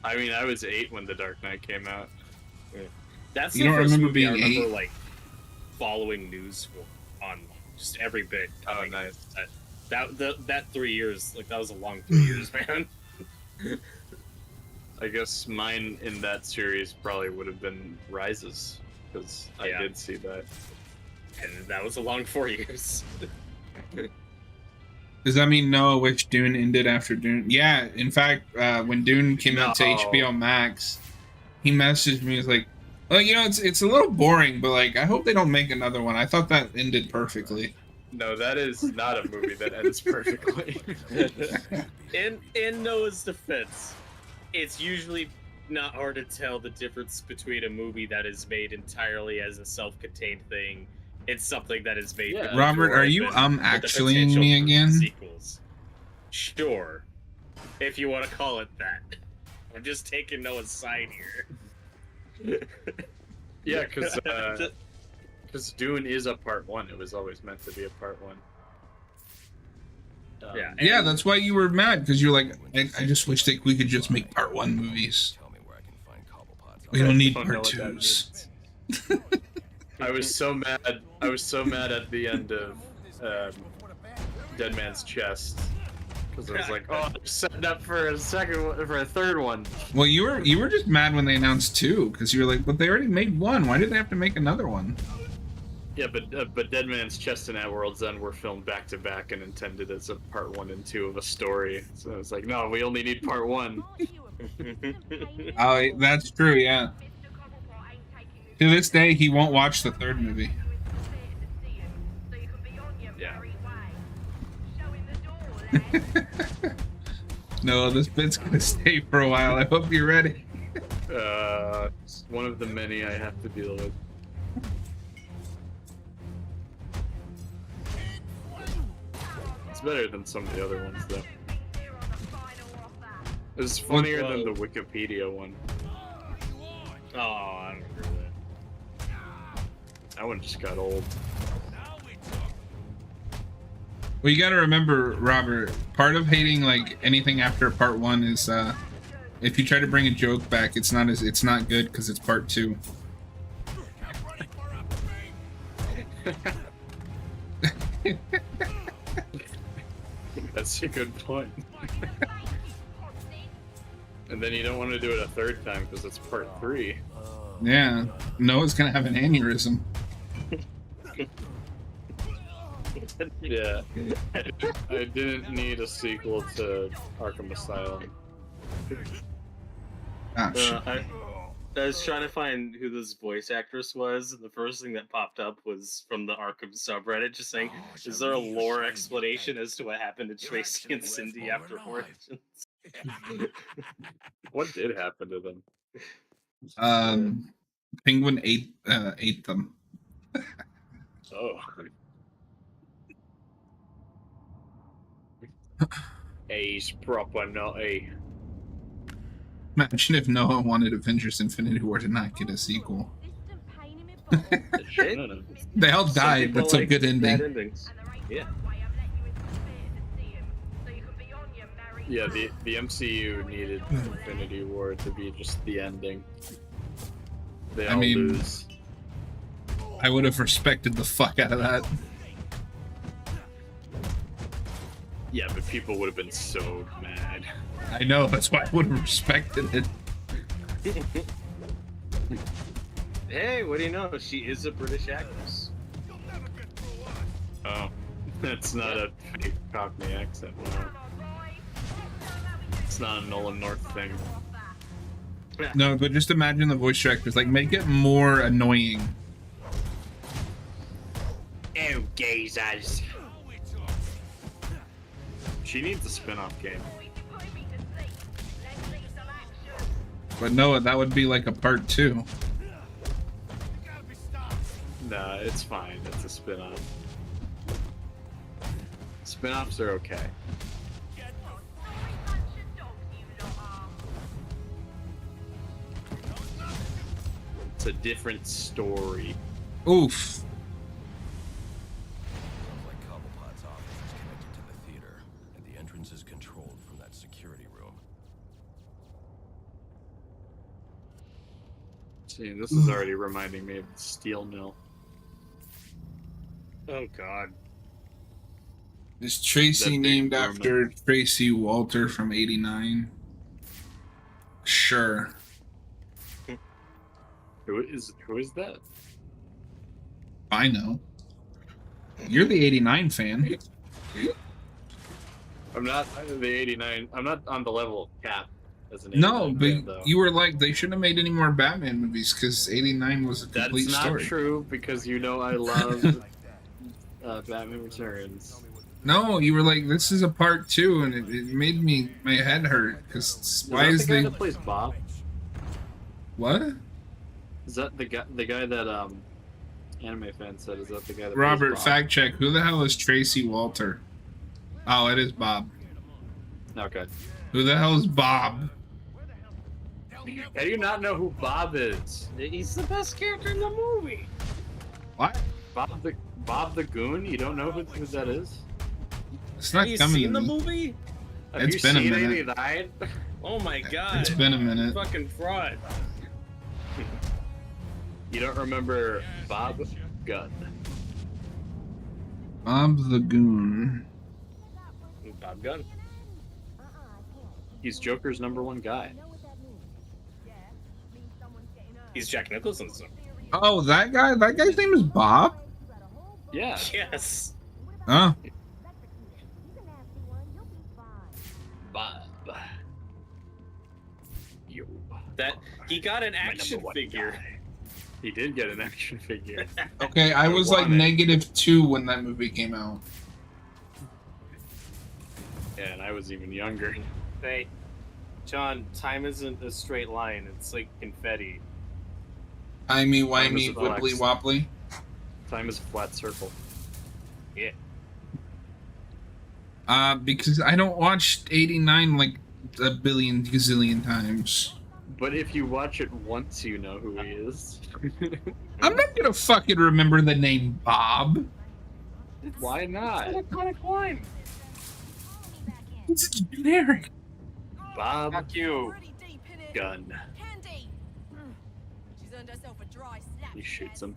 I mean, I was 8 when The Dark Knight came out. Yeah. That's you the don't first remember movie being I remember 8? like following news on just every bit. Oh, nice. That 3 years, like that was a long 3 years, man. I guess mine in that series probably would have been Rises, because I did see that. And that was a long 4 years. Does that mean Noah which Dune ended after Dune? Yeah, in fact, when Dune came out to HBO Max, he messaged me, he was like, oh, you know, it's a little boring, but like, I hope they don't make another one. I thought that ended perfectly. No, that is not a movie that ends perfectly. In Noah's defense, it's usually not hard to tell the difference between a movie that is made entirely as a self-contained thing and something that is made. Yeah. with Robert, door are you open with the actually potential me for again? Sequels. Sure, if you want to call it that. I'm just taking Noah's side here. Yeah, because Dune is a part 1. It was always meant to be a part 1. Yeah, Yeah, and- that's why you were mad, because you're like, I just wish that we could just make part 1 movies. Tell me where I can find Cobblepots. We don't need I don't know part what that 2s. I was so mad. I was so mad at the end of Dead Man's Chest because I was like, "Oh, they're setting up for a third one." Well, you were just mad when they announced 2, because you were like, but they already made 1. Why did they have to make another one? Yeah, but Dead Man's Chest and At World's End were filmed back to back and intended as a part 1 and 2 of a story. So it's like, no, we only need part 1. Oh, that's true. Yeah. To this day, he won't watch the 3rd movie. Yeah. No, this bit's gonna stay for a while. I hope you're ready. It's one of the many I have to deal with. It's better than some of the other ones, though. It's funnier than the Wikipedia one. Oh, I don't agree with that. That one just got old. Well, you gotta remember, Robert, part of hating like anything after part 1 is if you try to bring a joke back, it's not good because it's part 2. That's a good point. And then you don't want to do it a 3rd time because it's part 3. Yeah, Noah's gonna have an aneurysm. Yeah, I didn't need a sequel to Arkham Asylum. Ah, shit. I was trying to find who this voice actress was, and the first thing that popped up was from the Arkham subreddit, just saying, "Is there a lore explanation as to what happened to Tracy and Cindy after Origins?" What did happen to them? Penguin ate them. Oh. He's proper naughty. Imagine if Noah wanted Avengers Infinity War to not get a sequel. They all died. That's a good ending. Bad endings. Yeah. Yeah, the MCU needed Infinity War to be just the ending. They all lose. I would have respected the fuck out of that. Yeah, but people would have been so mad. I know, that's why I would have respected it. Hey, what do you know? She is a British actress. Oh, that's not a fake Cockney accent. Wow. It's not a Nolan North thing. No, but just imagine the voice actors. Like, make it more annoying. Oh, geezers. She needs a spin-off game. But Noah, that would be like a part 2. Nah, it's fine. It's a spin-off. Spin-offs are okay. It's a different story. Oof. Sounds like Cobblepot's office is connected to the theater, and the entrance is controlled from that security room. See, this is already reminding me of the steel mill. Oh God. Is Tracy That big named Norman. after Tracy Walter from '89? Sure. Who is that? I know. You're the '89 fan. I'm not the '89. I'm not on the level of Cap as an. No, 89 but fan, though. you were like, they shouldn't have made any more Batman movies because '89 was a complete That's not story. true because you know I love Batman Returns. No, you were like, this is a part 2, and it made my head hurt because why that is the guy the that plays Bob? What? Is that the guy? The guy that anime fan said, is that the guy that Robert, plays Bob? fact check. Who the hell is Tracy Walter? Oh, it is Bob. Okay. Who the hell is Bob? How do you not know who Bob is? He's the best character in the movie. What? Bob the Goon? You don't know who that is? It's not Have you coming seen to the me. movie? Have It's you been a seen minute. 89? Oh my god. It's been a minute. Fucking fraud. You don't remember Bob Gunn? Bob the Goon. Bob Gunn. He's Joker's #1 guy. He's Jack Nicholson's. Oh, that guy? That guy's name is Bob? Yeah. Yes. Oh. Bob. Yo. That he got an My action #1 figure. guy. He did get an action figure. Okay, I was like want it. -2 when that movie came out. Yeah, and I was even younger. Hey, John, time isn't a straight line. It's like confetti. Timey Time is wimey a wibbly flex. wobbly. Time is a flat circle. Yeah. Because I don't watch 89 like a billion gazillion times. But if you watch it once, you know who he is. I'm not gonna fucking remember the name Bob. Why not? Iconic line. It's generic. Bob Fuck you. Pretty deep in it. Gunn. Candy. She's earned herself a dry slap. He shoots him.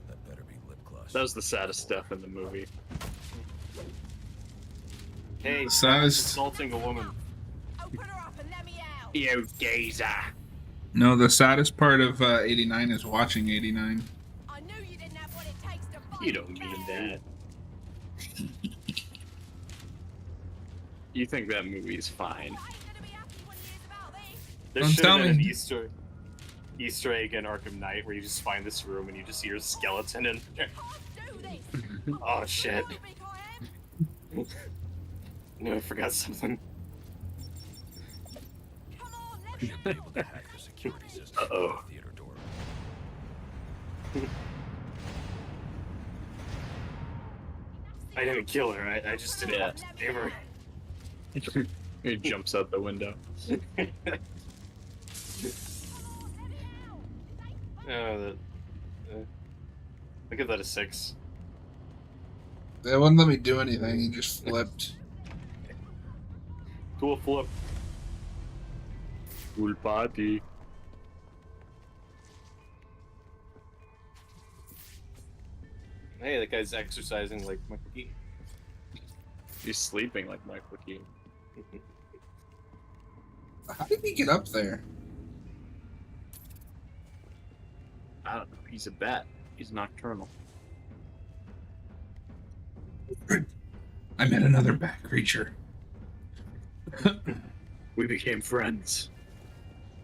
That better be lip gloss. That was the saddest stuff in the movie. Hey, Saddest- insulting a woman. Open her up and let me out. You geezer. No, the saddest part of 89 is watching 89. I knew you didn't have what it takes to fight. You don't mean that. You think that movie's fine. I ain't gonna be happy when he hears about this. There Don't should have tell been an me. Easter egg in Arkham Knight where you just find this room and you just hear a skeleton in there. Can't do this. Oh shit. How big I am. No, I forgot something. Come on, let me Able to hack the security system Uh-oh. of the theater door. I didn't kill her, I just didn't want to save her. He jumps out the window. Look at that, a 6. They wouldn't let me do anything. He just flipped. Cool flip. Cool party. Hey, that guy's exercising like Michael Keaton. He's sleeping like Michael Keaton. How did he get up there? I don't know. He's a bat. He's nocturnal. I met another bat creature. We became friends.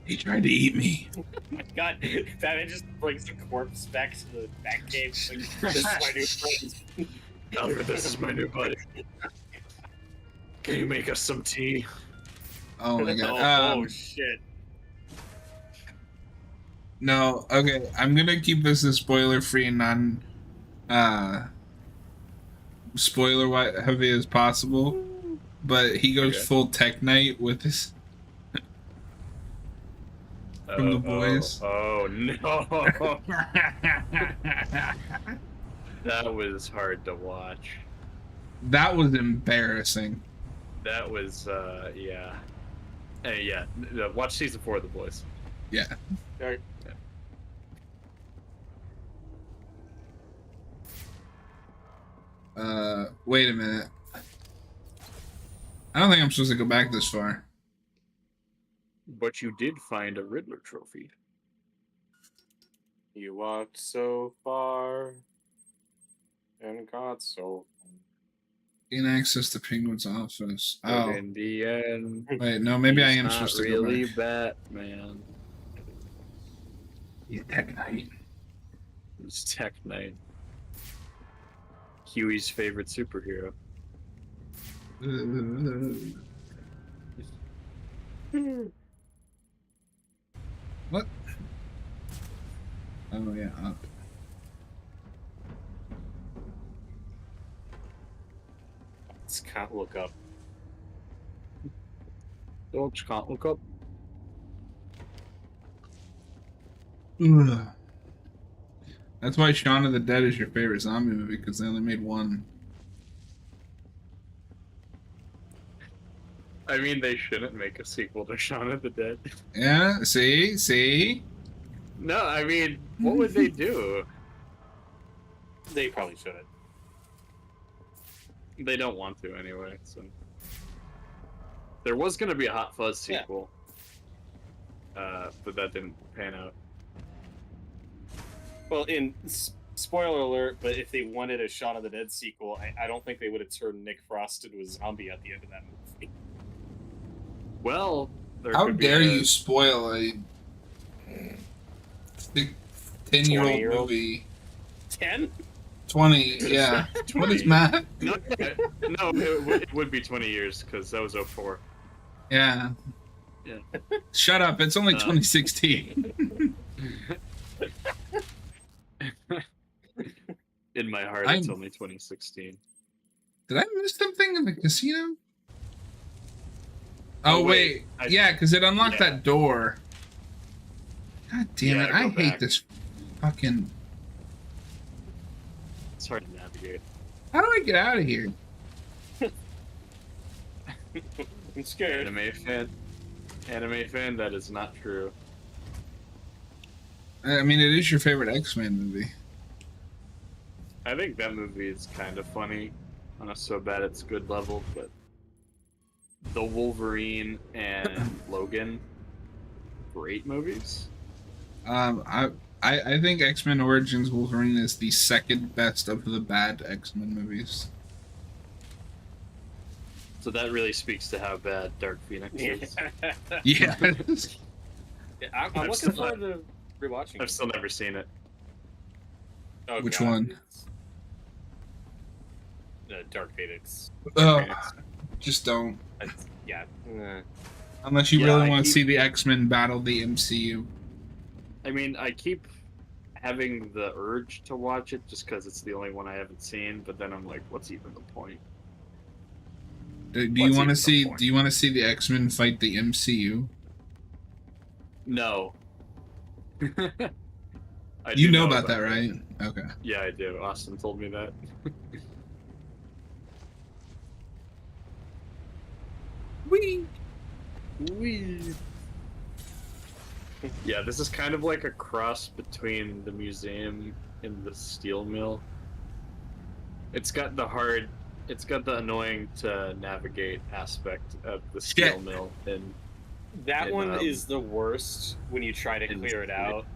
He tried to eat me. Oh my god, Batman just brings the corpse back to the Batcave. Like, this is my new friend. Alfred, this is my new buddy. Can you make us some tea? Oh my god. Oh shit. No, okay. I'm gonna keep this as spoiler free and non spoiler heavy as possible. But he goes Okay. full Tech Knight with his from the boys. Oh no. That was hard to watch. That was embarrassing. That was yeah. Hey, yeah. Watch season 4 of The Boys. Yeah. Alright. Wait a minute. I don't think I'm supposed to go back this far. But you did find a Riddler trophy. You walked so far and got so Gain access to Penguin's office. But Oh, in the end, wait, no, maybe I he's am not supposed to really go back. Batman. He's Tech Knight. It's Tech Knight. Huey's favorite superhero. up. Let's can't look up. Dogs can't look up. Ugh. That's why Shaun of the Dead is your favorite zombie movie, because they only made one. I mean, they shouldn't make a sequel to Shaun of the Dead. Yeah, see? No, I mean, what would they do? They probably shouldn't. They don't want to anyway, so. There was going to be a Hot Fuzz Yeah. sequel, but that didn't pan out. Well, spoiler alert, but if they wanted a Shaun of the Dead sequel, I don't think they would have turned Nick Frost into a zombie at the end of that movie. Well, there How could be dare a- you spoil a 10-year-old 20-year-old? movie? 10? 20, yeah. 20. What is math? No, it would be 20 years, because that was 04. Yeah. Yeah. Shut up, it's only 2016. In my heart, it's only 2016. Did I miss something in the casino? Oh, Oh, wait. wait. Yeah, because it unlocked Yeah. that door. God damn Yeah, it, go I hate back. this fucking... It's hard to navigate. How do I get out of here? I'm scared. Anime fan, that is not true. I mean, it is your favorite X-Men movie. I think that movie is kind of funny on a so bad it's good level, but the Wolverine and Logan, great movies. I think X-Men Origins Wolverine is the second best of the bad X-Men movies. So that really speaks to how bad Dark Phoenix is. Yeah. Yeah, I'm I've looking still forward to rewatching I've it. still never seen it. Oh, Which God, one? it's- Dark Phoenix. Oh, just don't. Yeah. Unless you Yeah, really I want to keep- see the X-Men battle the MCU. I mean, I keep having the urge to watch it just because it's the only one I haven't seen, but then I'm like, what's even the point? Do you What's want even to the see? point? Do you want to see the X-Men fight the MCU? No. I You do know about that, right? Okay. Yeah, I do. Austin told me that. Wee. Wee. Yeah, this is kind of like a cross between the museum and the steel mill. It's got the annoying to navigate aspect of the steel Shit. mill, and That And, one is the worst when you try to and- clear it out,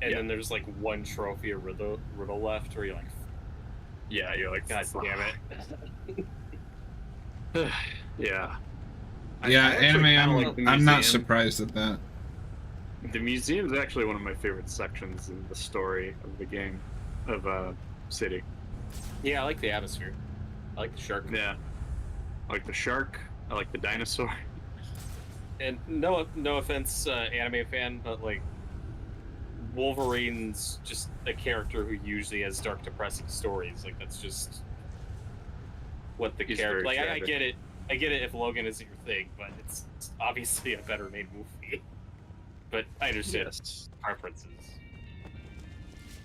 and Yeah. then there's like one trophy or riddle left, where you're like, yeah, you're like, God damn it. Yeah. Yeah, I actually anime. kinda I'm, like the I'm not museum. surprised at that. The museum is actually one of my favorite sections in the story of the game, of City. Yeah, I like the atmosphere. I like the shark. Yeah. I like the shark. I like the dinosaur. And no offense, anime fan, but like Wolverine's just a character who usually has dark, depressing stories. Like that's just what the He's character. very Like I tragic. get it. I get it if Logan isn't your thing, but it's obviously a better made movie. But I understand Yes. preferences.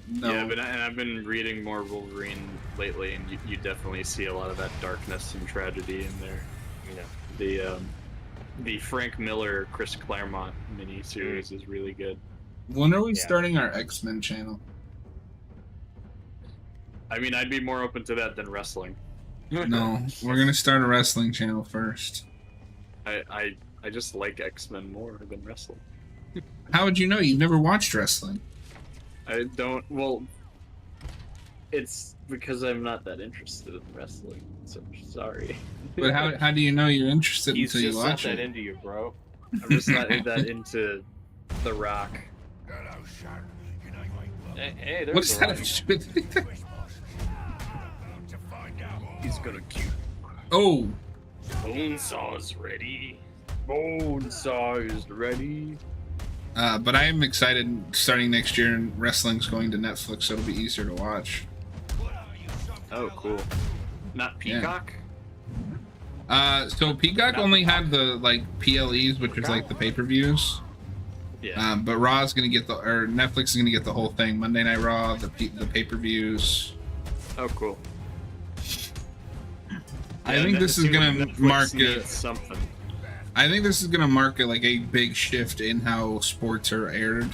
No. Yeah, but I've been reading more Wolverine lately, and you definitely see a lot of that darkness and tragedy in there. You know. The Frank Miller, Chris Claremont miniseries is really good. When are we Yeah. starting our X-Men channel? I mean, I'd be more open to that than wrestling. No, we're gonna start a wrestling channel first. I just like X-Men more than wrestling. How would you know? You've never watched wrestling. I don't. Well, it's because I'm not that interested in wrestling. So sorry. But how do you know you're interested He's until you just not watch that it? into you, bro. I'm just not that into The Rock. Hello, son. You know you ain't welcome. Hey, there's What's the that? Rock. To find out. He's gonna cute. Oh, Bonesaw's ready. Bonesaw is ready. But I am excited starting next year, and wrestling's going to Netflix, so it'll be easier to watch. Oh, cool. Not Peacock? So Peacock only had the like PLEs, which is like the pay-per-views. Yeah. But Raw's gonna get Netflix is gonna get the whole thing. Monday Night Raw, the pay-per-views. Oh, cool. I think this is gonna mark something. I think this is gonna mark like a big shift in how sports are aired.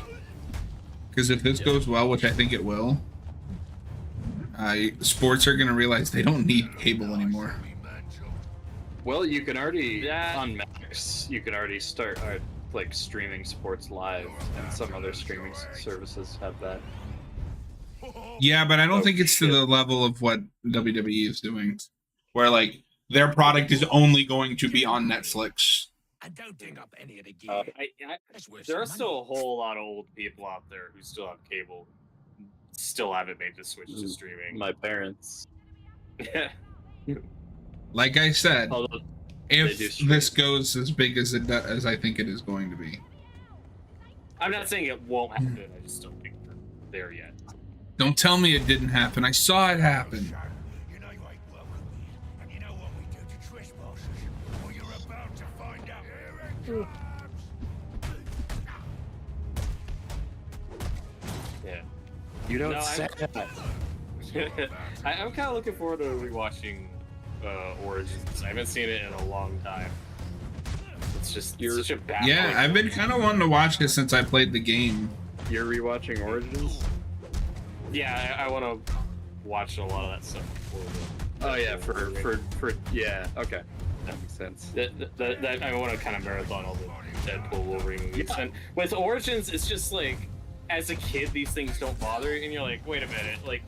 Because if this goes well, which I think it will, sports are gonna realize they don't need cable anymore. Well, you can already on Max. You can already start like streaming sports live, and some other streaming services have that. Yeah, but I don't think it's to the level of what WWE is doing, where like their product is only going to be on Netflix. And don't dig up any of the gear. There are still a whole lot of old people out there who still have cable, still haven't made the switch to streaming. My parents. Like I said, Although if this goes as big as as I think it is going to be. I'm not saying it won't happen. I just don't think we're there yet. Don't tell me it didn't happen. I saw it happen. You know you ain't welcome here, and you know what we do to trespassers. Well, you're about to find out. Here it comes. Yeah. You don't No, say that. I'm kind of looking forward to rewatching Origins. I haven't seen it in a long time. It's just such a bad. Yeah, I've been kind of wanting to watch this since I played the game. You're rewatching Origins? Yeah, I want to watch a lot of that stuff before. Oh yeah, for yeah, okay, that makes sense. That I want to kind of marathon all the Deadpool Wolverine movies. And with Origins, it's just like, as a kid, these things don't bother, and you're like, wait a minute, like,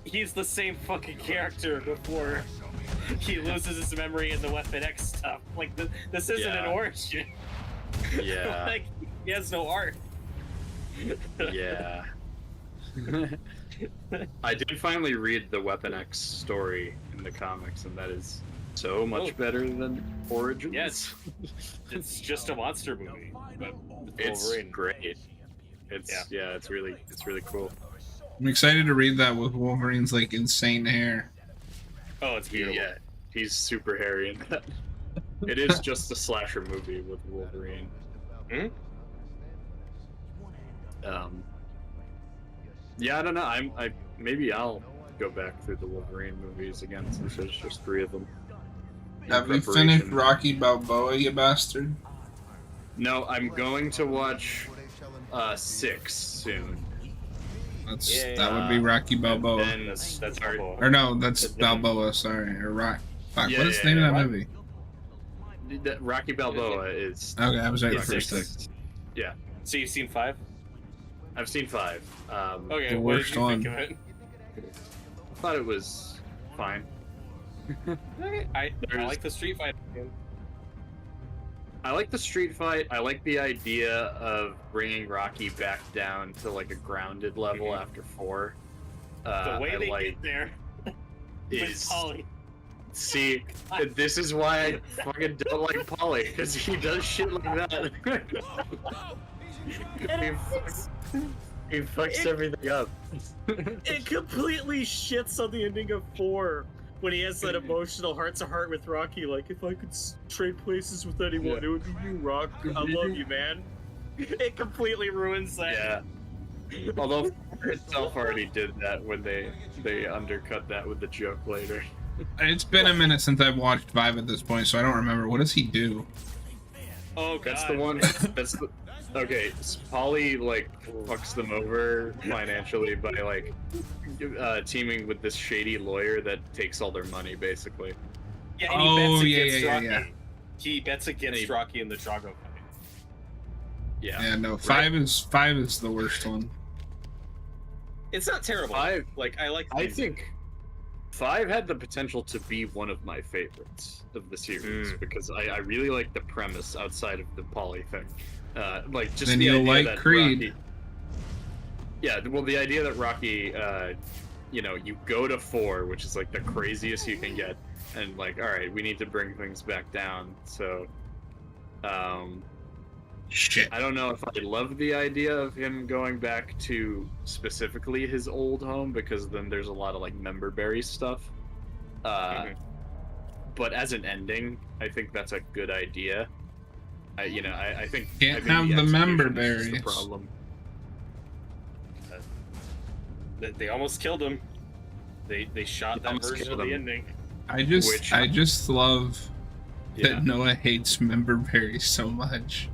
he's the same fucking character before he loses his memory in the Weapon X stuff. Like, this isn't an origin. Yeah. Like, he has no art. Yeah. I did finally read the Weapon X story in the comics, and that is so much better than Origins. Yes. It's just a monster movie, but it's Wolverine. great. It's it's really cool. I'm excited to read that with Wolverine's like insane hair. Oh, it's beautiful. Yeah, he's super hairy in that. It is just a slasher movie with Wolverine. Hmm? Yeah, I don't know. Maybe I'll go back through the Wolverine movies again since there's just 3 of them. Have you finished Rocky Balboa, you bastard? No, I'm going to watch 6 soon. That would be Rocky Balboa. And that's Balboa. Or no, that's Balboa. Sorry, or Rock. Fuck, what is the name of that movie? Rocky Balboa is. Okay, I was right the first time. Yeah. So you've seen 5? I've seen 5. Okay, the what worst did you think one. of it? I thought it was fine. Okay, I like the street fight. I like the street fight. I like the idea of bringing Rocky back down to like a grounded level after 4. The way they get there is Paulie. See, this is why I fucking don't like Paulie, because he does shit like that. he fucks everything up. It completely shits on the ending of 4 when he has that emotional heart-to-heart with Rocky, like, if I could trade places with anyone, it would be you, Rock. I love you, man. It completely ruins that. Yeah. Although itself already did that when they undercut that with the joke later. It's been a minute since I've watched 5 at this point, so I don't remember. What does he do? Oh, God. That's the one. Okay, Paulie like fucks them over financially by like teaming with this shady lawyer that takes all their money, basically. Yeah, and he bets against Rocky. yeah. He bets against Rocky in the Drago fight. Yeah. Yeah, no, 5 is the worst one. It's not terrible. 5, like I think 5 had the potential to be one of my favorites of the series because I really like the premise outside of the Paulie thing. Like just then the you'll idea like that Creed. Rocky, yeah, well, the idea that Rocky, you know, you go to 4, which is like the craziest you can get, and like, all right, we need to bring things back down. So, Shit. I don't know if I love the idea of him going back to specifically his old home, because then there's a lot of like member berry stuff. But as an ending, I think that's a good idea. I think Can't I think have the member execution is the berries. problem. They almost killed him. They shot that almost version of killed the him. ending. I just love Yeah. that Noah hates member berries so much.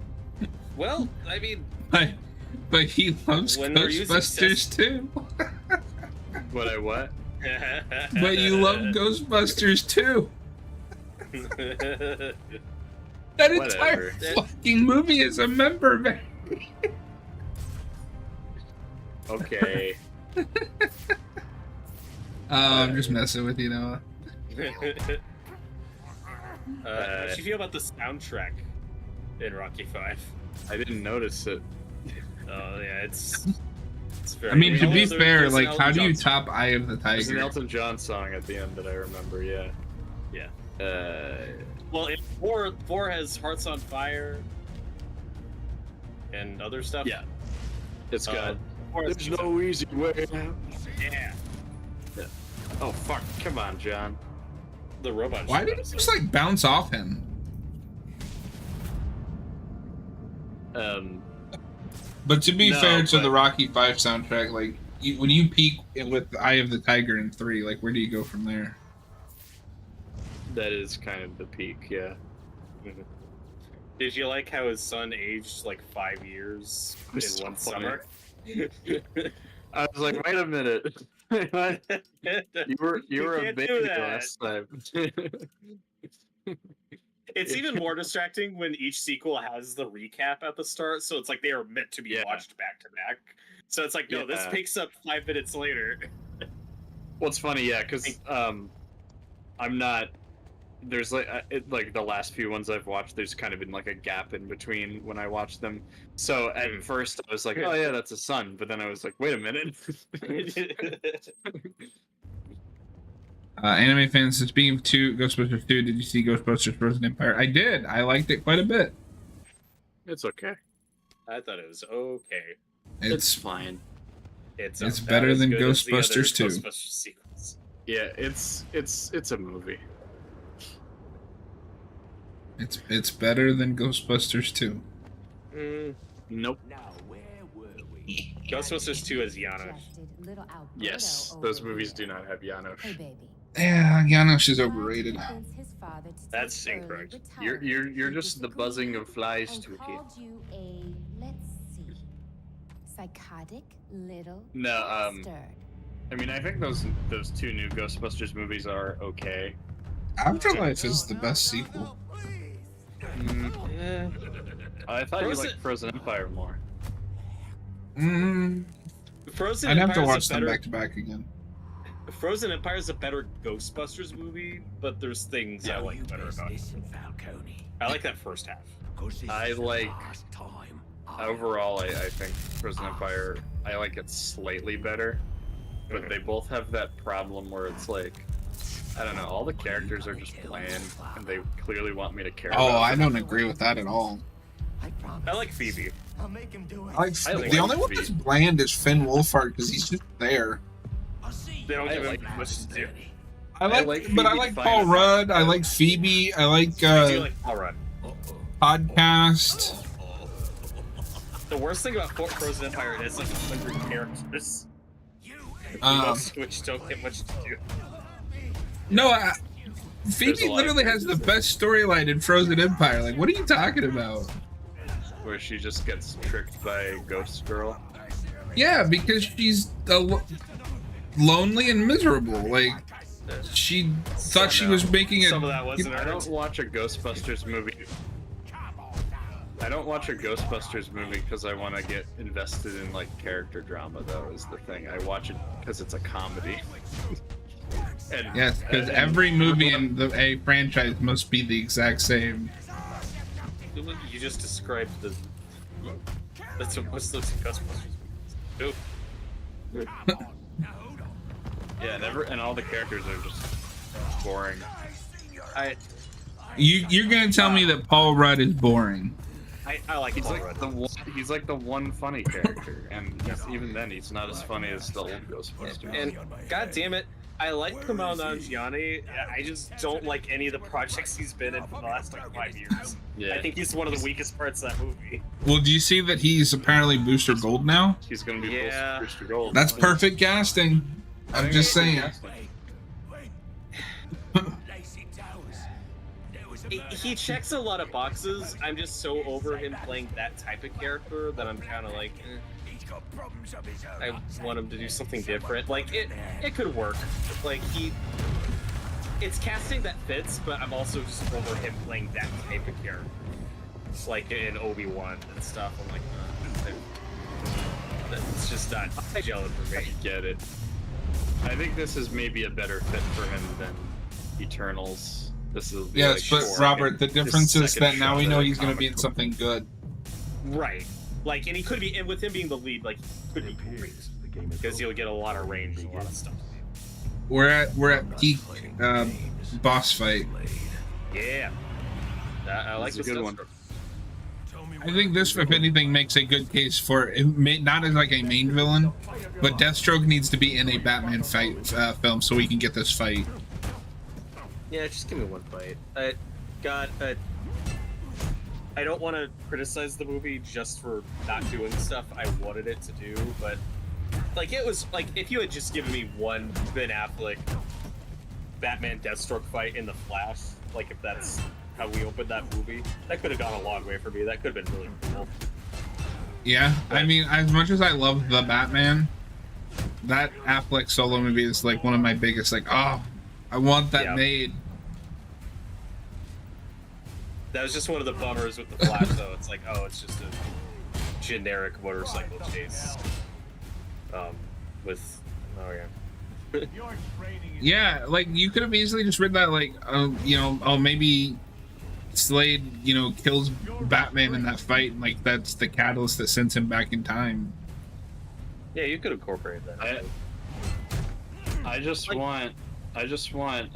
Well, I mean, But he loves When they're using Ghostbusters too. What? But you love Ghostbusters too. That entire Whatever. fucking movie is a member berry. Okay. I'm just messing with you, Noah. How do you feel about the soundtrack in Rocky 5? I didn't notice it. Oh yeah, it's very. I mean, to be There's fair, an like, Elton how do you John top Eye of the There's an Tiger? Elton John song at the end that I remember. Yeah. Yeah. Uh, Well, four has Hearts on Fire and other stuff. yeah. It's got. Four has There's no easy way out. Yeah. Oh fuck! Come on, John. The robot. Why showed did up, it so- just like bounce off him? But to be No, fair to but- the Rocky 5 soundtrack, like when you peak with Eye of the Tiger in 3, like where do you go from there? That is kind of the peak. Yeah. Mhm. Did you like how his son aged like 5 years It was in so one funny. summer? I was like, wait a minute. you were a can't do baby that. last time. It's even more distracting when each sequel has the recap at the start, so it's like they are meant to be Yeah. watched back to back. So it's like, no, this Yeah. picks up 5 minutes later. What's funny, yeah, because I'm not. There's like the last few ones I've watched. There's kind of been like a gap in between when I watched them. So at first I was like, oh yeah, that's a son. But then I was like, wait a minute. Anime fans, so speaking of Ghostbusters 2, did you see Ghostbusters Frozen Empire? I did. I liked it quite a bit. It's okay. I thought it was okay. It's fine. It's It's about better as than good as the other Ghostbusters 2. Ghostbusters sequels. Yeah, it's a movie. It's better than Ghostbusters 2. Nope. Ghostbusters 2 is Janosch. Yes, those movies do not have Janosch. Yeah, Janosch is overrated. That's incorrect. You're just the buzzing of flies to a kid. Let's see, psychotic little No, bastard. I mean, I think those two new Ghostbusters movies are okay. Afterlife is the best sequel. I thought Frozen- you liked Frozen Empire more. Frozen I'd have to Empire's watch a them better, back to back again. Frozen Empire is a better Ghostbusters movie, but there's things I like better about it. I like that first half. I like overall. I think Frozen Empire. I like it slightly better, but they both have that problem where it's like, I don't know. All the characters are just bland, and they clearly want me to care. Oh, about I them. don't agree with that at all. I like Phoebe. I'll make him do it. I like, I the like only one Phoebe. that's bland is Finn Wolfhard because he's just there. They don't I give like him much to do. I like like but I Phoebe like fine Paul enough. Rudd. I like Phoebe. I like I do like Paul Rudd. podcast. The worst thing about Frozen Empire is like 100 characters, Um, most of which don't get much to do. No, There's Phoebe a lot literally of has the best storyline in Frozen Empire. Like, what are you talking about? Where she just gets tricked by Ghost Girl. Yeah, because she's lonely and miserable. Like, she thought she was making Some of it. that wasn't I earned. don't watch a Ghostbusters movie. I don't watch a Ghostbusters movie because I want to get invested in like character drama. Though is the thing. I watch it because it's a comedy. And, Yes, because and- every movie in a franchise must be the exact same. You just described the. That's what most of the Ghostbusters movies do. Yeah, and all the characters are just boring. You're gonna tell me that Paul Rudd is boring? I like He's Paul like Rudd. he's like the one funny character, and even then, he's not as funny as the old Ghostbusters. And god damn it, I like Kumail Nanjiani. I just don't like any of the projects he's been in for the last like 5 years. Yeah. I think he's one of the weakest parts of that movie. Well, do you see that he's apparently Booster Gold now? He's gonna be Yeah. Booster Gold. That's perfect casting. I'm just saying. He checks a lot of boxes. I'm just so over him playing that type of character that I'm kind of like, I want him to do something different. Like it could work. Like it's casting that fits, but I'm also just over him playing that type of character. Like in Obi-Wan and stuff. I'm like, that's just not gelling for me. I get it. I think this is maybe a better fit for him than Eternals. This is Yes, but Robert, the difference is that now we know he's going to be in comic something good. Right. Like, and he could be, and with him being the lead, like, he could be great. Because he'll get a lot of range and a lot of stuff. We're at peak boss fight. Yeah. I like this good one. I think this, if anything, makes a good case for it, not as like a main villain, but Deathstroke needs to be in a Batman fight film so we can get this fight. Yeah, just give me one fight. I don't want to criticize the movie just for not doing stuff I wanted it to do, but like it was like if you had just given me one Ben Affleck Batman Deathstroke fight in the Flash, like if that's how we opened that movie, that could have gone a long way for me. That could have been really cool. Yeah, I mean, as much as I love the Batman, that Affleck solo movie is like one of my biggest. Like, oh, I want that made. That was just one of the bummers with the Flash, though. It's like, oh, it's just a generic motorcycle chase. With, oh yeah. Yeah, like you could have easily just read that, like, you know, oh maybe Slade, you know, kills Batman in that fight, and like that's the catalyst that sends him back in time. Yeah, you could incorporate that. I just want Giancarlo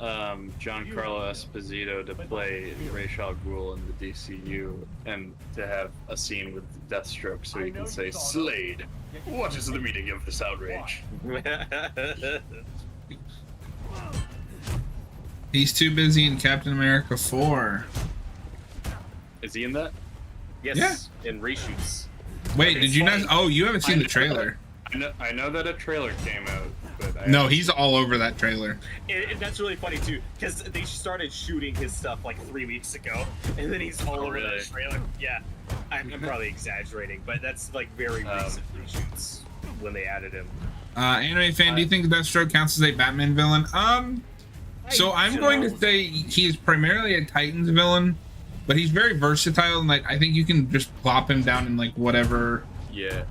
Esposito to play Ra's al Ghul in the DCU and to have a scene with Deathstroke so he can say, Slade, what is the meaning of this outrage? He's too busy in Captain America 4. Is he in that? Yes, in reshoots. Wait, did you not? Oh, you haven't seen the trailer. I know that a trailer came out, but no, he's all over that trailer. And that's really funny too, because they started shooting his stuff like 3 weeks ago, and then he's all over that trailer. Yeah, I'm probably exaggerating, but that's like very recent reshoots when they added him. Anime fan, do you think Deathstroke counts as a Batman villain? So I'm going to say he is primarily a Titans villain, but he's very versatile, and like I think you can just plop him down in like whatever. Yeah.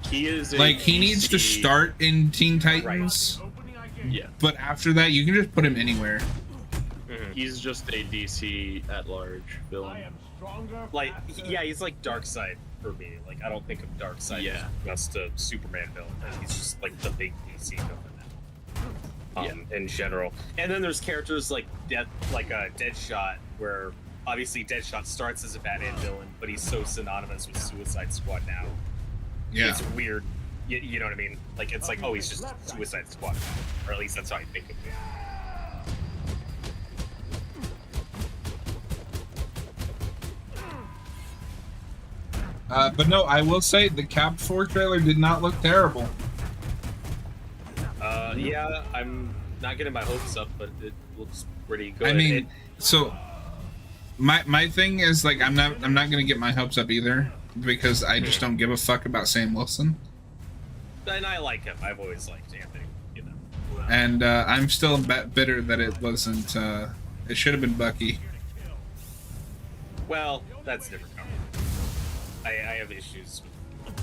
He is like he needs to start in Teen Titans. Right. Yeah. But after that, you can just put him anywhere. He's just a DC at large villain. Like, yeah, he's like Darkseid for me. Like, I don't think of Darkseid as just a Superman villain. He's just like the big DC villain in general. And then there's characters like Deadshot, where obviously Deadshot starts as a Batman villain, but he's so synonymous with Suicide Squad now. Yeah. It's weird. You know what I mean? Like, it's like, oh, he's just Suicide Squad. Or at least that's how I think of it. But no, I will say the Cap 4 trailer did not look terrible. Yeah, I'm not getting my hopes up, but it looks pretty good. I mean, so my thing is like I'm not gonna get my hopes up either because I just don't give a fuck about Sam Wilson. And I like him. I've always liked Anthony, you know. And I'm still bitter that it wasn't. It should have been Bucky. Well, that's a different conversation. I have issues with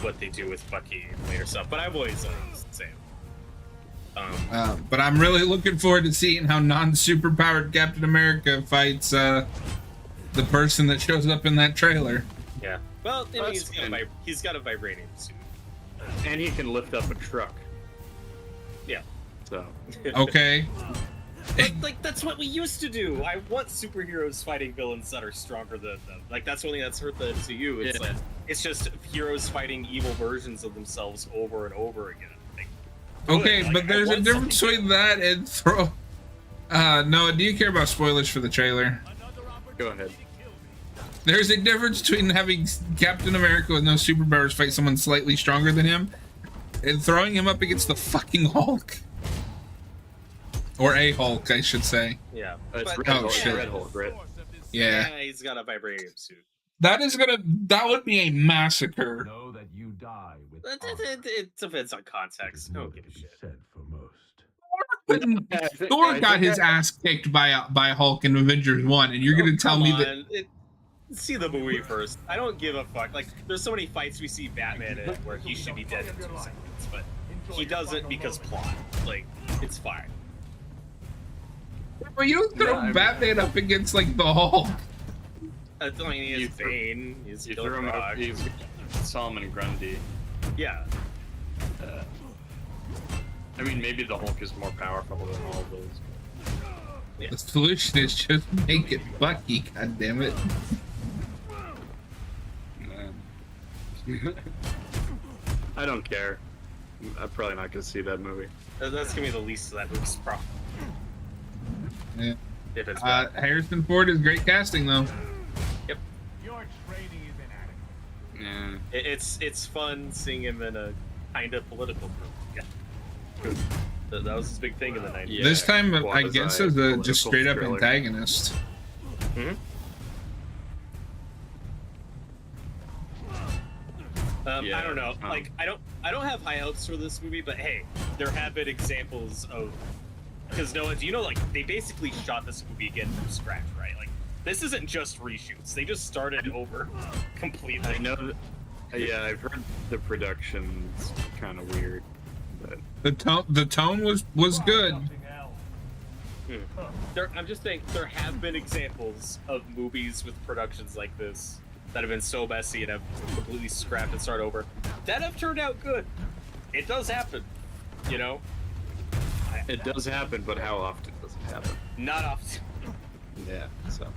what they do with Bucky and later stuff, but I've always liked Sam. But I'm really looking forward to seeing how non-superpowered Captain America fights the person that shows up in that trailer. Yeah. Well, I mean, he's got a vibranium suit. And he can lift up a truck. Yeah. So. Okay. But like that's what we used to do. I want superheroes fighting villains that are stronger than them. Like that's one thing that's hurt the MCU. It's like it's just heroes fighting evil versions of themselves over and over again. Like, okay, like, but there's a difference between that and throw. Noah, do you care about spoilers for the trailer? Go ahead. There's a difference between having Captain America with no superpowers fight someone slightly stronger than him and throwing him up against the fucking Hulk. Or a Hulk, I should say. Yeah. It's But, Red Hulk, shit. Red Hulk, right? Yeah. Yeah, he's got a vibranium suit. That would be a massacre. Know that you die with It depends on context. I don't give a shit. said for most. Thor got his ass kicked by Hulk in Avengers 1, and you're gonna tell me that. See the movie first. I don't give a fuck. Like, there's so many fights we see Batman in where he should be dead in 2 seconds, but he doesn't because plot. Like, it's fine. Well, you don't throw Batman up against like the Hulk. I mean, he has Bane. He's You threw him up. He's Solomon Grundy. Yeah. I mean, maybe the Hulk is more powerful than all of those. Yeah. The solution is just make it Bucky. God damn it. I don't care. I'm probably not gonna see that movie. That's gonna be the least of that movie's problem. Yeah. If it's bad. Harrison Ford is great casting though. Yep. Your training is inadequate. Yeah. It's fun seeing him in a kind of political group. Yeah. That was his big thing in the 90s. Yeah. This time, I guess as a just political straight up thriller. antagonist. Hmm? Yeah, I don't know. Like, I don't have high hopes for this movie, but hey, there have been examples of because Noah, do you know like they basically shot this movie again from scratch, right? Like this isn't just reshoots; they just started over completely. I know. Yeah, I've heard the production's kind of weird, but The tone was good. I'm just saying there have been examples of movies with productions like this that have been so messy and have completely scrapped and start over that have turned out good. It does happen, you know. it does happen. But how often does it happen? Not often. Yeah. So.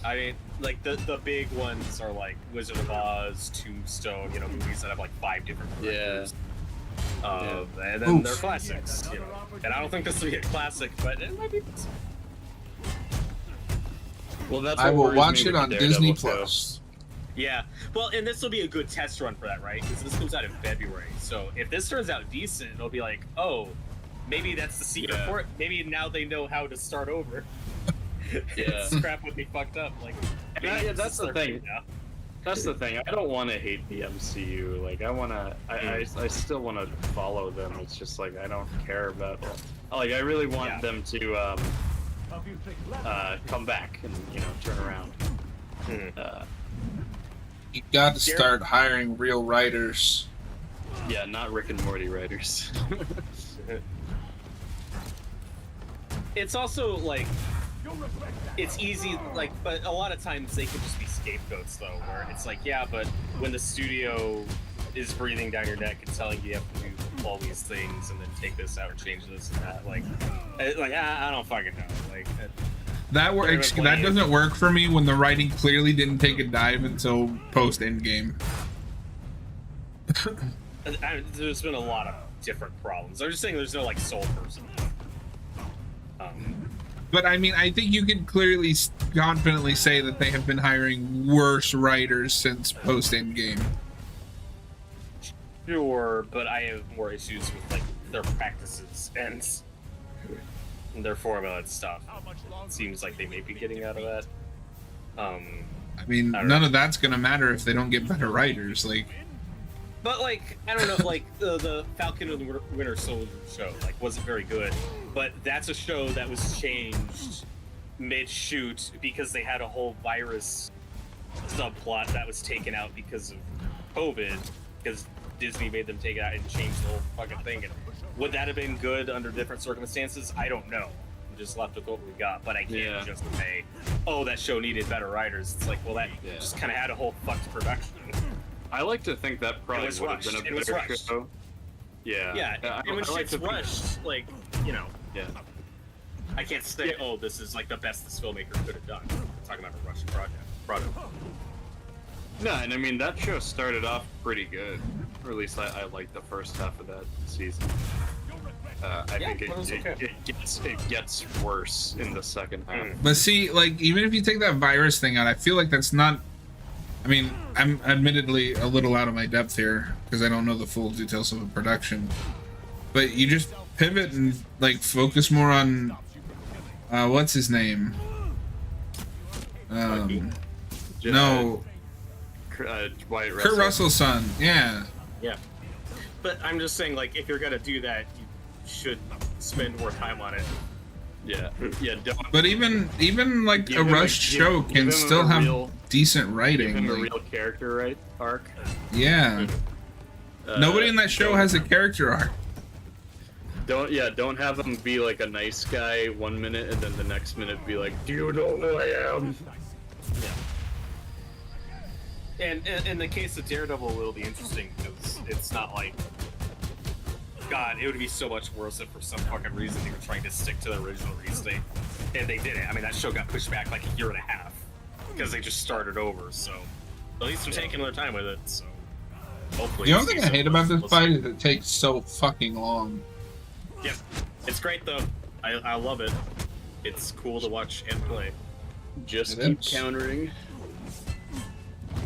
I mean, like the big ones are like Wizard of Oz, Tombstone, you know, movies that have like 5 different directors. And then they're classics, you know. And I don't think this will be a classic, but it might be. Well, that's. I what will worries watch me it with on Daredevil, Disney too. Plus. Yeah, well, and this will be a good test run for that, right? Because this comes out in February. So if this turns out decent, it'll be like, oh, maybe that's the secret for it. Maybe now they know how to start over. Yeah. Scrap would be fucked up. Like, Yeah, that's the thing. Now. That's the thing. I don't want to hate the MCU. Like, I want to. I still want to follow them. It's just like I don't care about. Like, I really want them to come back and turn around. You got to start hiring real writers. Yeah, not Rick and Morty writers. It's also like it's easy, like, but a lot of times they could just be scapegoats, though, where it's like, yeah, but when the studio is breathing down your neck and telling you have to do all these things and then take this out and change this and that, I don't fucking know, like. That works. That doesn't work for me when the writing clearly didn't take a dive until post Endgame. There's been a lot of different problems. I'm just saying there's no like sole person. But I mean, I think you can clearly, confidently say that they have been hiring worse writers since post Endgame. Sure, but I have more issues with like their practices and their formula and stuff. It seems like they may be getting out of that. I mean, none of that's gonna matter if they don't get better writers. Like, but like, I don't know, like the Falcon and the Winter Soldier show, like, wasn't very good. But that's a show that was changed mid-shoot because they had a whole virus subplot that was taken out because of COVID, because Disney made them take it out and change the whole fucking thing. And would that have been good under different circumstances? I don't know. I'm just left with what we got. But I can't just say, oh, that show needed better writers. It's like, well, that just kind of had a whole fucked production. I like to think that probably would have been a better show. Yeah. Yeah, and when shit's rushed, like, you know. Yeah. I can't say, oh, this is like the best this filmmaker could have done. I'm talking about a Russian product. No, and I mean that show started off pretty good, or at least I liked the first half of that season. I think it gets worse in the second half. But see, like, even if you take that virus thing out, I feel like that's not. I mean, I'm admittedly a little out of my depth here because I don't know the full details of a production. But you just pivot and like focus more on what's his name? No. Wyatt Kurt Russell's son. Yeah. Yeah. But I'm just saying, like, if you're gonna do that, you should spend more time on it. Yeah. Yeah. Don't. But even like a rushed show can still have decent writing. Give him a like, real character arc. Yeah. Nobody in that show has a character arc. Don't have him be like a nice guy 1 minute and then the next minute be like, do you know who I am? Yeah. And in the case of Daredevil, it will be interesting because it's not like, God, it would be so much worse if for some fucking reason they were trying to stick to the original restate, and they didn't. I mean, that show got pushed back like a year and a half because they just started over. So at least they're taking their time with it. So hopefully. The only thing I hate about this fight is it takes so fucking long. Yeah, it's great though. I love it. It's cool to watch and play. Just keep countering.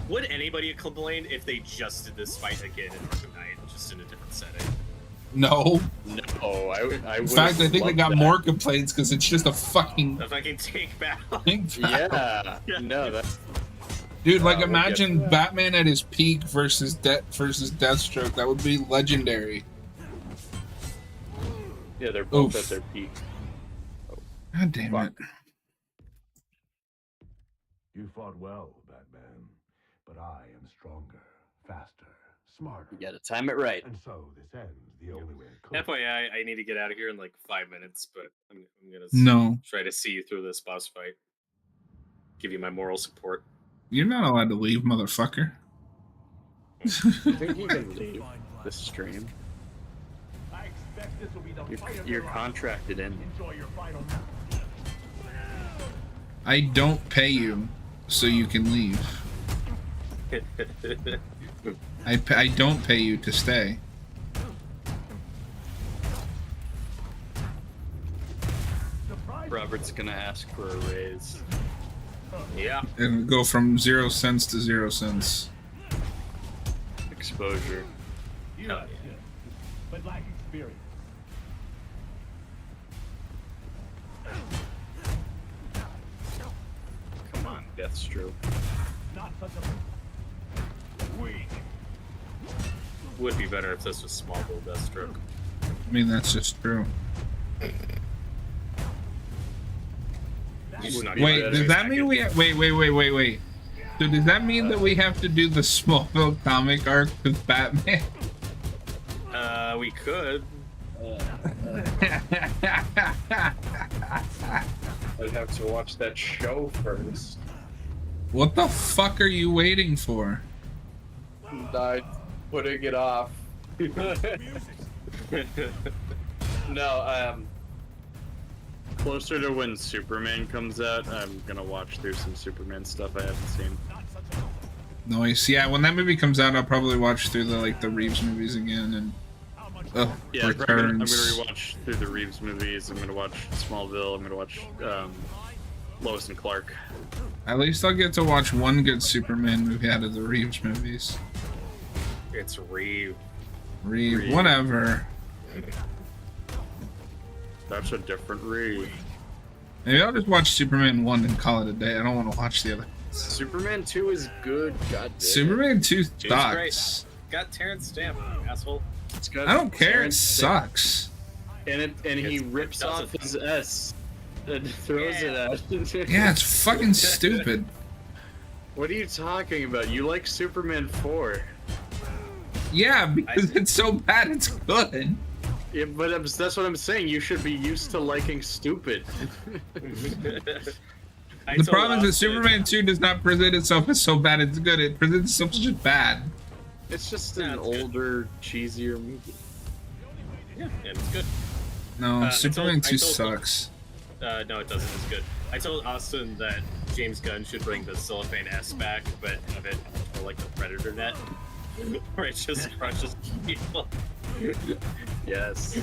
Would anybody complain if they just did this fight again in Arkham Knight, just in a different setting? No. No, I In fact, I think they got more complaints because it's just a fucking. If I can take battle. Yeah. No, that's. Dude, like imagine Batman at his peak versus Deathstroke. That would be legendary. Yeah, they're both at their peak. God damn it. You fought well, Batman, but I am stronger, faster, smarter. You gotta time it right. And so this ends the only way it could. FYI, I need to get out of here in like 5 minutes, but I'm gonna try to see you through this boss fight. Give you my moral support. You're not allowed to leave, motherfucker. I think you can leave the stream. You're contracted in. I don't pay you, so you can leave. I don't pay you to stay. Robert's gonna ask for a raise. Yeah. And go from 0 cents to 0 cents. Exposure. Yeah. But lack experience. Come on, Deathstroke. Not such a weak. Would be better if this was Smallville Deathstroke. I mean, that's just true. Wait, does that mean we have... Wait. So does that mean that we have to do the Smallville comic arc with Batman? We could. I'd have to watch that show first. What the fuck are you waiting for? I'm putting it off. No, closer to when Superman comes out, I'm gonna watch through some Superman stuff I haven't seen. Nice. Yeah, when that movie comes out, I'll probably watch through the Reeves movies again and Yeah, I'm gonna Returns. rewatch through the Reeves movies. I'm gonna watch Smallville. I'm gonna watch Lois and Clark. At least I'll get to watch one good Superman movie out of the Reeves movies. It's Reeve. Reeve, whatever. That's a different Reeve. Maybe I'll just watch Superman 1 and call it a day. I don't want to watch the other. Superman 2 is good. God damn. Superman 2 Dude's sucks. great. Got Terrence Stamp, asshole. It's got I don't care. It Terrence Stamp. sucks. And he rips off his S and throws it at. Yeah, it's fucking stupid. What are you talking about? You like Superman 4? Yeah, because it's so bad it's good. Yeah, but that's what I'm saying. You should be used to liking stupid. The problem is that Superman 2 does not present itself as so bad it's good. It presents itself as just bad. It's just an older, cheesier movie. Yeah, it's good. No, Superman 2 sucks. No, it doesn't. It's good. I told Austin that James Gunn should bring the cellophane S back, but of it more like the Predator net, where it just crushes people. Yes.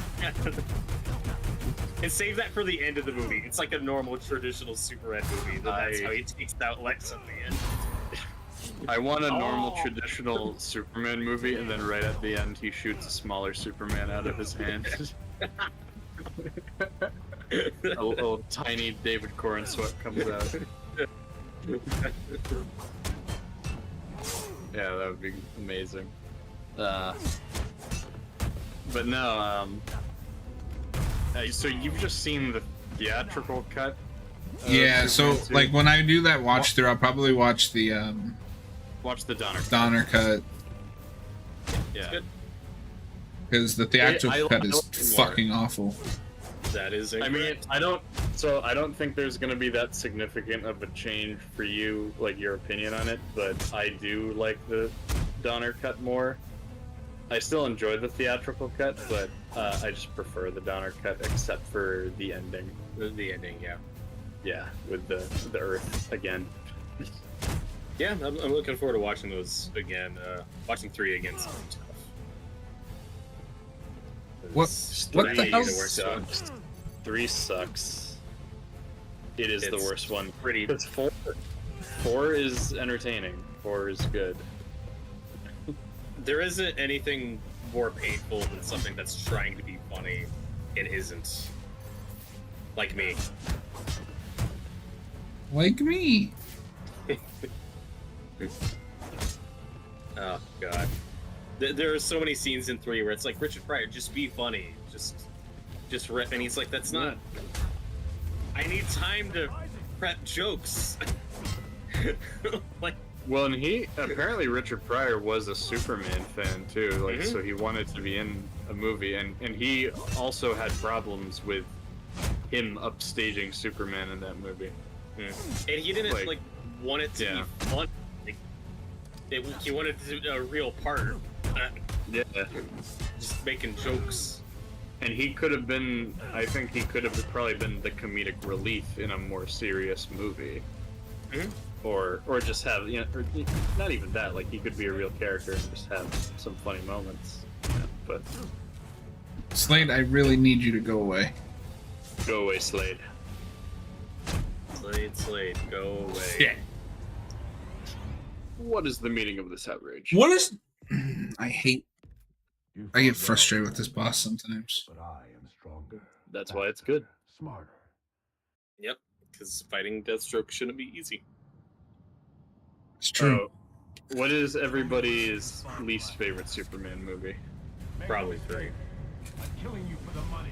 And save that for the end of the movie. It's like a normal, traditional Superman movie. That's how he takes out Lex at the end. I want a normal, traditional Superman movie, and then right at the end, he shoots a smaller Superman out of his hand. a little tiny David Cornsweat comes out. Yeah, that would be amazing. But no, so you've just seen the theatrical cut? Yeah, so like when I do that watch through, I'll probably watch the Donner cut. Yeah. Because the theatrical cut is fucking awful. That is. I mean, I don't think there's gonna be that significant of a change for you, like your opinion on it. But I do like the Donner cut more. I still enjoy the theatrical cut, but I just prefer the Donner cut, except for the ending. The ending, yeah. Yeah, with the Earth again. Yeah, I'm looking forward to watching those again. Watching 3 again is tough. What the hell? Sucks. 3 sucks. It is the worst one. Pretty. Because 4 is entertaining. 4 is good. There isn't anything more painful than something that's trying to be funny. It isn't. Like me. Like me. Oh god. There are so many scenes in 3 where it's like, Richard Pryor, just be funny, just rip, and he's like, that's not. I need time to prep jokes. Like. Well, and apparently Richard Pryor was a Superman fan too, like so he wanted to be in a movie, and he also had problems with him upstaging Superman in that movie. And he didn't like want it to be fun. Like, he wanted to do a real part. Yeah. Just making jokes. And he could have been, I think he could have probably been the comedic relief in a more serious movie. Or just have, or not even that, like he could be a real character and just have some funny moments. Yeah, but Slade, I really need you to go away. Go away, Slade. Slade, go away. Yeah. What is the meaning of this outrage? What is... I get frustrated with this boss sometimes. But I am stronger. That's why it's good. Smarter. Yep, because fighting Deathstroke shouldn't be easy. It's true. What is everybody's least favorite Superman movie? Probably 3.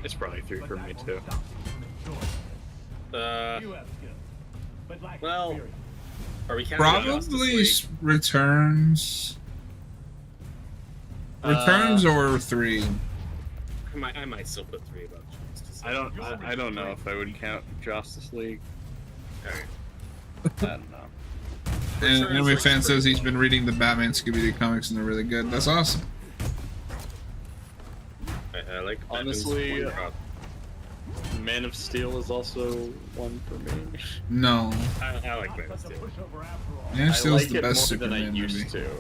It's probably 3 for me too. Well, are we counting probably Returns. Returns or 3. I might still put 3 above Justice League. I don't know if I would count Justice League. Alright. I don't know. And anime fan says he's been reading the Batman Scooby-Doo comics and they're really good. That's awesome. I like honestly. Man of Steel is also one for me. No. I like Man of Steel. Man of Steel is the it best more than I Superman used movie. to,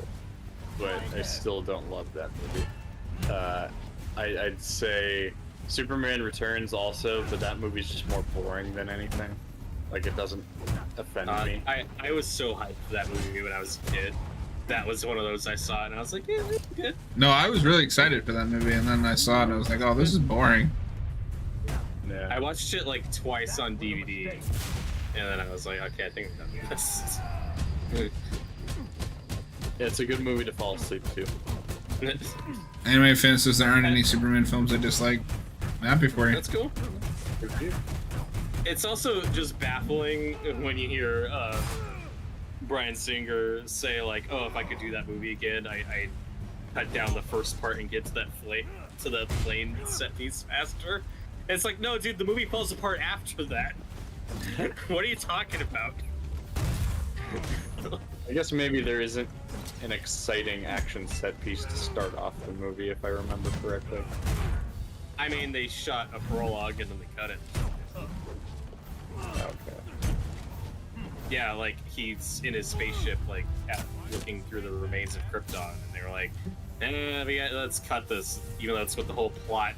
but I still don't love that movie. I'd say Superman Returns also, but that movie's just more boring than anything. Like, it doesn't offend me. I was so hyped for that movie when I was a kid. That was one of those I saw and I was like, yeah, it's good. No, I was really excited for that movie, and then I saw it and I was like, oh, this is boring. Yeah. I watched it like twice on DVD, and then I was like, okay, I think I'm done with this. Yeah, it's a good movie to fall asleep to. Anime fan says there aren't any Superman films I dislike. I'm happy for you. That's cool. It's also just baffling when you hear Bryan Singer say like, "Oh, if I could do that movie again, I cut down the first part and get to the plane set piece faster." And it's like, no, dude, the movie falls apart after that. What are you talking about? I guess maybe there isn't an exciting action set piece to start off the movie, if I remember correctly. I mean, they shot a prologue and then they cut it. Okay. Yeah, like he's in his spaceship, like looking through the remains of Krypton, and they were like, let's cut this, even though that's what the whole plot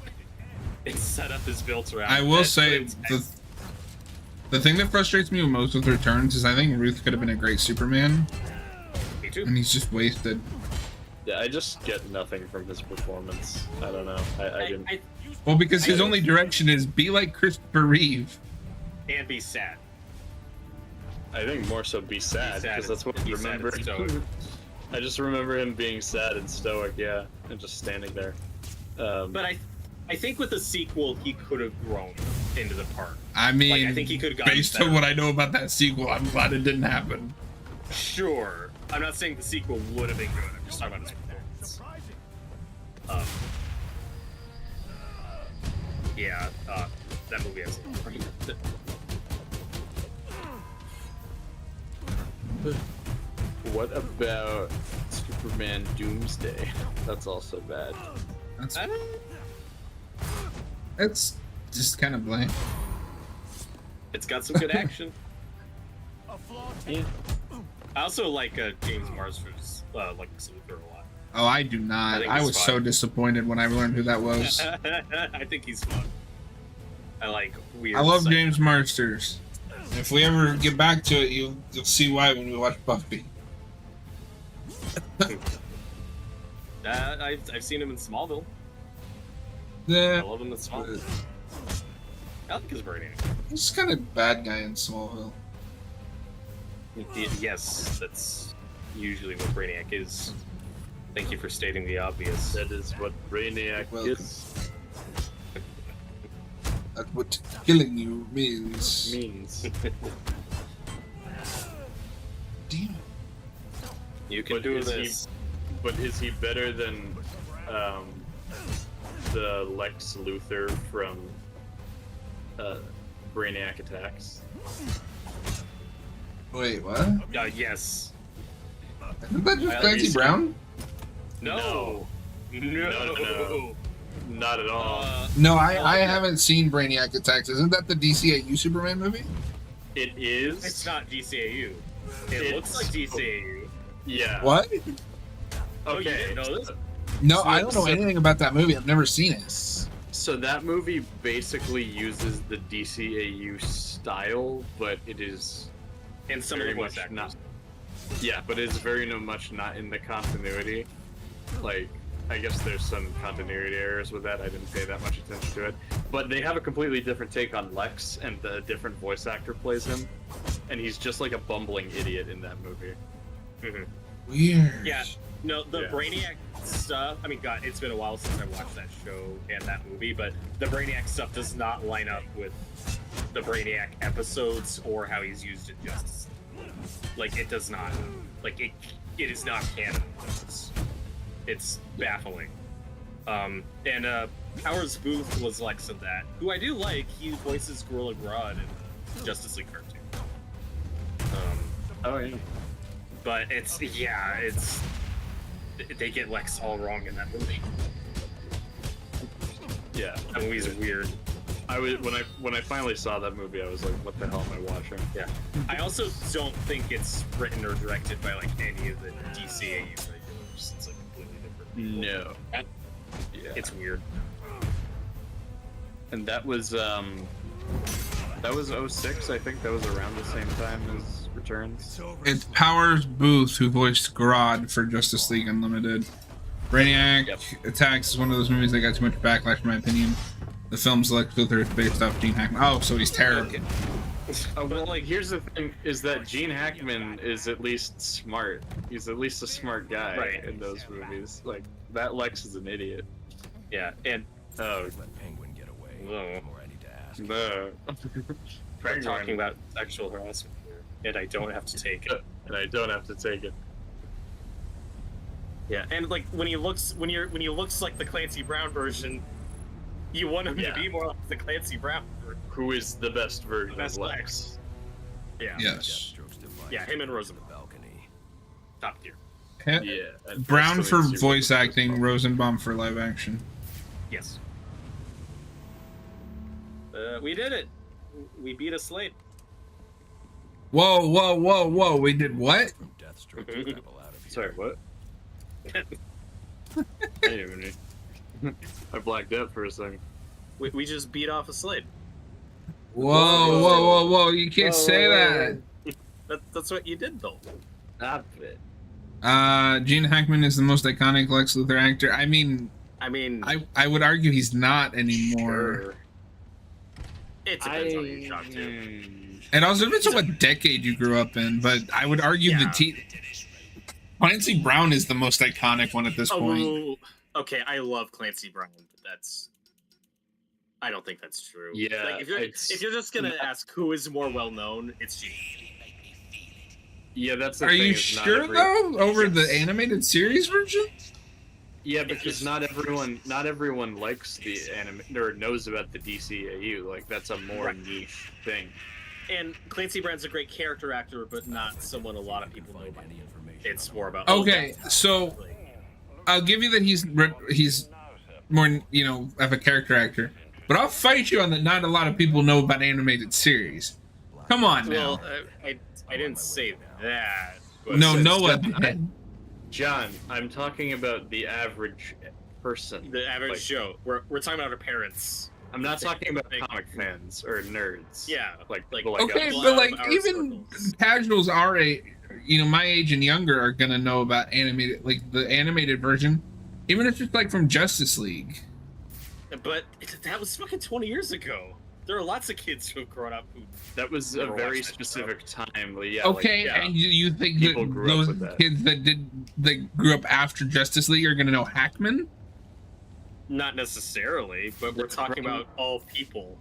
and setup is built around. I will say the thing that frustrates me most with Returns is I think Ruth could have been a great Superman. Me too. And he's just wasted. Yeah, I just get nothing from his performance. I don't know. I didn't. Well, because his only direction is be like Christopher Reeve. And be sad. I think more so be sad, because that's what I remember. I just remember him being sad and stoic, yeah, and just standing there. But I think with the sequel, he could have grown into the part. I mean, like, I think he could have gotten based better. on what I know about that sequel, I'm glad it didn't happen. Sure. I'm not saying the sequel would have been good. I'm just talking about his performance. Yeah, that movie has a lot of What about Superman Doomsday? That's also bad. It's just kind of blank. It's got some good action. Yeah. I also like James Marsden's like Luthor a lot. Oh, I do not. I was so disappointed when I learned who that was. I think he's fun. I like weird. I love psycho. James Marsters. If we ever get back to it, you'll see why when we watch Buffy. I've seen him in Smallville. Yeah. I love him in Smallville. I like his Brainiac. He's kind of bad guy in Smallville. Yes, that's usually what Brainiac is. Thank you for stating the obvious. That is what Brainiac is. That's what killing you means. Damn. You can do this. But is he better than the Lex Luthor from Brainiac Attacks? Wait, what? Yes. Isn't that just Clancy Brown? No. No. Not at all. No, I haven't seen Brainiac Attacks. Isn't that the DCAU Superman movie? It is. It's not DCAU. It looks like DCAU. Yeah. What? Okay. No, I don't know anything about that movie. I've never seen it. So that movie basically uses the DCAU style, but it is and some of the voice actors. Not. Yeah, but it's very much not in the continuity. Like, I guess there's some continuity errors with that. I didn't pay that much attention to it. But they have a completely different take on Lex, and the different voice actor plays him. And he's just like a bumbling idiot in that movie. Mm-hmm. Weird. Yeah. No, the Brainiac stuff, I mean, God, it's been a while since I watched that show and that movie, but the Brainiac stuff does not line up with the Brainiac episodes or how he's used in Justice. Like, it does not. Like, it is not canon. It's baffling. And Powers Booth was Lex in that, who I do like. He voices Gorilla Grodd in Justice League cartoon. Oh, yeah. But they get Lex all wrong in that movie. Yeah, that movie's weird. When I finally saw that movie, I was like, "What the hell am I watching?" Yeah. I also don't think it's written or directed by like any of the DCAU regulars. It's like completely different. No. Yeah. It's weird. And that was 06, I think. That was around the same time as Returns. It's Powers Booth who voiced Grodd for Justice League Unlimited. Brainiac Attacks is one of those movies that got too much backlash, in my opinion. The film's Lex Luthor is based off Gene Hackman. Oh, so he's terrible. Okay. Well, like, here's the thing: is that Gene Hackman is at least smart. He's at least a smart guy in those movies. Like, that Lex is an idiot. Yeah, and let Penguin get away. That's more I need to ask. We're talking about sexual harassment here, and I don't have to take it. Yeah, and like when he looks like the Clancy Brown version, you want him to be more like the Clancy Brown version. Who is the best version of Lex? Yeah. Yes. Yeah, him and Rosenbaum. Top tier. Yeah. Brown for voice acting, Rosenbaum for live action. Yes. We did it. We beat a slate. Whoa, whoa, whoa, whoa! We did what? From Deathstroke to rebel out of here. Sorry, what? Hey, I blacked out for a second. We just beat off a Slade. Whoa, whoa, whoa, whoa! You can't say that. That's what you did, though. Stop it. Gene Hackman is the most iconic Lex Luthor actor. I mean, I would argue he's not anymore. Sure. It depends on who you talk to. It also depends on what decade you grew up in, but I would argue Clancy Brown is the most iconic one at this point. Okay, I love Clancy Brown, but I don't think that's true. Yeah, like, if you're just gonna ask who is more well known, it's Gene. Yeah, that's the Are thing. you sure though? Over the animated series version? Yeah, because not everyone likes the anime or knows about the DCAU. Like that's a more niche thing. And Clancy Brown's a great character actor, but not someone a lot of people know about. It's more about okay. So I'll give you that he's more of a character actor, but I'll fight you on that. Not a lot of people know about animated series. Come on now. Well, I didn't say that. No, Noah did. John, I'm talking about the average person. The average Joe. We're talking about our parents. I'm not talking about comic fans or nerds. Yeah, like okay, but like even casuals our age, my age and younger are gonna know about animated, like the animated version, even if it's just like from Justice League. But that was fucking 20 years ago. There are lots of kids who have grown up who. That was a very specific time. Yeah. Okay, and you think that those kids that grew up after Justice League are gonna know Hackman? Not necessarily, but we're talking about all people.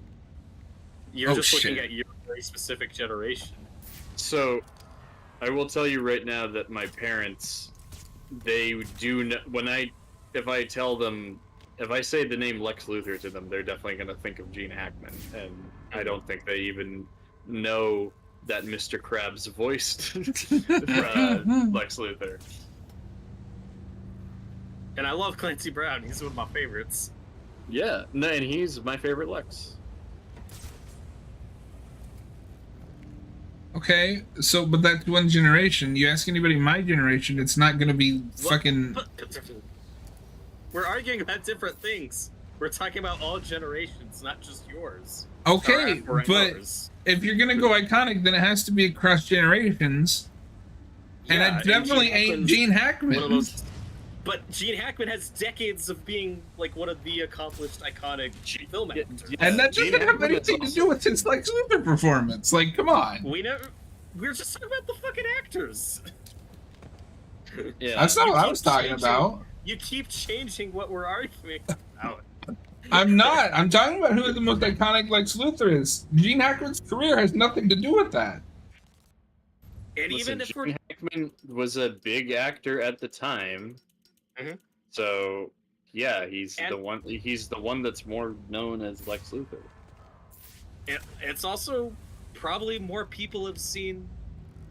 You're just looking at your very specific generation. So, I will tell you right now that my parents, they do if I tell them, if I say the name Lex Luthor to them, they're definitely going to think of Gene Hackman, and I don't think they even know that Mr. Krabs voiced Lex Luthor. And I love Clancy Brown. He's one of my favorites. Yeah, no, and he's my favorite Lex. Okay, so but that's one generation. You ask anybody in my generation, it's not gonna be fucking. We're arguing about different things. We're talking about all generations, not just yours. Okay, but if you're gonna go iconic, then it has to be across generations. And it definitely ain't Gene Hackman. But Gene Hackman has decades of being like one of the accomplished, iconic film actors. And that doesn't have anything to do with his Lex Luthor performance. Like, come on. We're just talking about the fucking actors. Yeah, that's not what I was talking about. You keep changing what we're arguing about. I'm not. I'm talking about who the most iconic Lex Luthor is. Gene Hackman's career has nothing to do with that. And even if Gene Hackman was a big actor at the time. Mm-hmm. So yeah, he's the one. He's the one that's more known as Lex Luthor. It's also probably more people have seen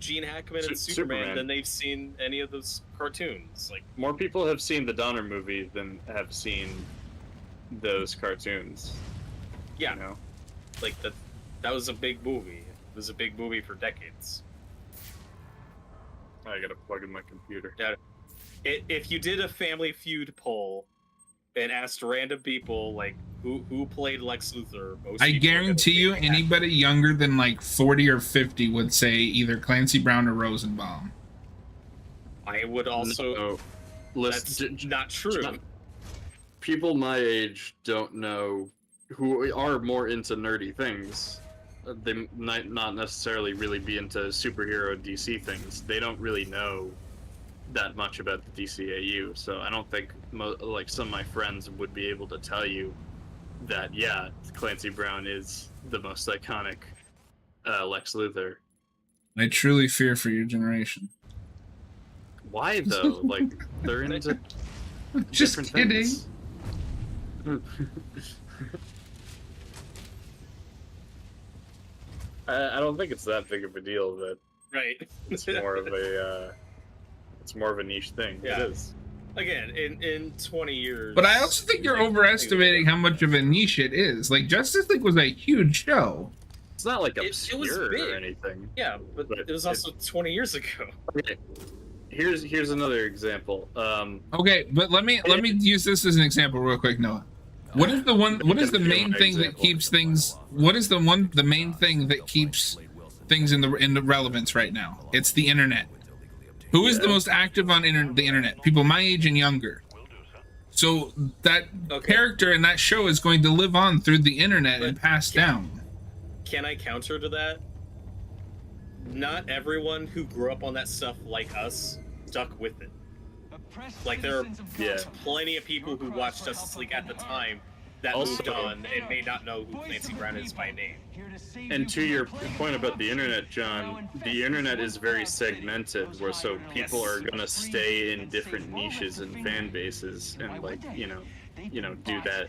Gene Hackman and Superman than they've seen any of those cartoons. Like more people have seen the Donner movie than have seen those cartoons. Yeah, like that was a big movie. It was a big movie for decades. I gotta plug in my computer. Yeah. If you did a Family Feud poll and asked random people like who played Lex Luthor, I guarantee you anybody younger than like 40 or 50 would say either Clancy Brown or Rosenbaum. I would also. No, that's not true. People my age don't know, who are more into nerdy things. They might not necessarily really be into superhero DC things. They don't really know that much about the DCAU, so I don't think like some of my friends would be able to tell you that Clancy Brown is the most iconic Lex Luthor. I truly fear for your generation. Why though? Like they're into just different kidding. Things. I don't think it's that big of a deal, but it's more of a niche thing. Yeah. It is. Again, in 20 years. But I also think you're overestimating how much of a niche it is. Like Justice League was a huge show. It's not like It was obscure big. or anything. Yeah, but it was also 20 years ago. Okay. Here's another example. Okay, but let me use this as an example real quick, Noah. What is the main thing that keeps things? What is the main thing that keeps things in the relevance right now? It's the internet. Who is the most active on the internet? People my age and younger. So that character in that show is going to live on through the internet and pass down. Can I counter to that? Not everyone who grew up on that stuff like us stuck with it. Like, there are plenty of people who watched Justice League at the time that moved on and may not know who Clancy Brown is by name. And to your point about the internet, John, the internet is very segmented, where so people are gonna stay in different niches and fan bases, and like do that,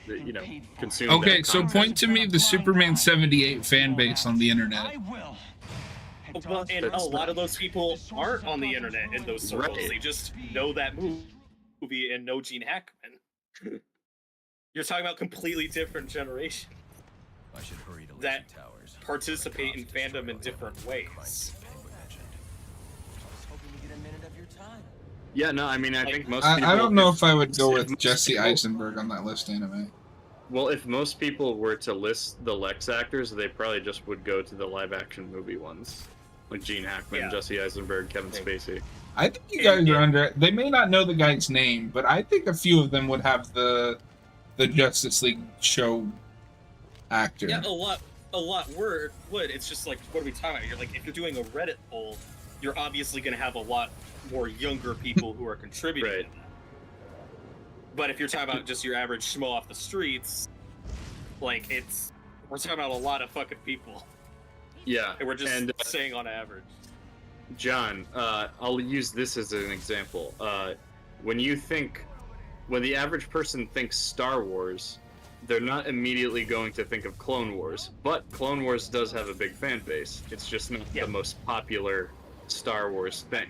consume. Okay, that so content. point to me the Superman 78 fan base on the internet. Well, and a lot of those people aren't on the internet in those circles. Right. They just know that movie and know Gene Hackman. You're talking about completely different generations I should hurry to that Legion Towers. participate in fandom in different ways. Yeah, no, I mean, I think most. I people, don't know if I would go with most Jesse people- Eisenberg on that list anime. Well, if most people were to list the Lex actors, they probably just would go to the live-action movie ones, like Gene Hackman, Jesse Eisenberg, Kevin Spacey. I think you guys are under. They may not know the guy's name, but I think a few of them would have the Justice League show actor. Yeah, a lot would. It's just like, what are we talking about? You're like, if you're doing a Reddit poll, you're obviously going to have a lot more younger people who are contributing. Right. But if you're talking about just your average schmo off the streets, like, we're talking about a lot of fucking people. Yeah, And we're just saying on average. John, I'll use this as an example. When the average person thinks Star Wars, they're not immediately going to think of Clone Wars, but Clone Wars does have a big fan base. It's just not the most popular Star Wars thing.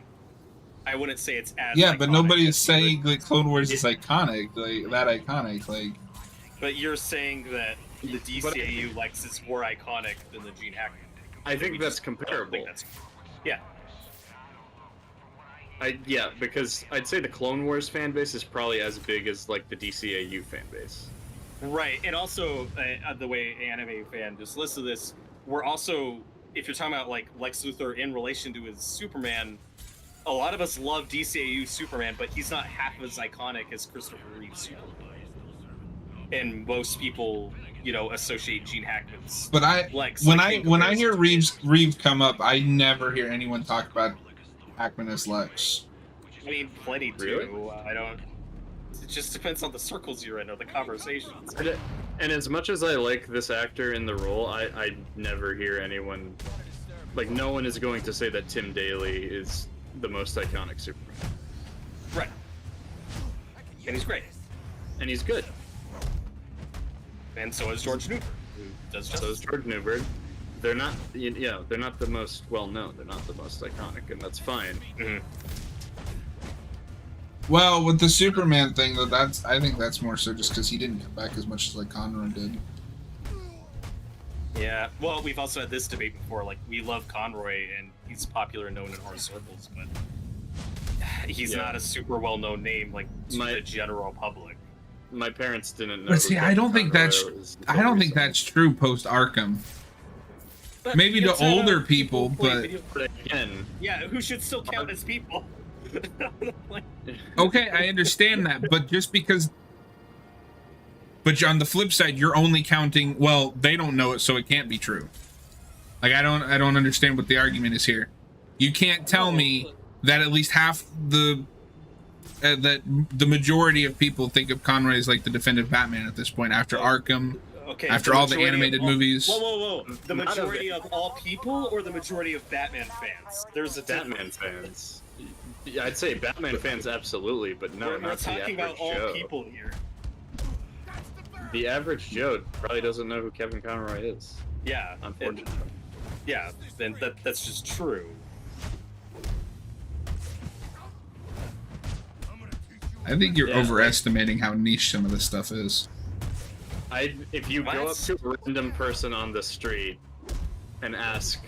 I wouldn't say it's as Yeah, but iconic nobody is as saying like Clone Wars is iconic, like that iconic, like. But you're saying that the DCAU Lex is more iconic than the Gene Hackman. I think that's comparable. Yeah. Because I'd say the Clone Wars fan base is probably as big as like the DCAU fan base. Right, and also the way anime fan just listen to this, we're also, if you're talking about like Lex Luthor in relation to his Superman, a lot of us love DCAU Superman, but he's not half as iconic as Christopher Reeve's Superman. And most people, associate Gene Hackman's Lex. When I hear Reeve come up, I never hear anyone talk about Hackman as Lex. I mean, plenty do. Really? It just depends on the circles you're in or the conversations. And as much as I like this actor in the role, I never hear anyone, like, no one is going to say that Tim Daly is the most iconic Superman. Right. And he's great. And he's good. And so is George Newbert, who does justice. So is George Newbert. They're not, they're not the most well-known. They're not the most iconic, and that's fine. Mm-hmm. Well, with the Superman thing, though, I think that's more so just because he didn't come back as much as like Conroy did. Yeah, well, we've also had this debate before. Like, we love Conroy, and he's popular and known in our circles, but he's not a super well-known name, like, to the general public. My parents didn't know. But see, I don't think that's true post Arkham. But maybe to older people, but again, yeah, who should still count as people? Okay, I understand that, but just because. But on the flip side, you're only counting. Well, they don't know it, so it can't be true. Like I don't understand what the argument is here. You can't tell me that at least half that the majority of people think of Conroy as like the definitive Batman at this point after Arkham. Okay, after all the animated movies. Whoa! The majority of all people, or the majority of Batman fans? There's a Batman fans. Yeah, I'd say Batman fans absolutely, but no, we're not the talking average about all Joe. people here. The average Joe probably doesn't know who Kevin Conroy is. Yeah, unfortunately. Yeah, then that's just true. I think you're overestimating how niche some of this stuff is. If you go up to a random person on the street and ask,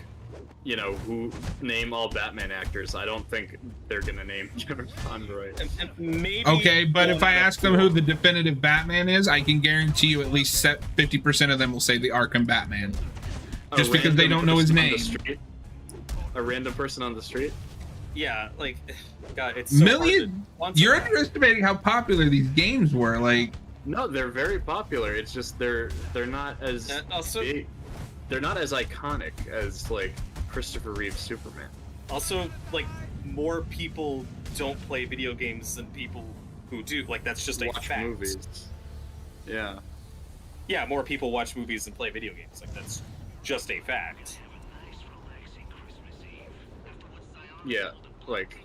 who name all Batman actors, I don't think they're gonna name Kevin Conroy. And maybe. Okay, but if I ask them who the definitive Batman is, I can guarantee you at least 50% of them will say the Arkham Batman. Just because they don't know his name. A random person on the street? Yeah, like, God, it's so You're underestimating how popular these games were. Like, no, they're very popular. It's just they're not as big. They're not as iconic as like Christopher Reeve's Superman. Also, like, more people don't play video games than people who do. Like, that's just a Watch fact. movies. Yeah. Yeah, more people watch movies than play video games. Like, that's just a fact. Yeah, like.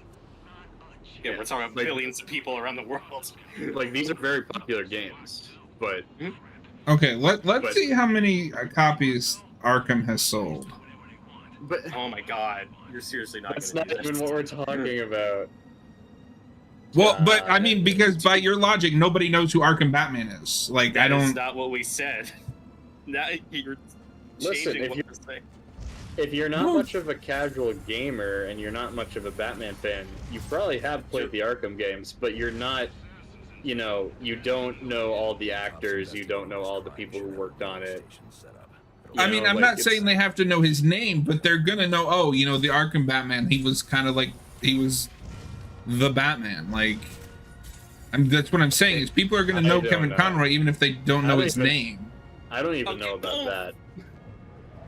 Yeah, we're talking about billions of people around the world. Like, these are very popular games, but. Okay, let's see how many copies Arkham has sold. But oh my God, you're seriously not. That's not even what we're talking about. Well, but I mean, because by your logic, nobody knows who Arkham Batman is. Like, I don't. That's not what we said. Now you're changing what we're saying. If you're not much of a casual gamer and you're not much of a Batman fan, you probably have played the Arkham games, but you're not, you don't know all the actors, you don't know all the people who worked on it. I mean, I'm not saying they have to know his name, but they're gonna know, the Arkham Batman, he was kind of like, he was the Batman. Like, that's what I'm saying, is people are gonna know Kevin Conroy even if they don't know his name. I don't even know about that.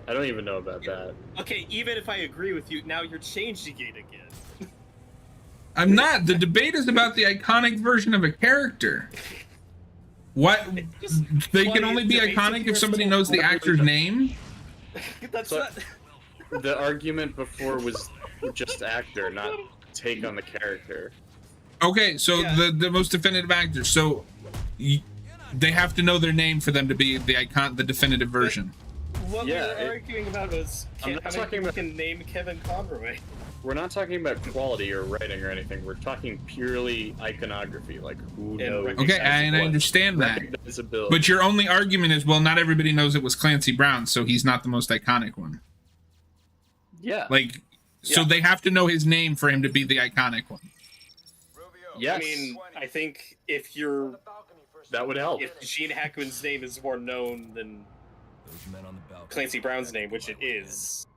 I don't even know about that. Okay, even if I agree with you, now you're changing it again. I'm not. The debate is about the iconic version of a character. What? They can only be iconic if somebody knows the actor's name? That's not... The argument before was just actor, not take on the character. Okay, so the most definitive actor. So they have to know their name for them to be the definitive version. What we were arguing about was I'm not talking about can name Kevin Conroy. We're not talking about quality or writing or anything. We're talking purely iconography, like who knows. Okay, and I understand that. But your only argument is, well, not everybody knows it was Clancy Brown, so he's not the most iconic one. Yeah. Like, so they have to know his name for him to be the iconic one. Yes. I mean, I think if you're... That would help. If Gene Hackman's name is more known than Clancy Brown's name, which it is,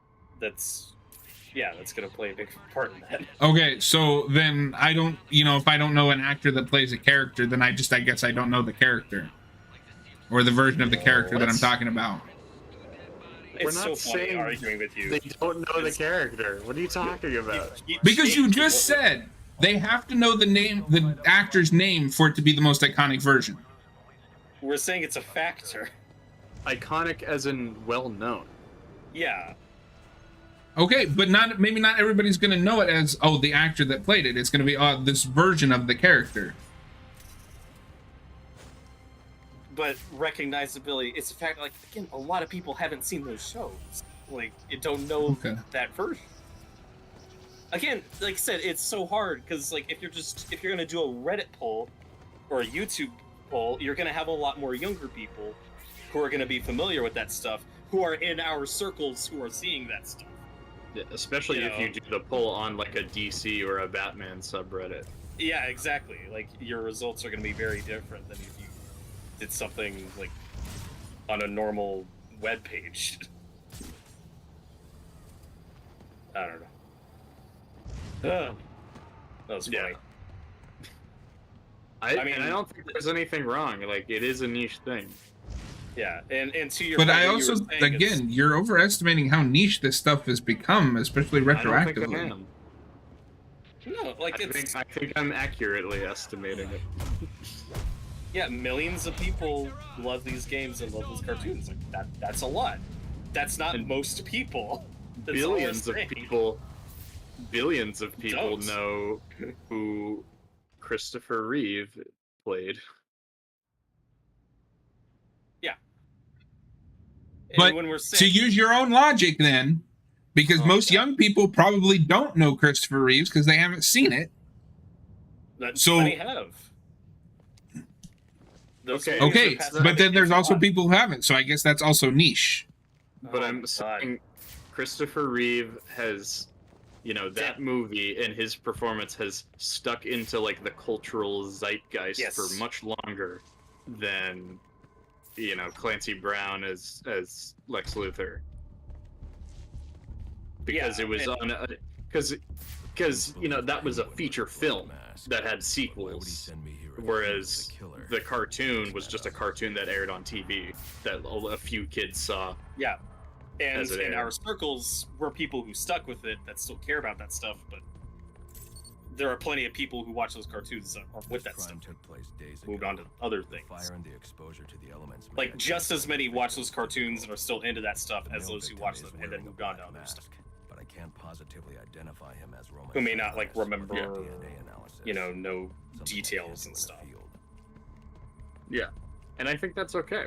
that's gonna play a big part in that. Okay, so then I don't, if I don't know an actor that plays a character, then I guess I don't know the character. Or the version of the character that I'm talking about. It's so funny arguing with you. They don't know the character. What are you talking about? Because you just said they have to know the actor's name for it to be the most iconic version. We're saying it's a factor. Iconic as in well-known. Yeah. Okay, but maybe not everybody's going to know it as, the actor that played it. It's going to be, this version of the character. But recognizability, it's a fact, like, again, a lot of people haven't seen those shows. Like, you don't know that version. Again, like I said, it's so hard, because, like, if you're going to do a Reddit poll, or a YouTube poll, you're going to have a lot more younger people who are going to be familiar with that stuff, who are in our circles who are seeing that stuff. Yeah, especially if you do the poll on, like, a DC or a Batman subreddit. Yeah, exactly. Like, your results are going to be very different than if you did something, like, on a normal web page. I don't know. That was funny. I mean, I don't think there's anything wrong. Like, it is a niche thing. Yeah, and to your But point, I also, again, you're overestimating how niche this stuff has become, especially retroactively. I don't think I am. No, like, I think I'm accurately estimating it. Yeah, millions of people love these games and love these cartoons. Like, that's a lot. That's not most people. That's billions of people know who Christopher Reeve played. Yeah. But to use your own logic then, because most young people probably don't know Christopher Reeves because they haven't seen it. So many have. Okay, but then there's also people who haven't, so I guess that's also niche. But I'm saying Christopher Reeve has, you know, that movie and his performance has stuck into like the cultural zeitgeist for much longer than, you know, Clancy Brown as Lex Luthor. Because it was on because you know that was a feature film that had sequels, whereas the cartoon was just a cartoon that aired on TV that a few kids saw. Yeah, and as it in aired. our circles, we're people who stuck with it that still care about that stuff, but there are plenty of people who watch those cartoons that are with that stuff. Moved on to other things. Like just as many watch those cartoons and are still into that stuff as those who watch them and then moved on to other stuff. But I can't positively identify him as Roman. Who may not like remember, you know details and stuff. Yeah, and I think that's okay.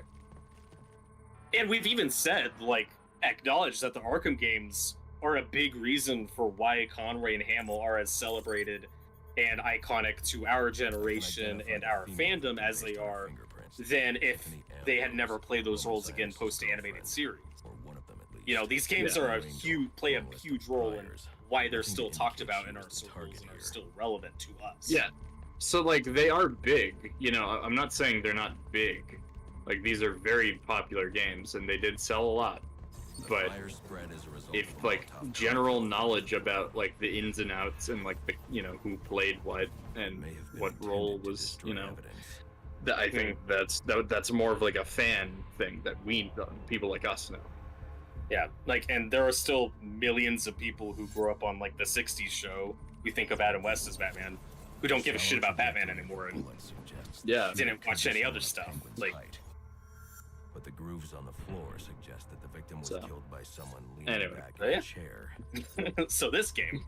And we've even said, like, acknowledged that the Arkham games are a big reason for why Conroy and Hamill are as celebrated and iconic to our generation and our fandom as they are, than if they had never played those roles again post-animated series. You know, these games play a huge role in why they're still talked about in our circles and are still relevant to us. Yeah, so like they are big. You know, I'm not saying they're not big. Like these are very popular games and they did sell a lot. But if like general knowledge about like the ins and outs and like the, you know, who played what and what role was, you know, that I think that's more of like a fan thing that people like us know. Yeah, like, and there are still millions of people who grew up on like the '60s show. We think of Adam West as Batman, who don't give a shit about Batman anymore and didn't watch any other stuff. Like, but the grooves on the floor suggest that the victim was killed by someone leaning back Oh, in yeah. a chair. So this game,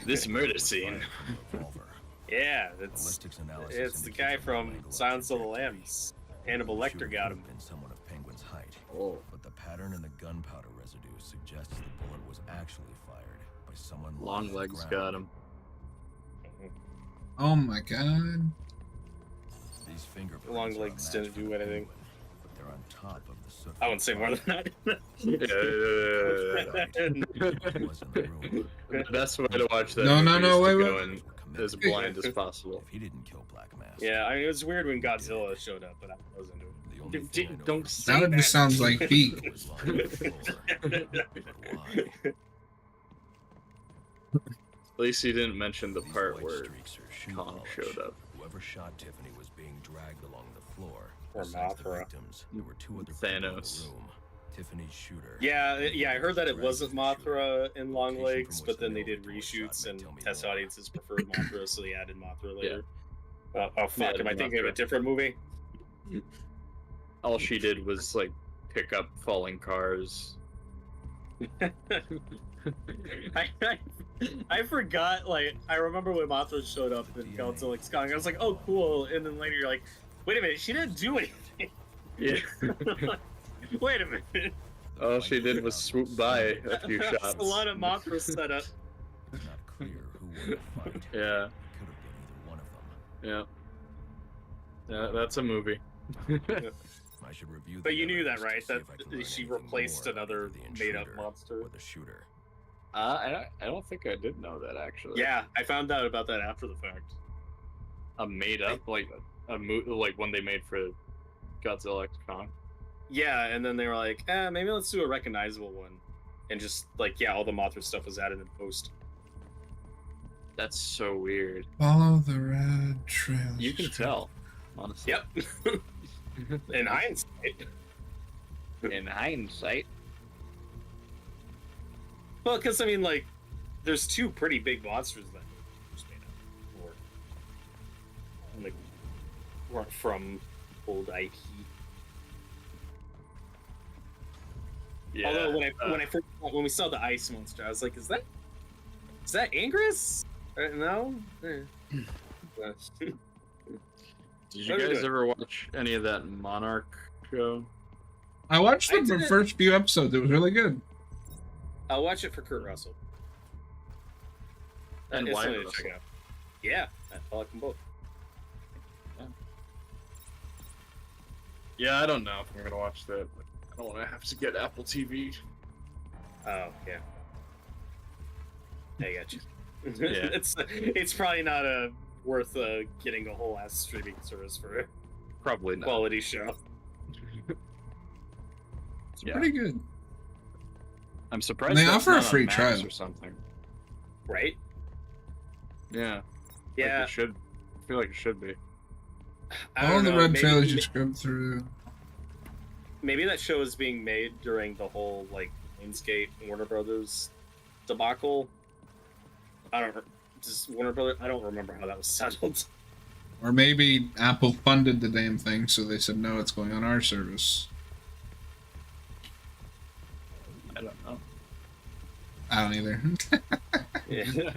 this murder scene. yeah, it's the guy from Silence of the Lambs. Hannibal Lecter got him. Someone of Penguin's height. Oh. But the pattern in the gunpowder residue suggests the bullet was actually fired by someone. Long legs got him. Oh my god. These fingerprints Long legs didn't do anything. But they're on top of the soot. I wouldn't say more than that. The best way to watch that No, movie wait, is to go in as blind as possible. If he didn't kill Black Mask. Yeah, I mean, it was weird when Godzilla showed up, but I was into it. Don't say That that. just sounds like peak. At least you didn't mention the part where Kong showed up. Whoever shot Tiffany was being dragged along the floor. Or Besides the Mothra. victims, there were two other people in the Thanos. room. Tiffany's shooter. Yeah, I heard that it wasn't Mothra in Long Legs, but then they did reshoots and test audiences preferred Mothra, so they added Mothra later. Oh fuck, am I thinking of a different movie? All she did was like pick up falling cars. I forgot, like, I remember when Mothra showed up in Godzilla's Kong, I was like, oh cool, and then later you're like, wait a minute, she didn't do anything. Yeah. Wait a minute. All she did was swoop by a few shots. That's a lot of Mothra setup. Not clear who won the fight. Yeah. Could have been either one of them. Yeah. That's a movie. I should review. But you knew that, evidence right? to see That if I can learn she anything replaced more another about the made-up intruder monster. or the shooter. I don't think I did know that actually. Yeah, I found out about that after the fact. A made up like like one they made for Godzilla X Kong. Yeah, and then they were like, maybe let's do a recognizable one. And just, like, yeah, all the Mothra stuff was added in post. That's so weird. Follow the red trail. You can tell, honestly. Yep. In hindsight. In hindsight. Well, because, I mean, like, there's two pretty big monsters that was made up. Or, like, weren't from old IP. Yeah. Although when we saw the ice monster, I was like, is that Ingress? No. Did you guys ever watch any of that Monarch show? I watched the first few episodes. It was really good. I'll watch it for Kurt Russell. And It's why something to Russell? check out. Yeah, I like them both. Yeah, I don't know if I'm gonna watch that. I don't want to have to get Apple TV. Oh yeah. I got you. Yeah. It's probably not worth getting a whole ass streaming service for a Probably not. quality show. It's Yeah. pretty good. I'm surprised They that's offer a not on free Max trial. or something. Right? Yeah. Yeah. Like it should. I feel like it should be. I All don't the know, red maybe- trailers you scrubbed through. Maybe that show is being made during the whole like Lionsgate Warner Brothers debacle. I don't. Just Warner Brothers. I don't remember how that was settled. Or maybe Apple funded the damn thing, so they said, no, it's going on our service. I don't know. I don't either. Yeah.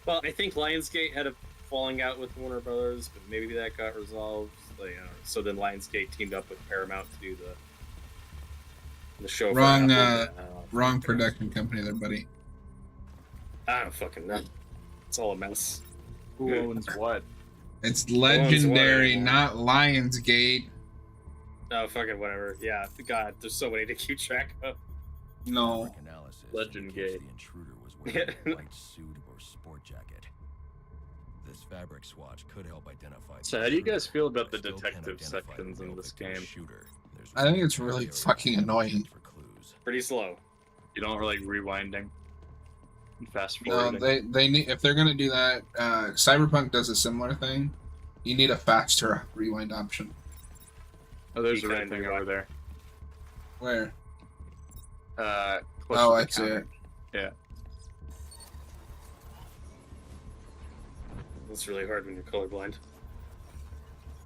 Well, I think Lionsgate had a falling out with Warner Brothers, but maybe that got resolved. Like, so then Lionsgate teamed up with Paramount to do the show. for Wrong, Apple. wrong production company there, buddy. I don't fucking know. It's all a mess. Who owns what? It's Legendary, anymore? not Lionsgate. Oh, fucking whatever. Yeah, God, there's so many to keep track of. No. Analysis Legend indicates Gate. The intruder was wearing a white suit or sport jacket. This fabric swatch could help identify. So how do you guys feel about the I still can't detective identify the sections in real this victim's game? shooter. There's I think it's one really area fucking annoying. for clues. Pretty slow. You don't like rewinding and fast No, forwarding. they need, if they're gonna do that, Cyberpunk does a similar thing. You need a faster rewind option. Oh, there's You a red can thing rewind. over there. Where? Close Oh, to the I see counter. it. Yeah. It's really hard when you're colorblind.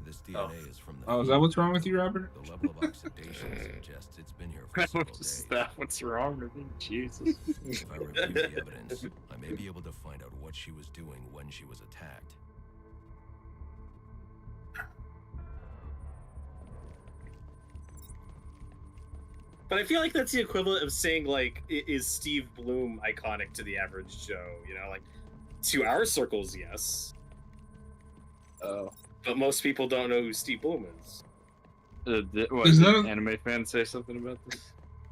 This DNA is from the. Oh, is that what's wrong with you, Robert? The level of oxidation suggests it's been here for several What's days. that? What's wrong with me? Jesus. If I review the evidence, I may be able to find out what she was doing when she was attacked. But I feel like that's the equivalent of saying, like, is Steve Bloom iconic to the average Joe? You know, like, to our circles, yes. Oh. But most people don't know who Steve Bloom is. What, Is did none of- anime fans say something about this?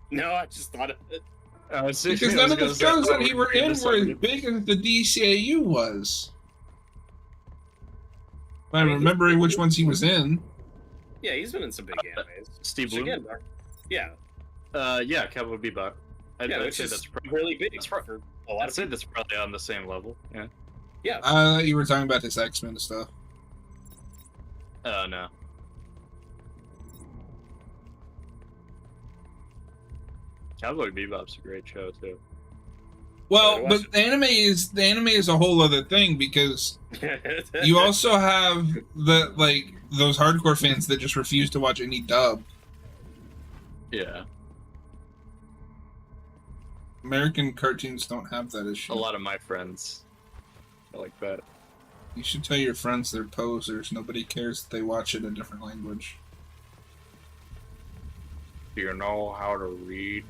No, I just thought of it. Because none of the shows that he were in were as big as the DCAU was. If I'm remembering which ones he was in. Yeah, he's been in some big animes. Steve Which, Bloom? again, yeah. Yeah, Cowboy Bebop. I'd Which say is that's really big that's for a lot I'd of say people. that's probably on the same level. Yeah. Yeah. I thought you were talking about this X-Men stuff. Oh no. Cowboy Bebop's a great show too. Well, watch but the anime is a whole other thing because you also have those hardcore fans that just refuse to watch any dub. Yeah. American cartoons don't have that issue. A lot of my friends are like that. You should tell your friends they're posers. Nobody cares if they watch it in a different language. Do you know how to read?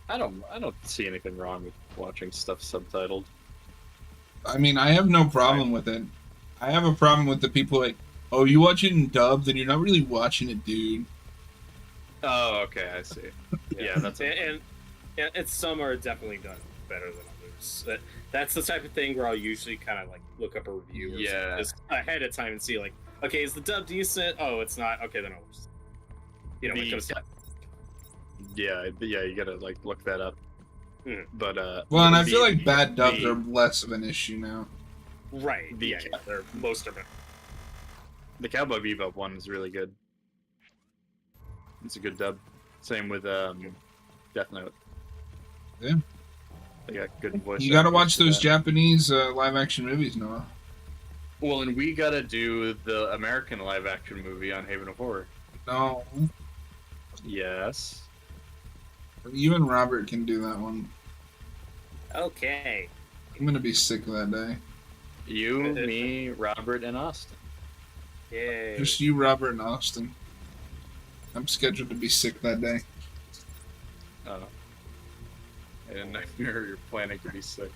I don't see anything wrong with watching stuff subtitled. I mean, I have no problem with it. I have a problem with the people like, oh, you watch it in dub, then you're not really watching it, dude. Oh, okay, I see. Yeah, that's and some are definitely done better than others. That's the type of thing where I'll usually kind of like look up a review or Yeah. just ahead of time and see like, okay, is the dub decent? Oh, it's not. Okay, then I'll just, when it comes to yeah, you gotta like look that up. But Well, and I feel like bad dubs are less of an issue now. right, yeah, they're most of it. The Cowboy Bebop one is really good. It's a good dub. Same with Death Note. Yeah. They got good voice. You gotta actors watch for those that. Japanese live-action movies, Noah. Well, and we gotta do the American live-action movie on Haven of Horror. No. Yes. You and Robert can do that one. Okay. I'm gonna be sick that day. You, me, Robert, and Austin. Yay. Just you, Robert, and Austin. I'm scheduled to be sick that day. Oh. I didn't know you're planning to be sick.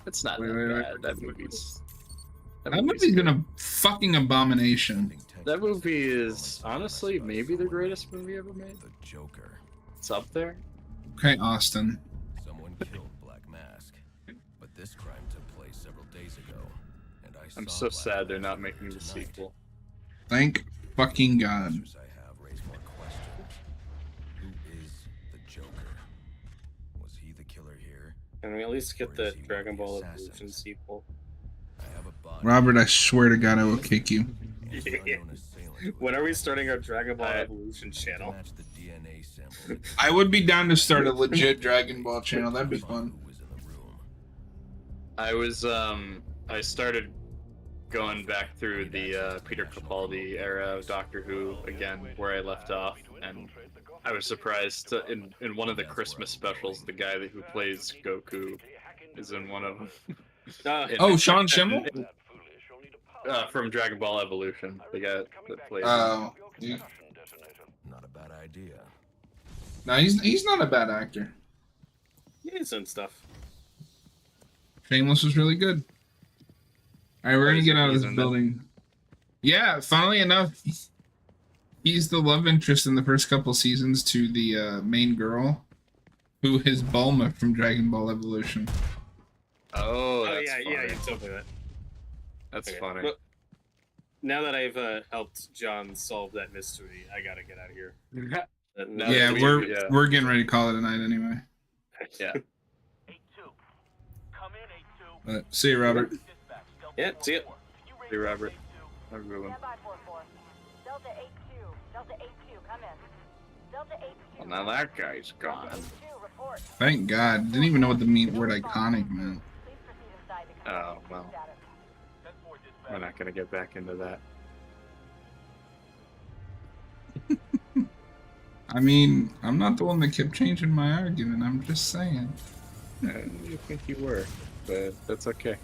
It's not Wait, that wait, bad. wait. That movie's... That movie's been a fucking abomination. That movie is honestly maybe the greatest movie ever made. The Joker. It's up there. Okay, Austin. Someone killed Black Mask, but this crime took place several days ago, and I'm so sad they're not making the sequel. Thank fucking God. I have raised more questions. Who is the Joker? Was he the killer here? Can we at least get the Dragon Ball Evolution sequel? Robert, I swear to God, I will kick you. When are we starting our Dragon Ball Evolution channel? I would be down to start a legit Dragon Ball channel. That'd be fun. I started going back through the Peter Capaldi era of Doctor Who again, where I left off, and I was surprised in one of the Christmas specials, the guy who plays Goku is in one of them. Oh, Sean Schimmel? From Dragon Ball Evolution, the guy that plays. Oh, yeah. Not a bad idea. No, he's not a bad actor. He's in stuff. Shameless was really good. All right, we're gonna get out of this building. Yeah, funnily enough, he's the love interest in the first couple seasons to the main girl, who is Bulma from Dragon Ball Evolution. Oh, that's yeah, funny. yeah, you told me that. That's Okay, funny. but now that I've helped John solve that mystery, I gotta get out of here. Yeah, we're getting ready to call it a night anyway. Yeah. See you, Robert. Yeah, see ya. See you, Robert. Have a good one. Delta 82. Delta 82, come in. Delta 82. Well, now that guy's gone. Thank God. Didn't even know what the word iconic meant. Oh, well. We're not going to get back into that. I mean, I'm not the one that kept changing my argument. I'm just saying. You think you were, but that's okay.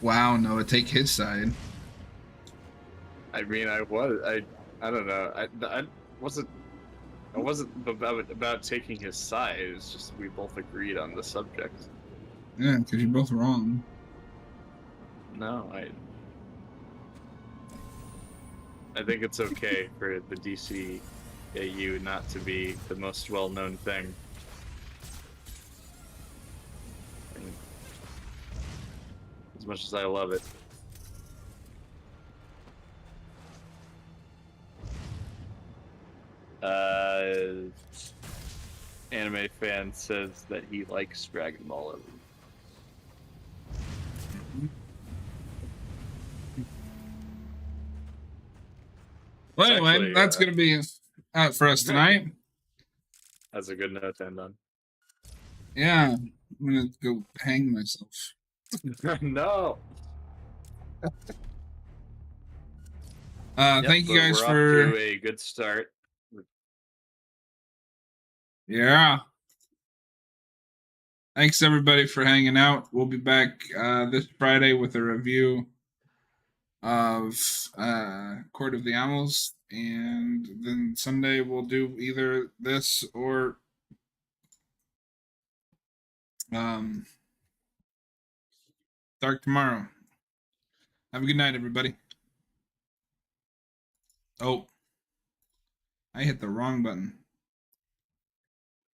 Wow, Noah, take his side. I mean, I don't know. I wasn't about taking his side. It was just we both agreed on the subject. Yeah, because you're both wrong. No, I think it's okay for the DCAU not to be the most well-known thing. As much as I love it. Anime fan says that he likes Dragon Ball. Well, anyway, Actually, that's going to be out for us tonight. That's a good note to end on. Yeah, I'm going to go hang myself. No. Thank you guys we're for off to a good start. Yeah. Thanks everybody for hanging out. We'll be back this Friday with a review of Court of the Owls, and then Sunday we'll do either this or Dark Tomorrow. Have a good night, everybody. Oh, I hit the wrong button.